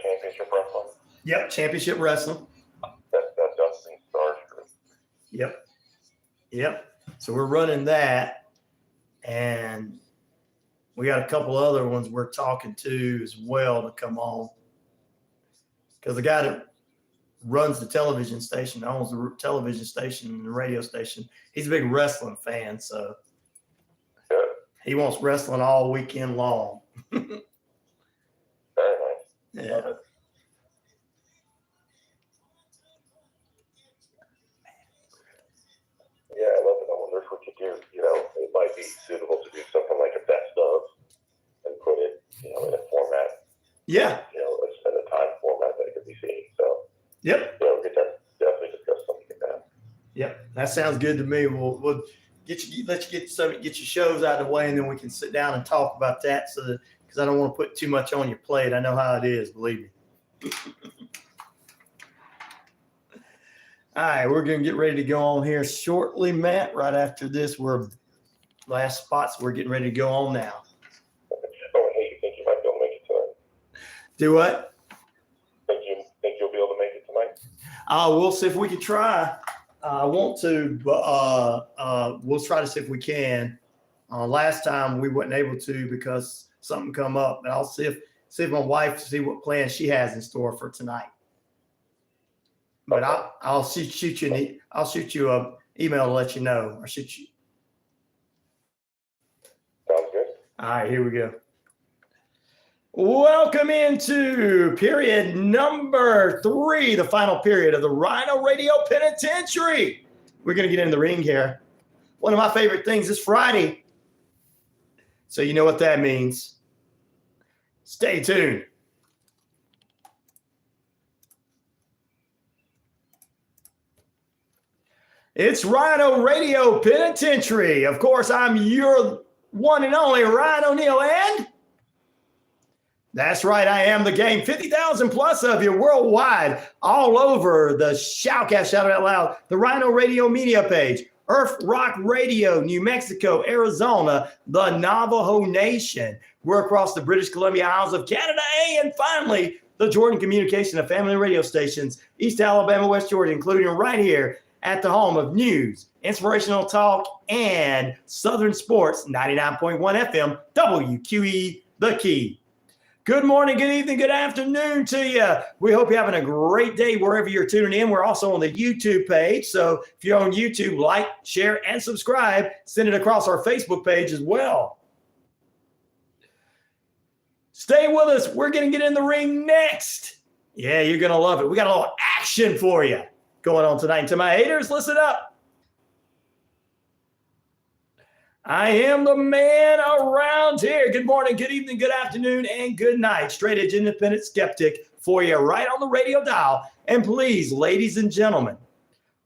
Speaker 19: Championship Wrestling?
Speaker 3: Yep, Championship Wrestling.
Speaker 19: That's Dustin Starr's group.
Speaker 3: Yep. So we're running that, and we got a couple other ones we're talking to as well to come on. Because the guy that runs the television station, owns the television station and the radio station, he's a big wrestling fan, so he wants wrestling all weekend long.
Speaker 19: Very nice.
Speaker 3: Yeah.
Speaker 19: Yeah, I love it. I wonder if we could do, it might be suitable to do something like a best of and put it, in a format.
Speaker 3: Yeah.
Speaker 19: In a time format that could be seen. So,
Speaker 3: Yep.
Speaker 19: we could definitely discuss something like that.
Speaker 3: Yep. That sounds good to me. We'll let you get your shows out of the way, and then we can sit down and talk about that. Because I don't want to put too much on your plate. I know how it is, believe me. All right, we're going to get ready to go on here shortly, Matt. Right after this, we're last spots. We're getting ready to go on now.
Speaker 19: Oh, hey, you think you might be able to make it tonight?
Speaker 3: Do what?
Speaker 19: Think you'll be able to make it tonight?
Speaker 3: We'll see if we can try. I want to, but we'll try to see if we can. Last time we weren't able to because something come up, but I'll see if my wife see what plans she has in store for tonight. But I'll shoot you an email to let you know, or shoot you.
Speaker 19: Sounds good.
Speaker 3: All right, here we go. Welcome into period number 3, the final period of the RyanORadio Penitentiary. We're going to get in the ring here. One of my favorite things is Friday. So you know what that means. Stay tuned. It's RyanORadio Penitentiary. Of course, I'm your one and only Ryan O'Neal, and that's right, I am the game. 50,000 plus of you worldwide, all over the Shoutcast, shout it out loud, the RyanORadio media page, Earth Rock Radio, New Mexico, Arizona, the Navajo Nation. We're across the British Columbia Isles of Canada, and finally, the Jordan Communication and Family Radio stations, East Alabama, West Georgia, including right here at the home of news, inspirational talk, and Southern Sports, 99.1 FM, WQEE, The Key. Good morning, good evening, good afternoon to you. We hope you're having a great day wherever you're tuning in. We're also on the YouTube page. So if you're on YouTube, like, share, and subscribe. Send it across our Facebook page as well. Stay with us. We're going to get in the ring next. Yeah, you're going to love it. We got a little action for you going on tonight. And to my haters, listen up. I am the man around here. Good morning, good evening, good afternoon, and good night. Straight edge independent skeptic for you right on the radio dial. And please, ladies and gentlemen,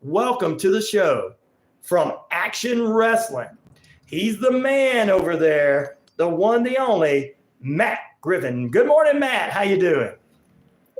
Speaker 3: welcome to the show from Action Wrestling. He's the man over there, the one, the only, Matt Griffin. Good morning, Matt. How you doing?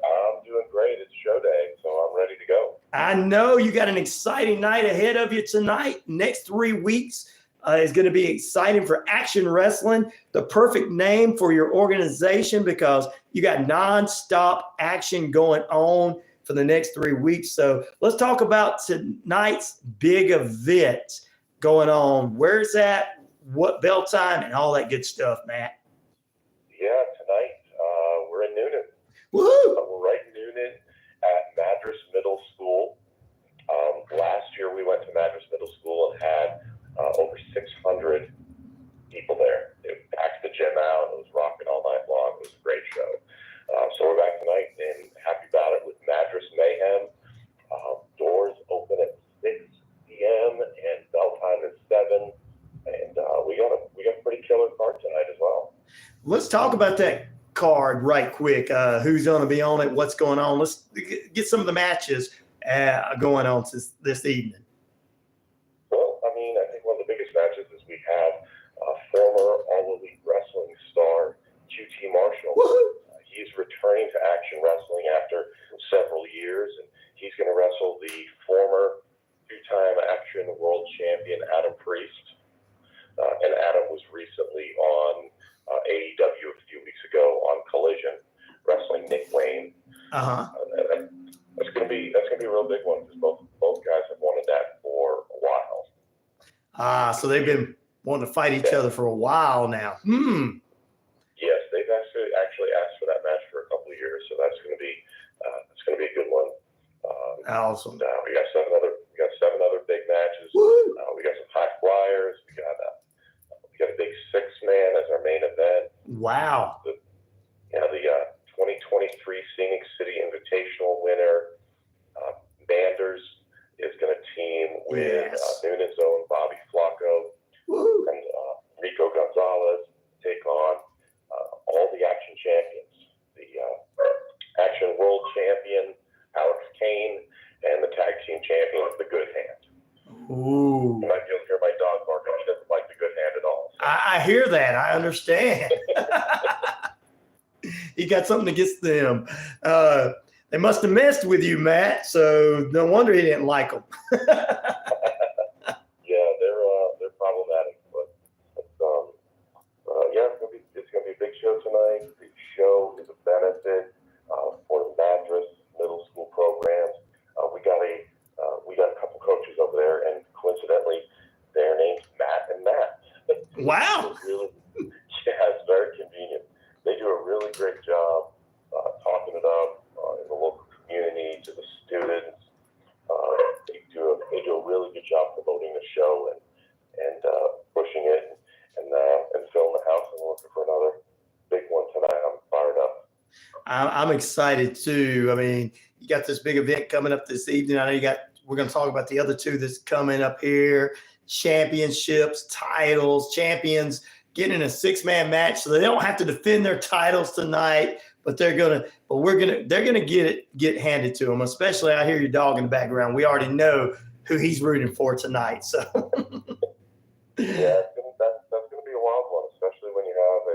Speaker 19: I'm doing great. It's show day, so I'm ready to go.
Speaker 3: I know you got an exciting night ahead of you tonight. Next 3 weeks is going to be exciting for Action Wrestling, the perfect name for your organization because you got nonstop action going on for the next 3 weeks. So let's talk about tonight's big event going on. Where's that? What bell time and all that good stuff, Matt?
Speaker 19: Yeah, tonight we're in Noonan.
Speaker 3: Woohoo!
Speaker 19: We're right in Noonan at Madras Middle School. Last year we went to Madras Middle School and had over 600 people there. It packed the gym out. It was rocking all night long. It was a great show. So we're back tonight and happy about it with Madras Mayhem. Doors open at 6 p.m. and bell time is 7. And we got a pretty killer card tonight as well.
Speaker 3: Let's talk about that card right quick. Who's going to be on it? What's going on? Let's get some of the matches going on this evening.
Speaker 19: Well, I mean, I think one of the biggest matches is we have former All Elite Wrestling star QT Marshall. He's returning to Action Wrestling after several years, and he's going to wrestle the former two-time Action World Champion Adam Priest. And Adam was recently on AEW a few weeks ago on Collision, wrestling Nick Wayne. That's gonna be a real big one because both guys have wanted that for a while.
Speaker 3: So they've been wanting to fight each other for a while now.
Speaker 19: Yes, they've actually asked for that match for a couple of years, so that's gonna be a good one.
Speaker 3: Awesome.
Speaker 19: We got seven other big matches. We got some high flyers. We got a big 6-man as our main event.
Speaker 3: Wow.
Speaker 19: The 2023 Scenic City Invitational winner, Manders, is going to team with Noonan's own Bobby Flacco and Rico Gonzalez, take on all the Action champions, the Action World Champion, Alex Kane, and the Tag Team Champions, the Good Hand.
Speaker 3: Ooh.
Speaker 19: You might be able to hear my dog barking. He doesn't like the Good Hand at all. So.
Speaker 3: I hear that. I understand. He got something against them. They must have messed with you, Matt. So no wonder he didn't like them.
Speaker 19: Yeah, they're problematic, but it's gonna be a big show tonight. The show is a benefit for the Madras Middle School programs. We got a couple coaches over there, and coincidentally, their names Matt and Matt.
Speaker 3: Wow.
Speaker 19: It's very convenient. They do a really great job talking it up in the local community to the students. They do a really good job promoting the show and pushing it and filling the house in a
Speaker 3: I'm excited too. I mean, you got this big event coming up this evening. I know we're going to talk about the other two that's coming up here. Championships, titles, champions getting in a 6-man match, so they don't have to defend their titles tonight, but they're gonna get handed to them. Especially, I hear your dog in the background. We already know who he's rooting for tonight. So
Speaker 19: yeah, that's gonna be a wild one, especially when you have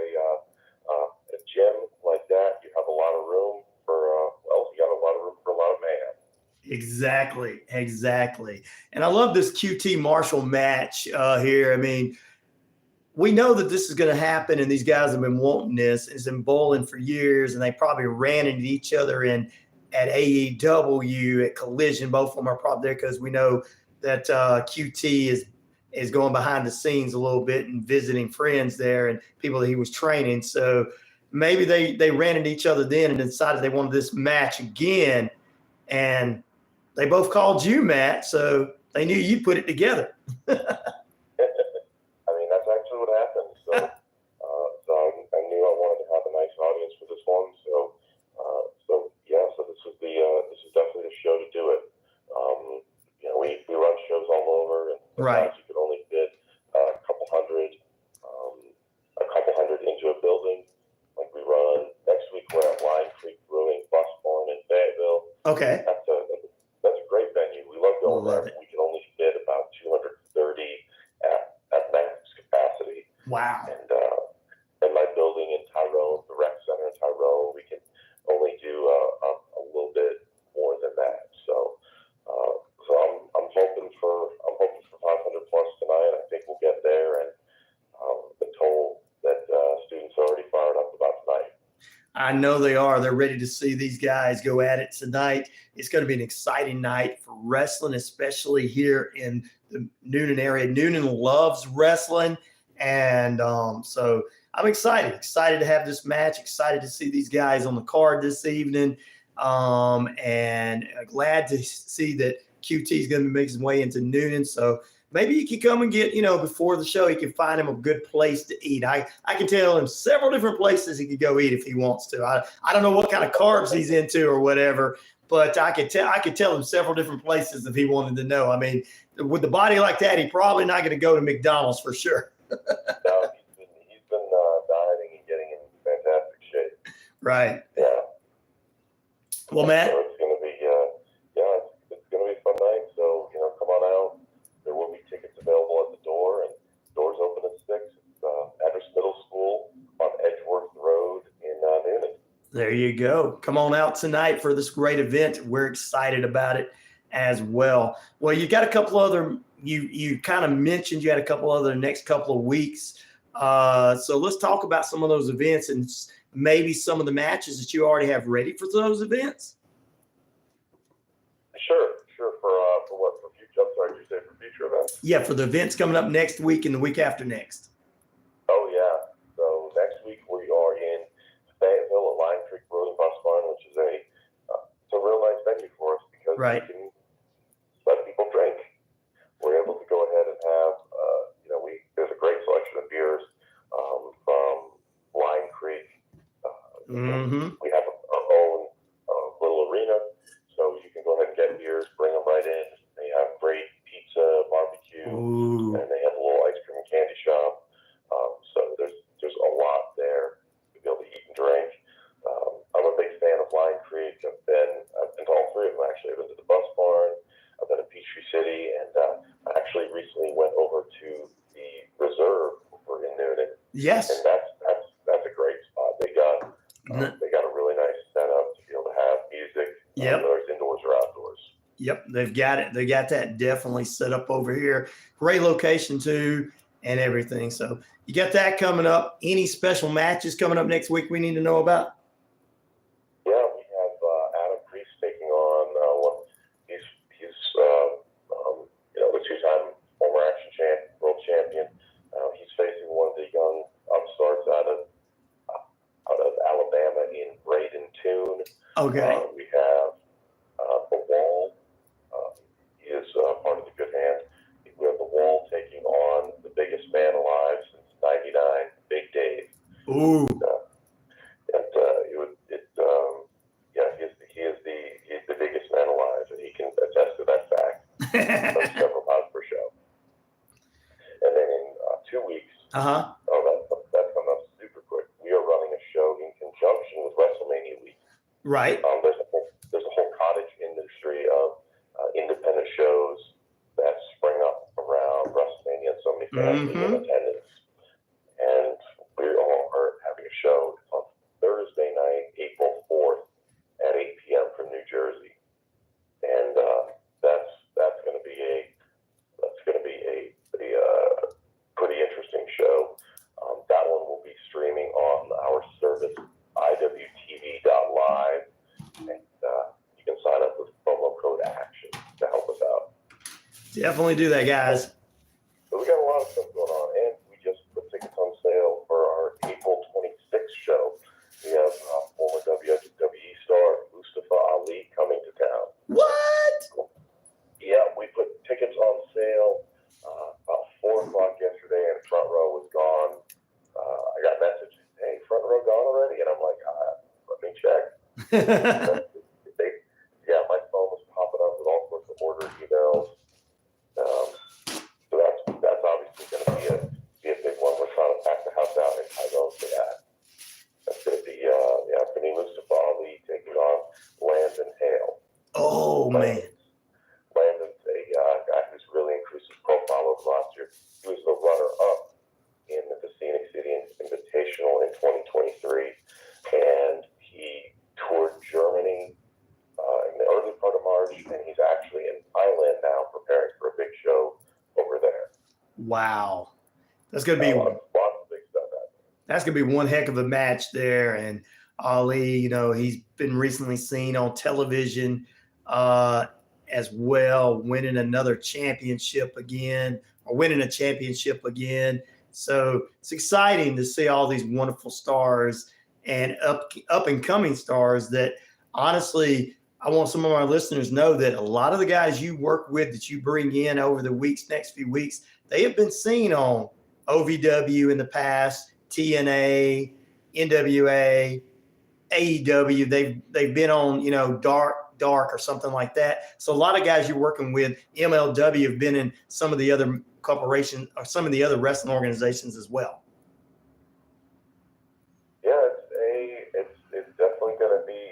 Speaker 19: a gym like that. You have a lot of room for you got a lot of room for a lot of mayhem.
Speaker 3: Exactly. And I love this QT Marshall match here. I mean, we know that this is going to happen, and these guys have been wanting this. It's been bowling for years, and they probably ran into each other at AEW at Collision. Both of them are probably there because we know that QT is going behind the scenes a little bit and visiting friends there and people that he was training. So maybe they ran into each other then and decided they wanted this match again, and they both called you, Matt, so they knew you put it together.
Speaker 19: I mean, that's actually what happened. So, I knew I wanted to have a nice audience for this one. So this is definitely the show to do it. We run shows all over, and
Speaker 3: right.
Speaker 19: You could only fit a couple hundred into a building. Like we run next week, we're at Line Creek Brewing, Bus Barn in Fayetteville.
Speaker 3: Okay.
Speaker 19: That's a great venue. We love going there. We can only fit about 230 at max capacity.
Speaker 3: Wow.
Speaker 19: And my building in Tyrone, the rec center in Tyrone, we can only do a little bit more than that. So I'm hoping for 500 plus tonight. I think we'll get there, and been told that students are already fired up about tonight.
Speaker 3: I know they are. They're ready to see these guys go at it tonight. It's going to be an exciting night for wrestling, especially here in the Noonan area. Noonan loves wrestling. And so I'm excited to have this match, excited to see these guys on the card this evening. And glad to see that QT is going to make his way into Noonan. So maybe you can come and get, before the show, you can find him a good place to eat. I can tell him several different places he could go eat if he wants to. I don't know what kind of carbs he's into or whatever, but I could tell him several different places if he wanted to know. I mean, with the body like that, he's probably not going to go to McDonald's for sure.
Speaker 19: No, he's been dieting and getting in fantastic shape.
Speaker 3: Right.
Speaker 19: Yeah.
Speaker 3: Well, Matt.
Speaker 19: So it's going to be it's going to be a fun night. So come on out. There will be tickets available at the door, and doors open at 6. It's Address Middle School on Edgeworth Road in Noonan.
Speaker 3: There you go. Come on out tonight for this great event. We're excited about it as well. Well, you got a couple other. You kind of mentioned you had a couple other next couple of weeks. So let's talk about some of those events and maybe some of the matches that you already have ready for those events.
Speaker 19: Sure. For what? For future? I'm sorry, you say for future events?
Speaker 3: Yeah, for the events coming up next week and the week after next.
Speaker 19: Oh yeah. So next week we are in Fayetteville at Line Creek Brewing Bus Barn, which is it's a real nice venue for us because
Speaker 3: right.
Speaker 19: we can let people drink. We're able to go ahead and have there's a great selection of beers from Line Creek. We have our own little arena, so you can go ahead and get beers, bring them right in. They have great pizza, barbecue, and they have a little ice cream and candy shop. So there's a lot there to be able to eat and drink. I'm a big fan of Line Creek. I've been to all three of them actually. I've been to the Bus Barn, I've been to Peachtree City, and I actually recently went over to the Reserve over in Noonan.
Speaker 3: Yes.
Speaker 19: And that's a great spot. They got a really nice setup to be able to have music.
Speaker 3: Yep.
Speaker 19: Whether it's indoors or outdoors.
Speaker 3: Yep, they've got it. They got that definitely set up over here. Great location too, and everything. So you got that coming up. Any special matches coming up next week we need to know about?
Speaker 19: Yeah, we have Adam Priest taking on he's the two-time former world champion. He's facing one of the young upstarts out of Alabama in Braden Toon.
Speaker 3: Okay.
Speaker 19: We have The Wall. He is part of the Good Hand. We have The Wall taking on the biggest man alive since '99, Big Dave.
Speaker 3: Ooh. Uh-huh.
Speaker 19: Oh, that's coming up super quick. We are running a show in conjunction with WrestleMania week.
Speaker 3: Right.
Speaker 19: There's a whole cottage industry of independent shows that spring up around WrestleMania, and so many fans being in attendance. And we all are having a show on Thursday night, April 4th at 8 p.m. from New Jersey, and that's going to be a pretty interesting show. That one will be streaming on our service iwtv.live, and you can sign up with promo code ACTION to help us out.
Speaker 3: Definitely do that, guys.
Speaker 19: So we got a lot of stuff going on, and we just put tickets on sale for our April 26th show. We have former WWE star Mustafa Ali coming to town.
Speaker 3: What?
Speaker 19: Yeah, we put tickets on sale about 4 o'clock yesterday, and front row was gone. I got messages, hey, front row gone already? And I'm like, let me check. Yeah, my phone was popping up with all sorts of order emails. So that's obviously going to be a big one. We're trying to pack the house out in Tyrone for that. That's going to be Anthony Mustafa Ali taking on Landon Hale.
Speaker 3: Oh, man.
Speaker 19: Landon's a guy who's really increased his profile over last year. He was the runner-up in the Phoenix City Invitational in 2023, and he toured Germany in the early part of March, and he's actually in Thailand now preparing for a big show over there.
Speaker 3: Wow. That's going to be
Speaker 19: lots of big stuff happening.
Speaker 3: That's going to be one heck of a match there. And Ali, he's been recently seen on television as well, winning a championship again. So it's exciting to see all these wonderful stars and up and coming stars that honestly, I want some of our listeners to know that a lot of the guys you work with that you bring in over the next few weeks, they have been seen on OVW in the past, TNA, NWA, AEW. They've been on, Dark or something like that. So a lot of guys you're working with, MLW, have been in some of the other corporations or some of the other wrestling organizations as well.
Speaker 19: Yeah, it's definitely going to be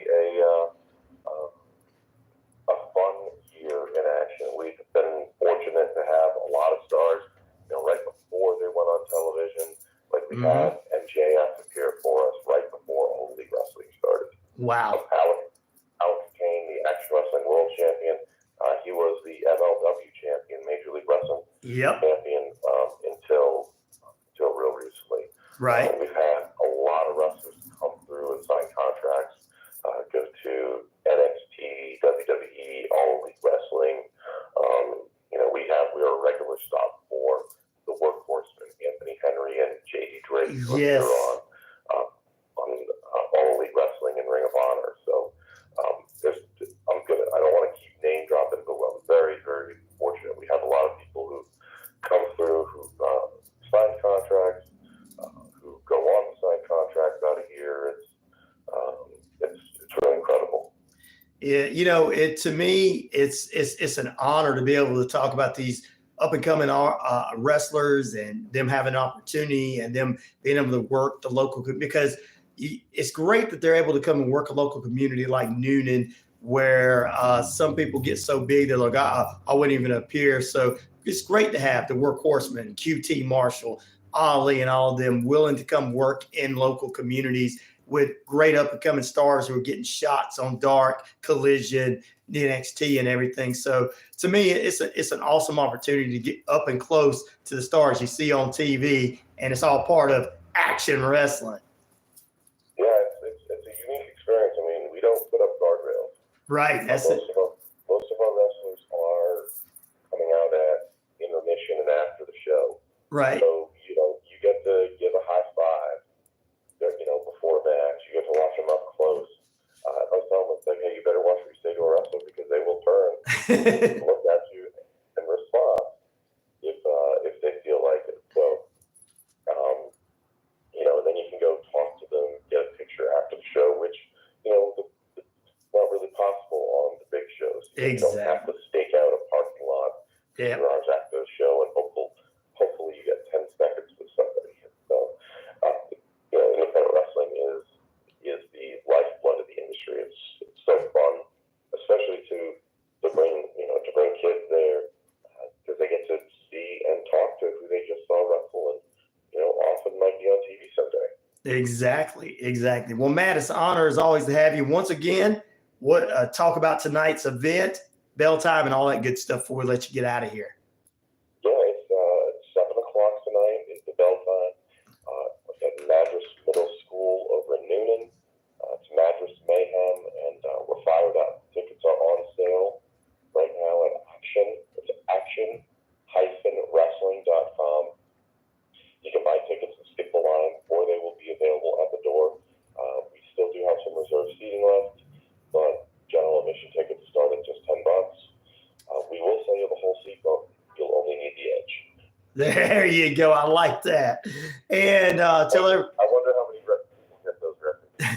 Speaker 19: a fun year in action. We've been fortunate to have a lot of stars, right before they went on television. Like we had MJF appear for us right before All Elite Wrestling started.
Speaker 3: Wow.
Speaker 19: Alex Kane, the Action Wrestling World Champion, he was the MLW champion, Major League Wrestling champion until real recently.
Speaker 3: Right.
Speaker 19: We've had a lot of wrestlers come through and sign contracts, go to NXT, WWE, All Elite Wrestling. We are a regular stop for the Workhorsemen, Anthony Henry and JD Drake, who
Speaker 3: Yes.
Speaker 19: are on All Elite Wrestling and Ring of Honor. So I don't want to keep name dropping, but I'm very, very fortunate. We have a lot of people who come through who sign contracts, who go on to sign contracts out of here. It's really incredible.
Speaker 3: Yeah, to me, it's an honor to be able to talk about these up and coming wrestlers and them having an opportunity and them being able to work the local, because it's great that they're able to come and work a local community like Noonan, where some people get so big they're like, I wouldn't even appear. So it's great to have the Workhorsemen, QT Marshall, Ali, and all of them willing to come work in local communities with great up and coming stars who are getting shots on Dark, Collision, NXT, and everything. So to me, it's an awesome opportunity to get up and close to the stars you see on TV, and it's all part of Action Wrestling.
Speaker 19: Yeah, it's a unique experience. I mean, we don't put up guardrails.
Speaker 3: Right. That's
Speaker 19: most of our wrestlers are coming out at intermission and after the show.
Speaker 3: Right.
Speaker 19: So you get to give a high five, before a match. You get to watch them up close. I was telling them, like, hey, you better watch where you say to a wrestler, because they will turn and look at you and respond if they feel like it. So, and then you can go talk to them, get a picture after the show, which it's not really possible on the big shows. You don't have to stake out a parking lot 2 hours after the show and hopefully you get 10 seconds with somebody.
Speaker 3: Exactly. Well, Matt, it's an honor as always to have you once again. Talk about tonight's event, bell time, and all that good stuff before we let you get out of here.
Speaker 19: Yeah, it's 7 o'clock tonight is the bell time. It's at Madras Middle School over in Noonan. It's Madras Mayhem, and we're fired up. Tickets are on sale right now at Action. It's action-wrestling.com. You can buy tickets and skip the line, or they will be available at the door. We still do have some reserved seating left, but general admission tickets start at just $10. We will sell you the whole seat, but you'll only need the edge.
Speaker 3: There you go. I like that. And tell her.
Speaker 19: I wonder how many people get those references.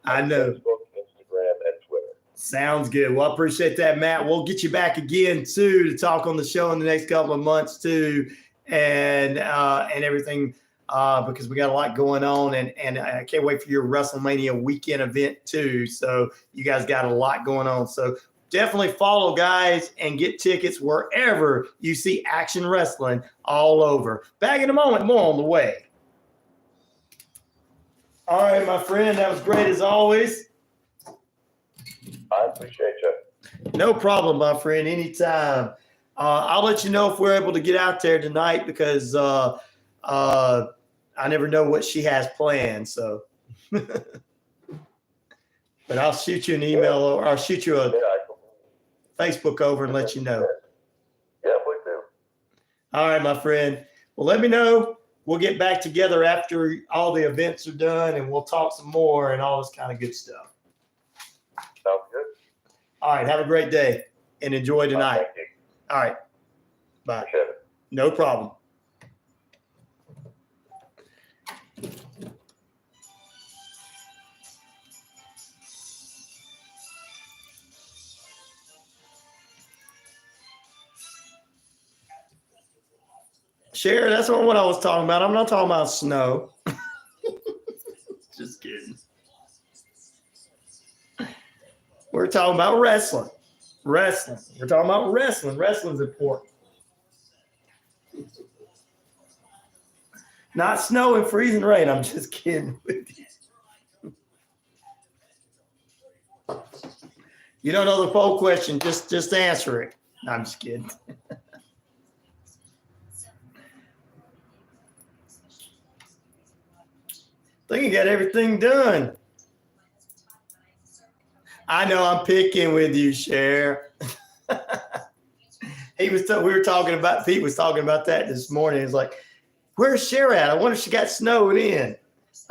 Speaker 3: I know.
Speaker 19: Facebook, Instagram, and Twitter.
Speaker 3: Sounds good. Well, I appreciate that, Matt. We'll get you back again too to talk on the show in the next couple of months too, and everything because we got a lot going on, and I can't wait for your WrestleMania weekend event too. So you guys got a lot going on. So definitely follow, guys, and get tickets wherever you see Action Wrestling all over. Back in a moment, more on the way. All right, my friend, that was great as always.
Speaker 19: I appreciate you.
Speaker 3: No problem, my friend. Anytime. I'll let you know if we're able to get out there tonight because I never know what she has planned. So, but I'll shoot you an email or I'll shoot you a Facebook over and let you know.
Speaker 19: Yeah, we do.
Speaker 3: All right, my friend. Well, let me know. We'll get back together after all the events are done and we'll talk some more and all this kind of good stuff.
Speaker 19: Sounds good.
Speaker 3: All right. Have a great day and enjoy tonight.
Speaker 19: Thank you.
Speaker 3: All right. Bye.
Speaker 19: Appreciate it.
Speaker 3: No problem. Sure, that's not what I was talking about. I'm not talking about snow. Just kidding. We're talking about wrestling. We're talking about wrestling. Wrestling's important. Not snow and freezing rain. I'm just kidding with you. You don't know the poll question. Just answer it. No, I'm just kidding. I think you got everything done. I know I'm picking with you, Cher. Pete was talking about that this morning. He's like, "Where's Cher at? I wonder if she got snowed in."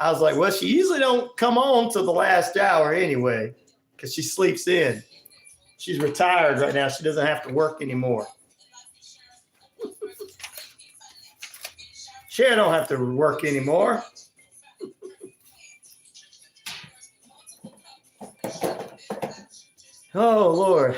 Speaker 3: I was like, "Well, she usually don't come on till the last hour anyway, because she sleeps in. She's retired right now. She doesn't have to work anymore." Cher don't have to work anymore. Oh, Lord.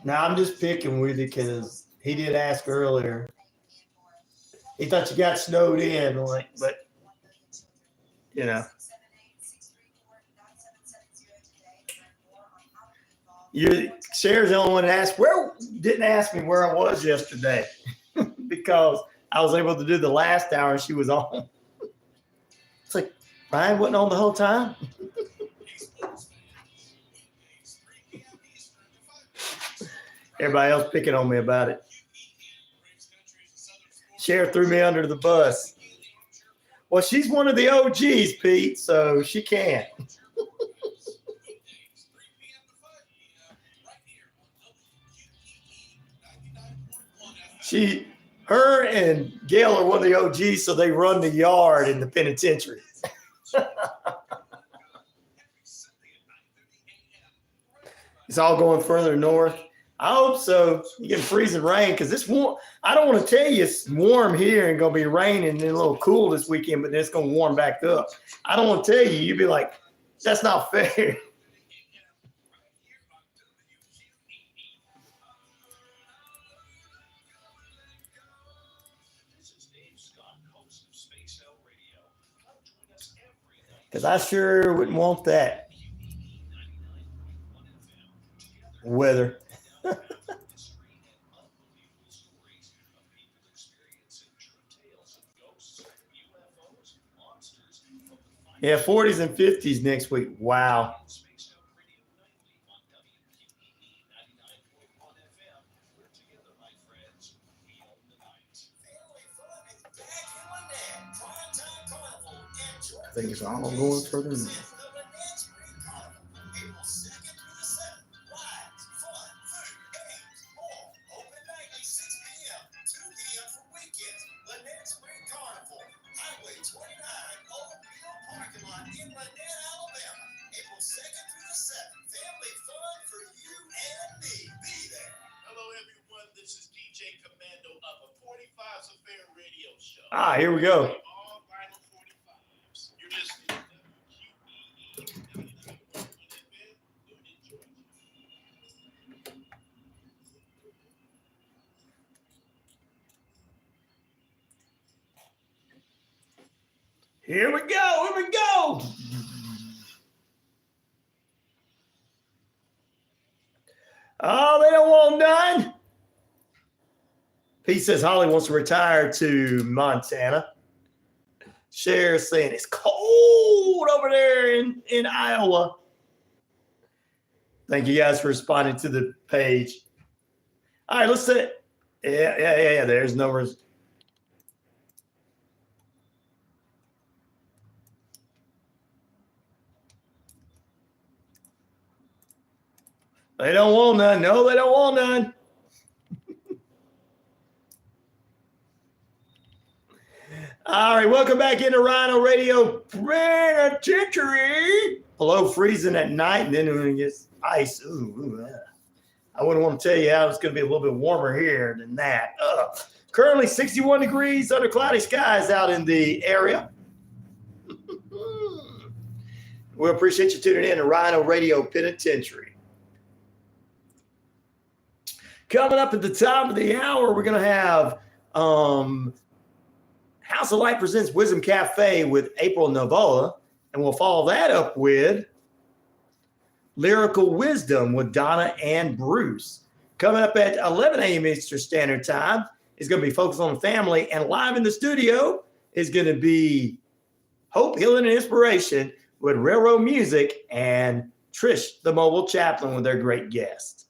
Speaker 3: Now, I'm just picking with you because he did ask earlier. He thought you got snowed in, like, but, you know. Cher's the only one that didn't ask me where I was yesterday because I was able to do the last hour and she was on. It's like, Ryan wasn't on the whole time? Everybody else picking on me about it. Cher threw me under the bus. Well, she's one of the OGs, Pete, so she can't. Her and Gail are one of the OGs, so they run the yard in the penitentiary. It's all going further north. I hope so. You get freezing rain because this warm. I don't want to tell you it's warm here and going to be raining and a little cool this weekend, but then it's going to warm back up. I don't want to tell you. You'd be like, That's not fair. Because I sure wouldn't want that weather. Yeah, 40s and 50s next week. Wow. I think it's all going further than that. Ah, here we go. Here we go. Here we go. Oh, they don't want none. Pete says Holly wants to retire to Montana. Cher's saying it's cold over there in Iowa. Thank you guys for responding to the page. All right, let's say, yeah. There's numbers. They don't want none. No, they don't want none. All right, welcome back into RyanORadio Penitentiary. Below freezing at night, and then when it gets ice, I wouldn't want to tell you how it's going to be a little bit warmer here than that. Currently 61 degrees under cloudy skies out in the area. We appreciate you tuning in to RyanORadio Penitentiary. Coming up at the top of the hour, we're going to have House of Light presents Wisdom Cafe with April Novola, and we'll follow that up with Lyrical Wisdom with Donna and Bruce. Coming up at 11 a.m. Eastern Standard Time is going to be focused on the family, and live in the studio is going to be Hope, Healing, and Inspiration with Railroad Music and Trish, the Mobile Chaplain, with their great guest.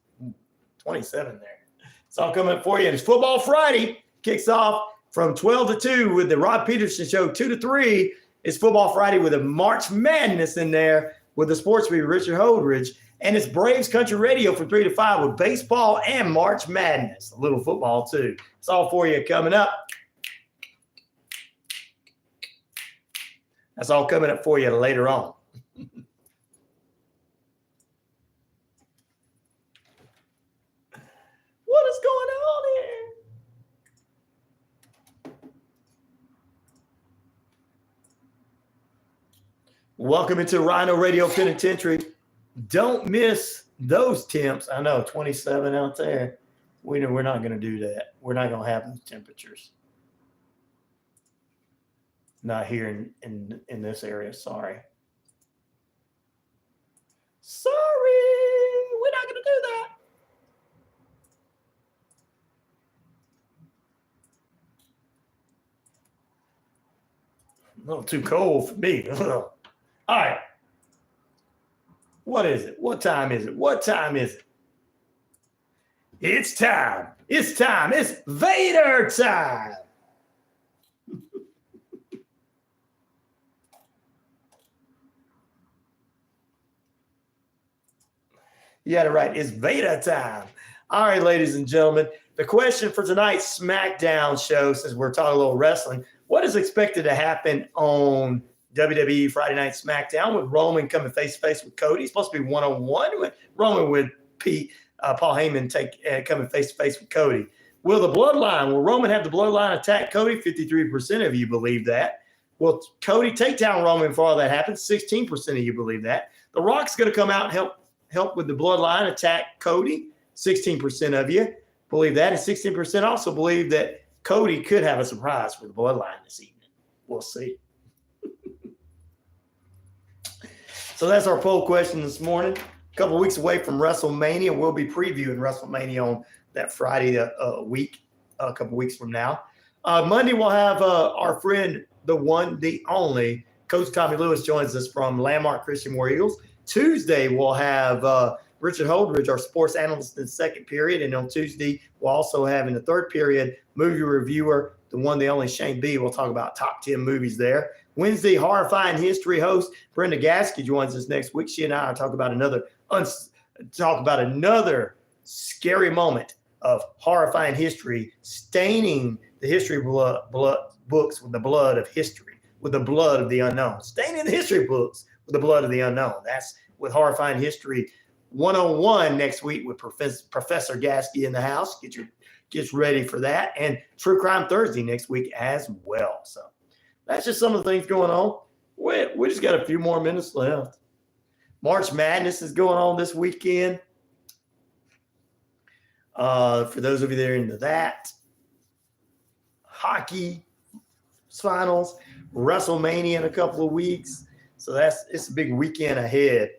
Speaker 3: 27 there. It's all coming up for you. And it's Football Friday. Kicks off from 12 to 2 with the Rod Peterson Show. 2 to 3 is Football Friday with a March Madness in there with the sports reader Richard Holdridge. And it's Braves Country Radio from 3 to 5 with baseball and March Madness. A little football, too. It's all for you coming up. That's all coming up for you later on. What is going on here? Welcome into RyanORadio Penitentiary. Don't miss those temps. I know, 27 out there. We know we're not going to do that. We're not going to have those temperatures. Not here in this area. Sorry. We're not going to do that. A little too cold for me. All right. What is it? What time is it? What time is it? It's time. It's time. It's Vader time. You got it right. It's Vader time. All right, ladies and gentlemen. The question for tonight's SmackDown show, since we're talking a little wrestling, what is expected to happen on WWE Friday Night SmackDown with Roman coming face-to-face with Cody? It's supposed to be one-on-one with Roman with Paul Heyman coming face-to-face with Cody. Will Roman have the Bloodline attack Cody? 53% of you believe that. Will Cody take down Roman before all that happens? 16% of you believe that. The Rock's going to come out and help with the bloodline, attack Cody. 16% of you believe that. And 16% also believe that Cody could have a surprise for the bloodline this evening. We'll see. So that's our poll question this morning. A couple weeks away from WrestleMania. We'll be previewing WrestleMania on that Friday week, a couple weeks from now. Monday, we'll have our friend, the one, the only, Coach Tommy Lewis joins us from Landmark Christian War Eagles. Tuesday, we'll have Richard Holdridge, our sports analyst in the second period. And on Tuesday, we'll also have in the third period, movie reviewer, the one, the only, Shane B. We'll talk about top 10 movies there. Wednesday, horrifying history host Brenda Gasky joins us next week. She and I will talk about another scary moment of horrifying history, staining the history blood books with the blood of history, with the blood of the unknown. Staining the history books with the blood of the unknown. That's with Horrifying History 101 next week with Professor Gasky in the house. Get ready for that. And True Crime Thursday next week as well. So that's just some of the things going on. We just got a few more minutes left. March Madness is going on this weekend. For those of you that are into that, hockey finals, WrestleMania in a couple of weeks. So it's a big weekend ahead.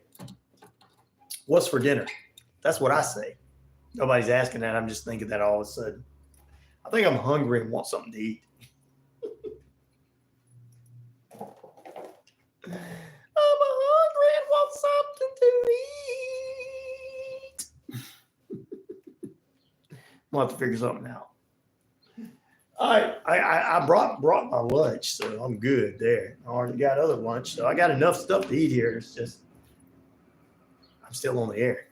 Speaker 3: What's for dinner? That's what I say. Nobody's asking that. I'm just thinking that all of a sudden. I think I'm hungry and want something to eat. I'm hungry and want something to eat. We'll have to figure something out. I brought my lunch, so I'm good there. I already got other lunch, so I got enough stuff to eat here. It's just I'm still on the air.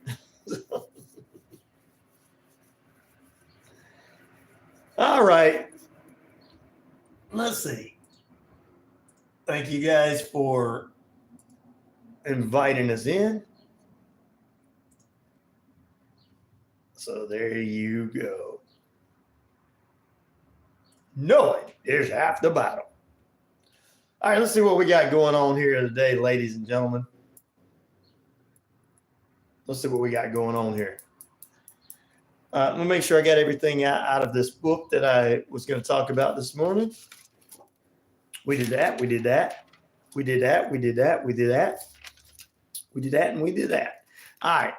Speaker 3: All right. Let's see. Thank you guys for inviting us in. So there you go. Knowing is half the battle. All right, let's see what we got going on here today, ladies and gentlemen. Let's see what we got going on here. Let me make sure I got everything out of this book that I was going to talk about this morning. We did that. We did that. We did that. We did that. We did that. We did that, and we did that. All right.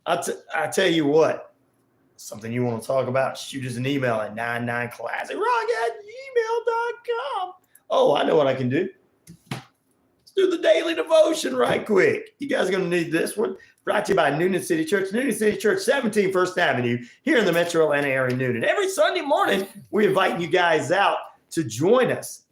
Speaker 3: I tell you what. Something you want to talk about, shoot us an email at 99classic@gmail.com. Oh, I know what I can do. Let's do the daily devotion right quick. You guys are going to need this one. Brought to you by Noonan City Church. Noonan City Church, 17 First Avenue, here in the metro Atlanta area, Noonan. Every Sunday morning, we invite you guys out to join us,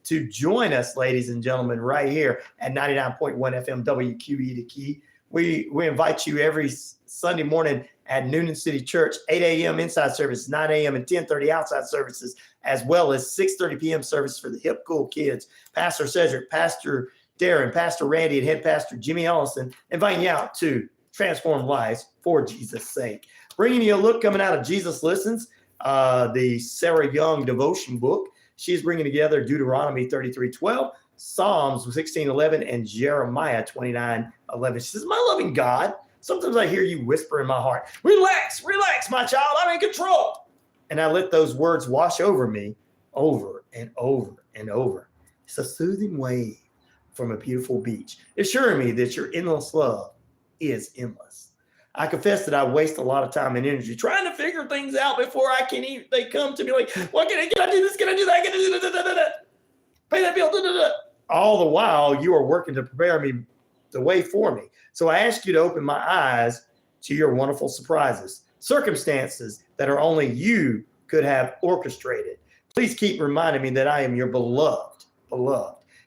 Speaker 3: ladies and gentlemen, right here at 99.1 FM WQEE The Key. We invite you every Sunday morning at Noonan City Church, 8 a.m. inside service, 9 a.m. and 10:30 outside services, as well as 6:30 p.m. service for the hip cool kids. Pastor Cedric, Pastor Darren, Pastor Randy, and Head Pastor Jimmy Ellison inviting you out to transform lives for Jesus' sake. Bringing you a look coming out of Jesus Listens, the Sarah Young devotion book. She's bringing together Deuteronomy 33:12, Psalms 16:11, and Jeremiah 29:11. She says, my loving God, sometimes I hear you whisper in my heart, relax, my child, I'm in control. And I let those words wash over me over and over and over. It's a soothing wave from a beautiful beach, assuring me that your endless love is endless. I confess that I waste a lot of time and energy trying to figure things out before I can even, they come to me like, what can I do this? Can I do that? Can I do that? Pay that bill. All the while you are working to prepare me the way for me. So I ask you to open my eyes to your wonderful surprises, circumstances that are only you could have orchestrated. Please keep reminding me that I am your beloved.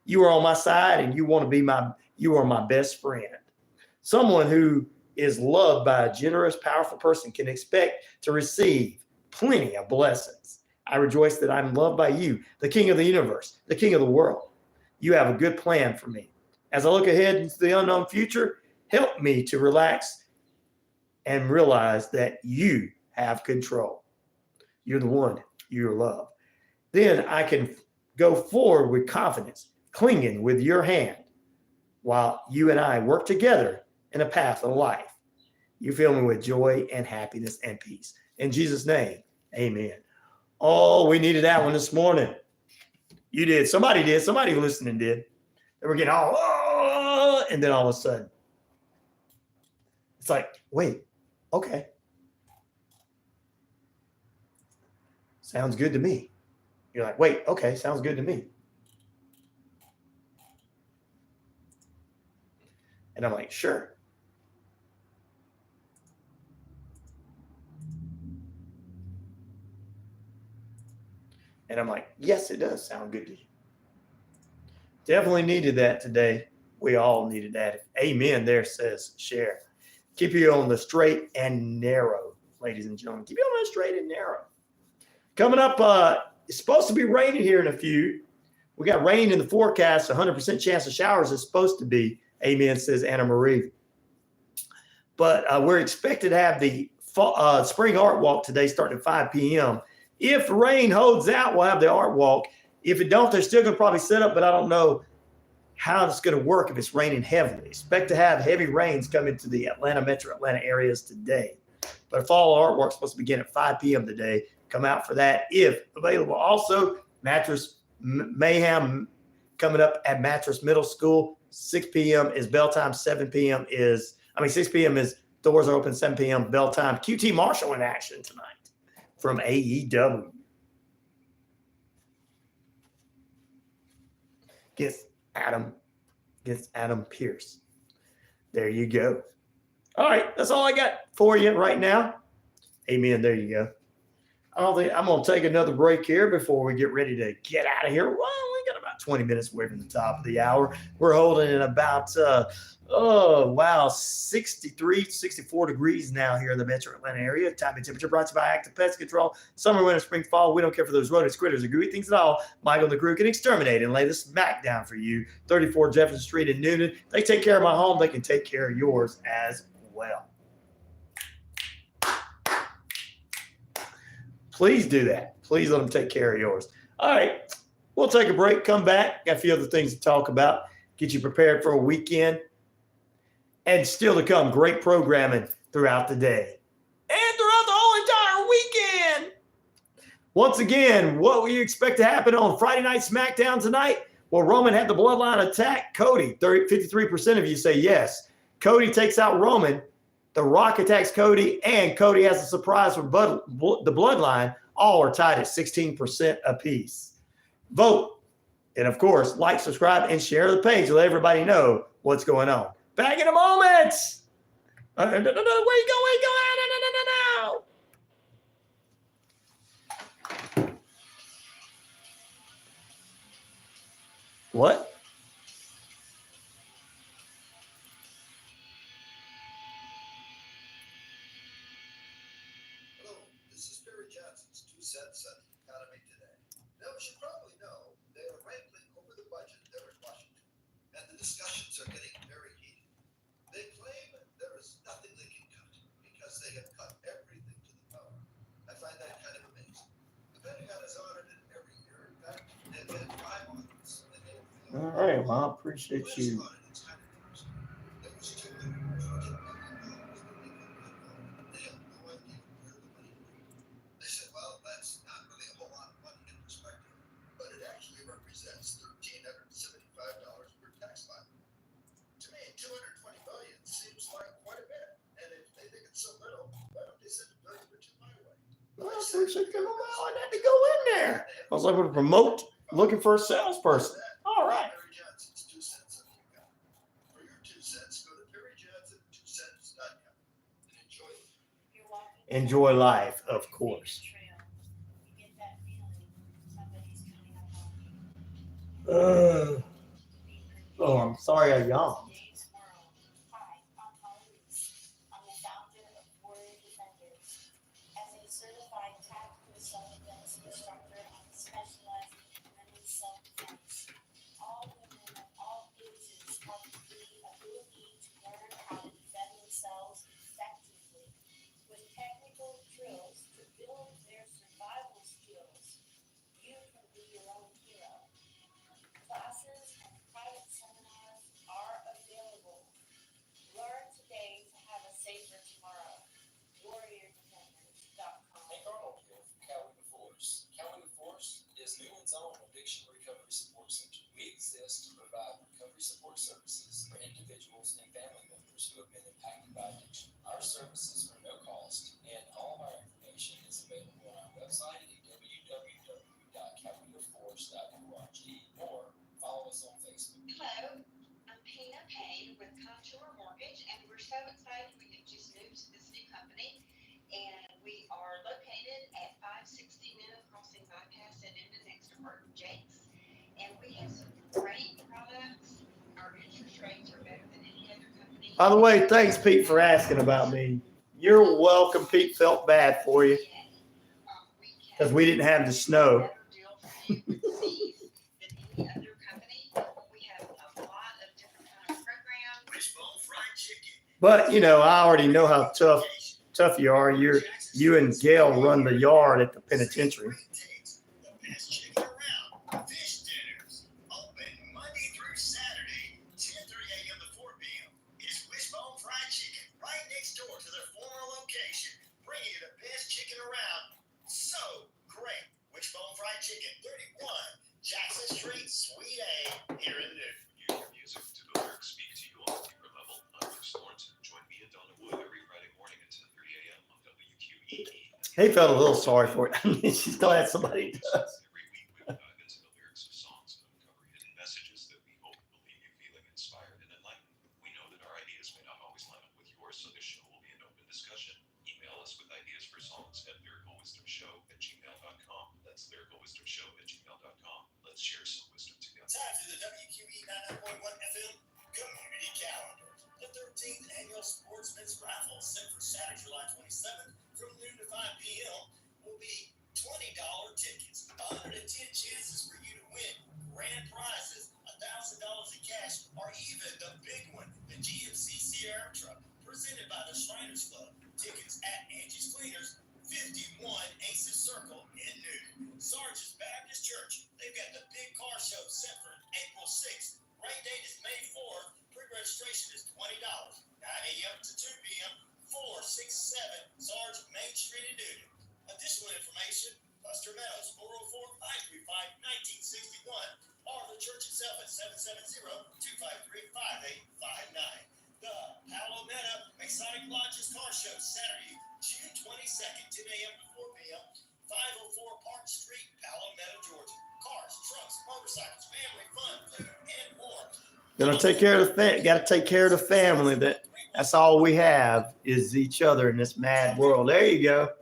Speaker 3: You are on my side and you are my best friend. Someone who is loved by a generous, powerful person can expect to receive plenty of blessings. I rejoice that I'm loved by you, the King of the universe, the King of the world. You have a good plan for me. As I look ahead into the unknown future, help me to relax and realize that you have control. You're the one, you're loved. Then I can go forward with confidence, clinging with your hand while you and I work together in a path of life. You fill me with joy and happiness and peace. In Jesus' name, amen. Oh, we needed that one this morning. You did. Somebody did. Somebody listening did. They were getting all, oh, and then all of a sudden, it's like, wait, okay. Sounds good to me. You're like, wait, okay, sounds good to me. And I'm like, sure. And I'm like, yes, it does sound good to you. Definitely needed that today. We all needed that. Amen. There says share. Keep you on the straight and narrow, ladies and gentlemen. Keep you on the straight and narrow. Coming up, it's supposed to be raining here in a few. We got rain in the forecast. 100% chance of showers is supposed to be. Amen, says Anna Marie. But we're expected to have the spring art walk today starting at 5 p.m. If rain holds out, we'll have the art walk. If it don't, they're still going to probably set up, but I don't know how it's going to work if it's raining heavily. Expect to have heavy rains come into the metro Atlanta areas today. But fall art walk is supposed to begin at 5 p.m. today. Come out for that if available. Also, Mattress Mayhem coming up at Mattress Middle School. 6 p.m. is bell time. 6 p.m. is doors are open. 7 p.m. bell time. QT Marshall in action tonight from AEW. Gets Adam Pierce. There you go. All right, that's all I got for you right now. Amen. There you go. I don't think I'm going to take another break here before we get ready to get out of here. Well, we got about 20 minutes away from the top of the hour. We're holding in about, 63, 64 degrees now here in the metro Atlanta area. Time and temperature brought to you by Active Pest Control. Summer, winter, spring, fall. We don't care for those rodents, critters, or gooey things at all. Michael and the crew can exterminate and lay the smack down for you. 34 Jefferson Street in Noonan. They take care of my home. They can take care of yours as well. Please do that. Please let them take care of yours. All right. We'll take a break, come back. Got a few other things to talk about. Get you prepared for a weekend. And still to come, great programming throughout the day. And throughout the whole entire weekend. Once again, what will you expect to happen on Friday Night SmackDown tonight? Well, Roman had the bloodline attack Cody. 53% of you say yes. Cody takes out Roman. The Rock attacks Cody, and Cody has a surprise for the bloodline. All are tied at 16% apiece. Vote. And, of course, like, subscribe, and share the page to let everybody know what's going on. Back in a moment. Where you go? No. What?
Speaker 1: Cents on the economy today. Now, as you probably know, they are wrangling over the budget there in Washington, and the discussions are getting very heated. They claim there is nothing they can cut because they have cut everything to the bone. I find that kind of amazing. The Pentagon is audited every year. In fact, they've had 5 audits.
Speaker 3: All right, well, I appreciate you.
Speaker 1: There was $220 million that they could cut off. They have no idea where the money went. They said, well, that's not really a whole lot of money in perspective, but it actually represents $1,375 per tax filer. To me, $220 million seems like quite a bit. And if they think it's so little, why don't they send $1 billion my way?
Speaker 3: Well, I appreciate you allowing that to go in there. I was able to promote looking for a salesperson. All right.
Speaker 1: Perry Johnson's 2 cents on the economy. For your 2 cents, go to PerryJohnson2cents.com and enjoy it.
Speaker 3: Enjoy life, of course. I'm sorry I yawned.
Speaker 9: Zone Addiction Recovery Support Center. We exist to provide recovery support services for individuals and family members who have been impacted by addiction. Our services are no cost, and all of our information is available on our website at www.cowboyforce.org or follow us on Facebook.
Speaker 18: Hello, I'm Pina Payne with Contour Mortgage, and we're so excited we have just moved to this new company. And we are located at 560 Neal Crossing Bypass and in the next door, Jake's. And we have some great products. Our interest rates are better than any other company.
Speaker 3: By the way, thanks, Pete, for asking about me. You're welcome. Pete felt bad for you because we didn't have the snow. But, you know, I already know how tough you are. You and Gail run the yard at the penitentiary.
Speaker 6: Jackson Street, Suite A, here in Newton.
Speaker 2: Use your music to the lyrics speak to you on a deeper level. I'm Bruce Lawrence. Join me and Donna Wood every Friday morning at 10:30 a.m. on WQEE.
Speaker 3: He felt a little sorry for it. I mean, she's glad somebody does.
Speaker 2: Every week we will dive into the lyrics of songs and uncover hidden messages that we hope will leave you feeling inspired and enlightened. We know that our ideas may not always line up with yours, so this show will be an open discussion. Email us with ideas for songs at lyricalwisdomshow@gmail.com. That's lyricalwisdomshow@gmail.com. Let's share some wisdom together.
Speaker 6: Time for the WQEE 99.1 FM Community Calendar. The 13th Annual Sportsman's Raffle, set for Saturday, July 27th from noon to 5 p.m. will be $20 tickets, 110 chances for you to win grand prizes, $1,000 in cash, or even the big one, the GMC Sierra truck, presented by the Shriners Club. Tickets at Angie's Cleaners, 51 Aces Circle in Newton. Sargent's Baptist Church, they've got the big car show set for April 6th. Rain date is May 4th. Pre-registration is $20. 9 a.m. to 2 p.m. 467 Sarge Main Street in Newton. Additional information, Buster Meadows, 404-535-1961, or the church itself at 770-253-5859. The Palometta Exotic Lodges Car Show, Saturday, June 22nd, 10 a.m. to 4 p.m., 504 Park Street, Palometta, Georgia. Cars, trucks, motorcycles, family fun, food, and more.
Speaker 3: Got to take care of the family. That's all we have is each other in this mad world. There you go.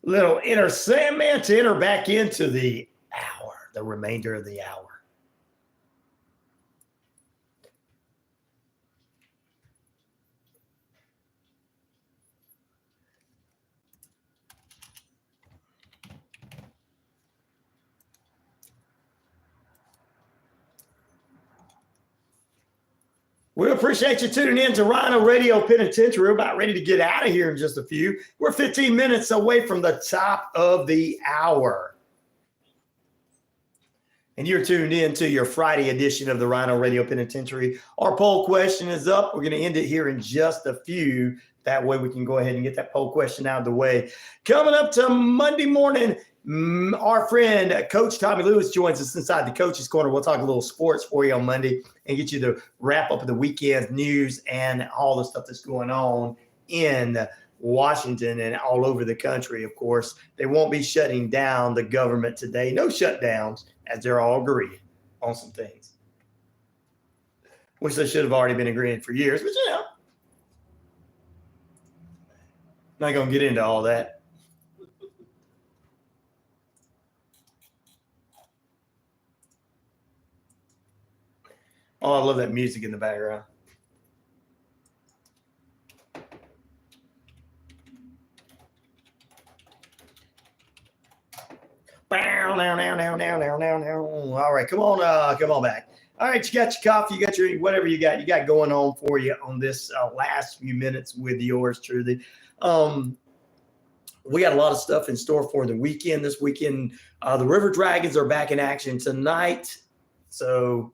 Speaker 3: Little inner Sandman to enter back into the hour, the remainder of the hour. We appreciate you tuning in to RyanORadio Penitentiary. We're about ready to get out of here in just a few. We're 15 minutes away from the top of the hour. And you're tuned in to your Friday edition of the RyanORadio Penitentiary. Our poll question is up. We're going to end it here in just a few. That way we can go ahead and get that poll question out of the way. Coming up to Monday morning, Our friend, Coach Tommy Lewis, joins us inside the Coach's Corner. We'll talk a little sports for you on Monday and get you the wrap up of the weekend's news and all the stuff that's going on in Washington and all over the country. Of course, they won't be shutting down the government today. No shutdowns, as they're all agreeing on some things, which they should have already been agreeing for years. But, not going to get into all that. Oh, I love that music in the background. All right, come on back. All right, you got your coffee, you got your whatever you got going on for you on this last few minutes with yours truly. We got a lot of stuff in store for the weekend. This weekend, the River Dragons are back in action tonight, so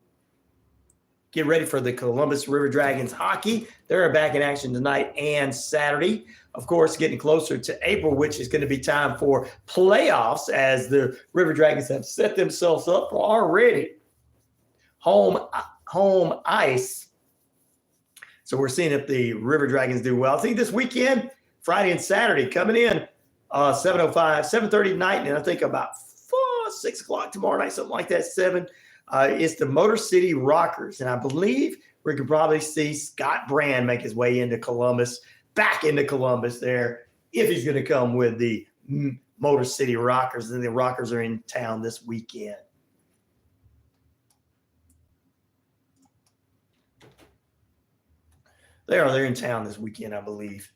Speaker 3: get ready for the Columbus River Dragons hockey. They're back in action tonight and Saturday. Of course, getting closer to April, which is going to be time for playoffs as the River Dragons have set themselves up for already home ice. So we're seeing if the River Dragons do well. I think this weekend, Friday and Saturday, coming in 7:05, 7:30 tonight, and I think about 6 o'clock tomorrow night, something like that, 7. It's the Motor City Rockers, and I believe we could probably see Scott Brand make his way back into Columbus there, if he's going to come with the Motor City Rockers. And the Rockers are in town this weekend. They're in town this weekend, I believe.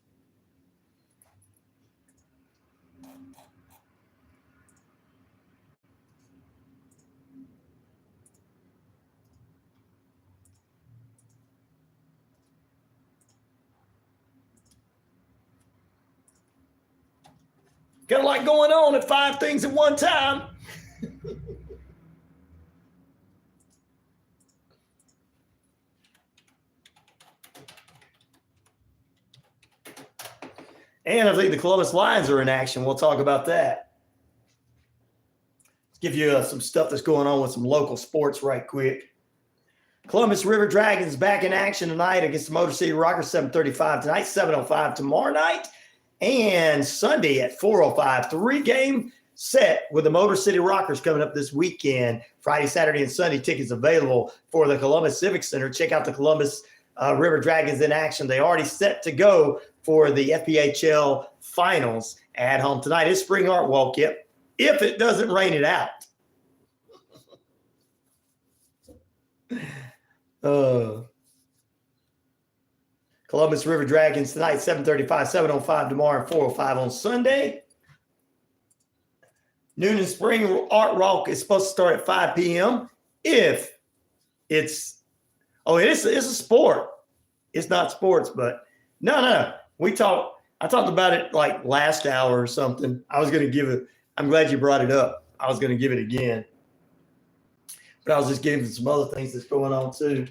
Speaker 3: Got a lot going on at 5 things at one time. And I think the Columbus Lions are in action. We'll talk about that. Let's give you some stuff that's going on with some local sports right quick. Columbus River Dragons back in action tonight against the Motor City Rockers, 7:35 tonight, 7:05 tomorrow night, and Sunday at 4:05. 3-game set with the Motor City Rockers coming up this weekend. Friday, Saturday, and Sunday tickets available for the Columbus Civic Center. Check out the Columbus River Dragons in action. They already set to go for the FPHL finals at home tonight. It's Spring Art Walk, yep, if it doesn't rain it out. Columbus River Dragons tonight, 7:35, 7:05 tomorrow, and 4:05 on Sunday. Noon and Spring Art Walk is supposed to start at 5 p.m. If it's a sport. It's not sports, but no. I talked about it like last hour or something. I was going to give it. I'm glad you brought it up. I was going to give it again. But I was just giving some other things that's going on too.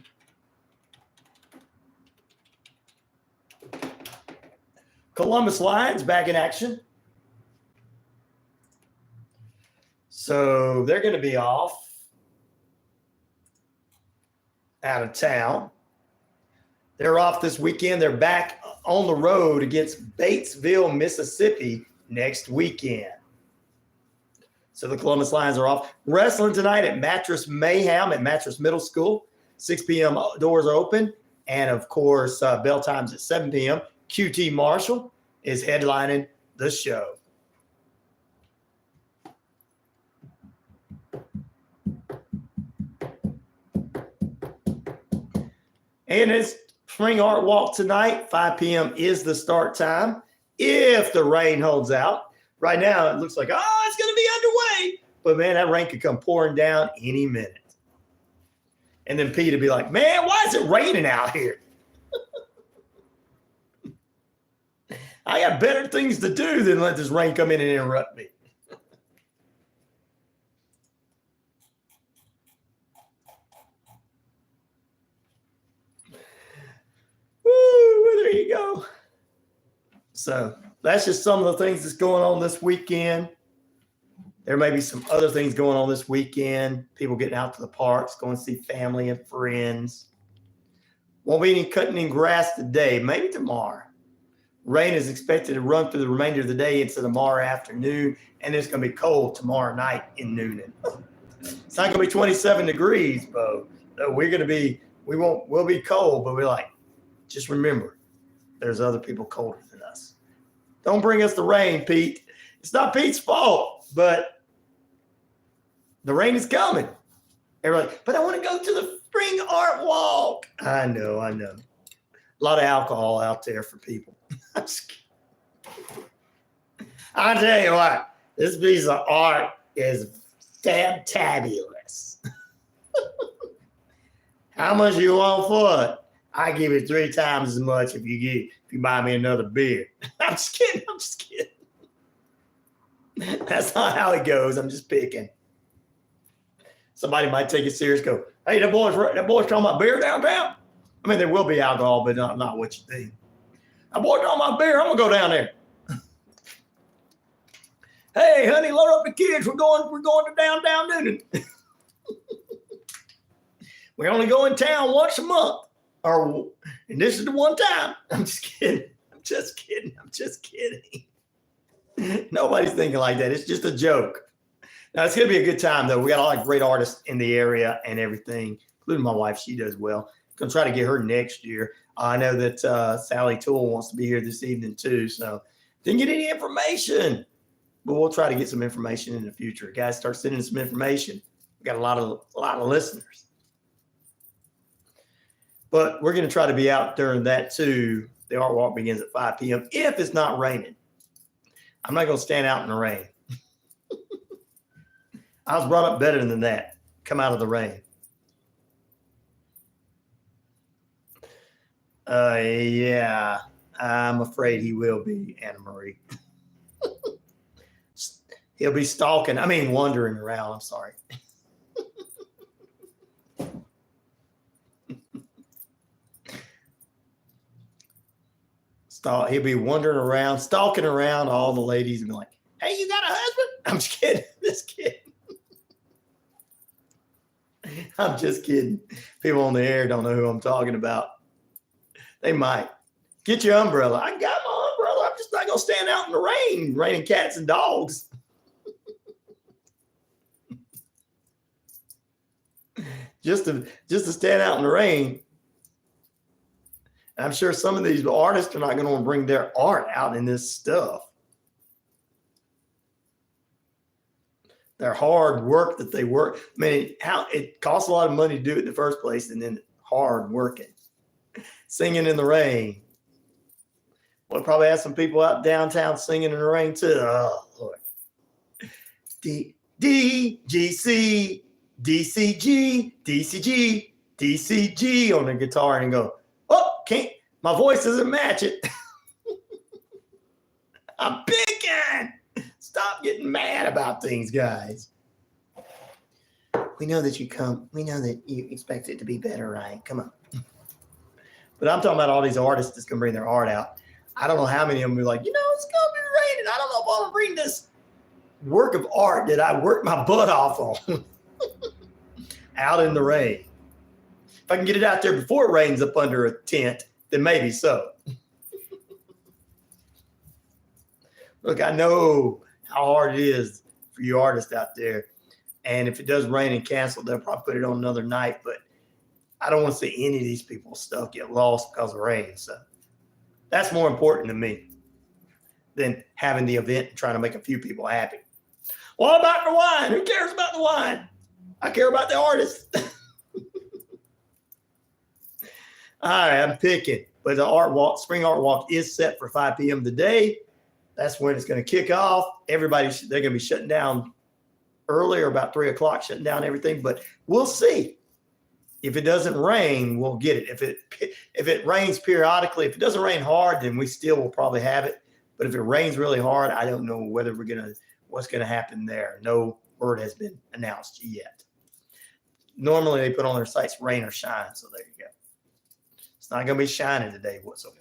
Speaker 3: Columbus Lions back in action. So they're going to be off out of town. They're off this weekend. They're back on the road against Batesville, Mississippi next weekend. So the Columbus Lions are off. Wrestling tonight at Mattress Mayhem at Mattress Middle School. 6 p.m. doors are open. And, of course, bell time's at 7 p.m. QT Marshall is headlining the show. And it's Spring Art Walk tonight. 5 p.m. is the start time if the rain holds out. Right now, it looks like, it's going to be underway. But, man, that rain could come pouring down any minute. And then Pete would be like, man, why is it raining out here? I got better things to do than let this rain come in and interrupt me. Woo, there you go. So that's just some of the things that's going on this weekend. There may be some other things going on this weekend. People getting out to the parks, going to see family and friends. Won't be any cutting in grass today, maybe tomorrow. Rain is expected to run through the remainder of the day into tomorrow afternoon, and it's going to be cold tomorrow night in Noonan. It's not going to be 27 degrees, Bo. We'll be cold, but we're like, just remember, there's other people colder than us. Don't bring us the rain, Pete. It's not Pete's fault, but the rain is coming. Everybody, but I want to go to the spring art walk. I know. A lot of alcohol out there for people. I tell you what, this piece of art is fantabulous. How much you want for it? I give it 3 times as much if you buy me another beer. I'm just kidding. That's not how it goes. I'm just picking. Somebody might take it serious. Go, hey, that boy's talking about beer downtown. I mean, there will be alcohol, but not what you think. That boy talking about beer. I'm gonna go down there. Hey, honey, load up the kids. We're going to downtown Noonan. We only go in town once a month, and this is the one time. I'm just kidding. Nobody's thinking like that. It's just a joke. Now, it's going to be a good time, though. We got a lot of great artists in the area and everything, including my wife. She does well. Going to try to get her next year. I know that Sally Toole wants to be here this evening, too. So didn't get any information, but we'll try to get some information in the future. Guys, start sending some information. We got a lot of listeners. But we're going to try to be out during that, too. The art walk begins at 5 p.m. if it's not raining. I'm not going to stand out in the rain. I was brought up better than that. Come out of the rain. Yeah, I'm afraid he will be, Anna Marie. He'll be wandering around. I'm sorry. He'll be wandering around, stalking around all the ladies and be like, hey, you got a husband? I'm just kidding. I'm just kidding. People on the air don't know who I'm talking about. They might. Get your umbrella. I got my umbrella. I'm just not going to stand out in the rain, raining cats and dogs. just to stand out in the rain. I'm sure some of these artists are not going to bring their art out in this stuff. Their hard work that they work. I mean, how it costs a lot of money to do it in the first place, and then hard working. Singing in the rain. We'll probably have some people out downtown singing in the rain too. Oh, Lord. DGC, DCG, DCG, DCG on the guitar and go, oh, my voice doesn't match it. I'm picking. Stop getting mad about things, guys. We know that you come. We know that you expect it to be better, right? Come on. But I'm talking about all these artists that's going to bring their art out. I don't know how many of them are like, it's going to be raining. I don't know if I want to bring this work of art that I worked my butt off on out in the rain. If I can get it out there before it rains up under a tent, then maybe so. Look, I know how hard it is for you artists out there. And if it does rain and cancel, they'll probably put it on another night. But I don't want to see any of these people's stuff get lost because of rain. So that's more important to me than having the event and trying to make a few people happy. What about the wine? Who cares about the wine? I care about the artist. All right, I'm picking. But the spring art walk is set for 5 p.m. today. That's when it's going to kick off. They're going to be shutting down earlier, about 3 o'clock, shutting down everything. But we'll see. If it doesn't rain, we'll get it. If it rains periodically, if it doesn't rain hard, then we still will probably have it. But if it rains really hard, I don't know what's going to happen there. No word has been announced yet. Normally they put on their sites rain or shine. So there you go. It's not going to be shining today whatsoever.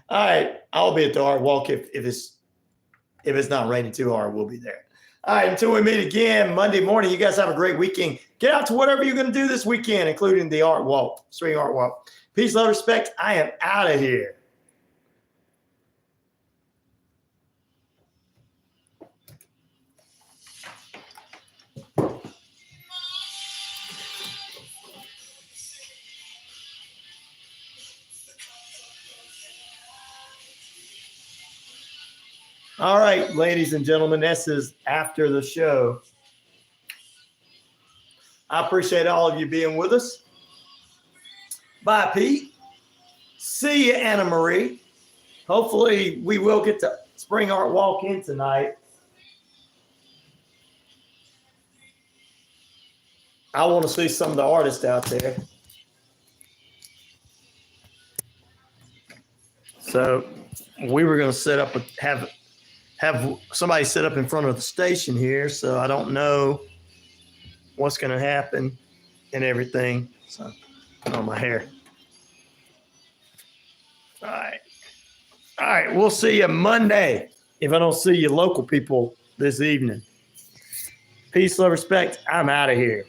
Speaker 3: All right. I'll be at the art walk if it's If it's not raining too hard, we'll be there. All right, until we meet again Monday morning, you guys have a great weekend. Get out to whatever you're going to do this weekend, including the art walk, street art walk. Peace, love, respect. I am out of here. All right, ladies and gentlemen, this is after the show. I appreciate all of you being with us. Bye, Pete. See you, Anna Marie. Hopefully, we will get to Spring Art Walk in tonight. I want to see some of the artists out there. So we were going to set up, have somebody set up in front of the station here. So I don't know what's going to happen and everything. So on my hair. All right. All right. We'll see you Monday if I don't see you local people this evening. Peace, love, respect. I'm out of here.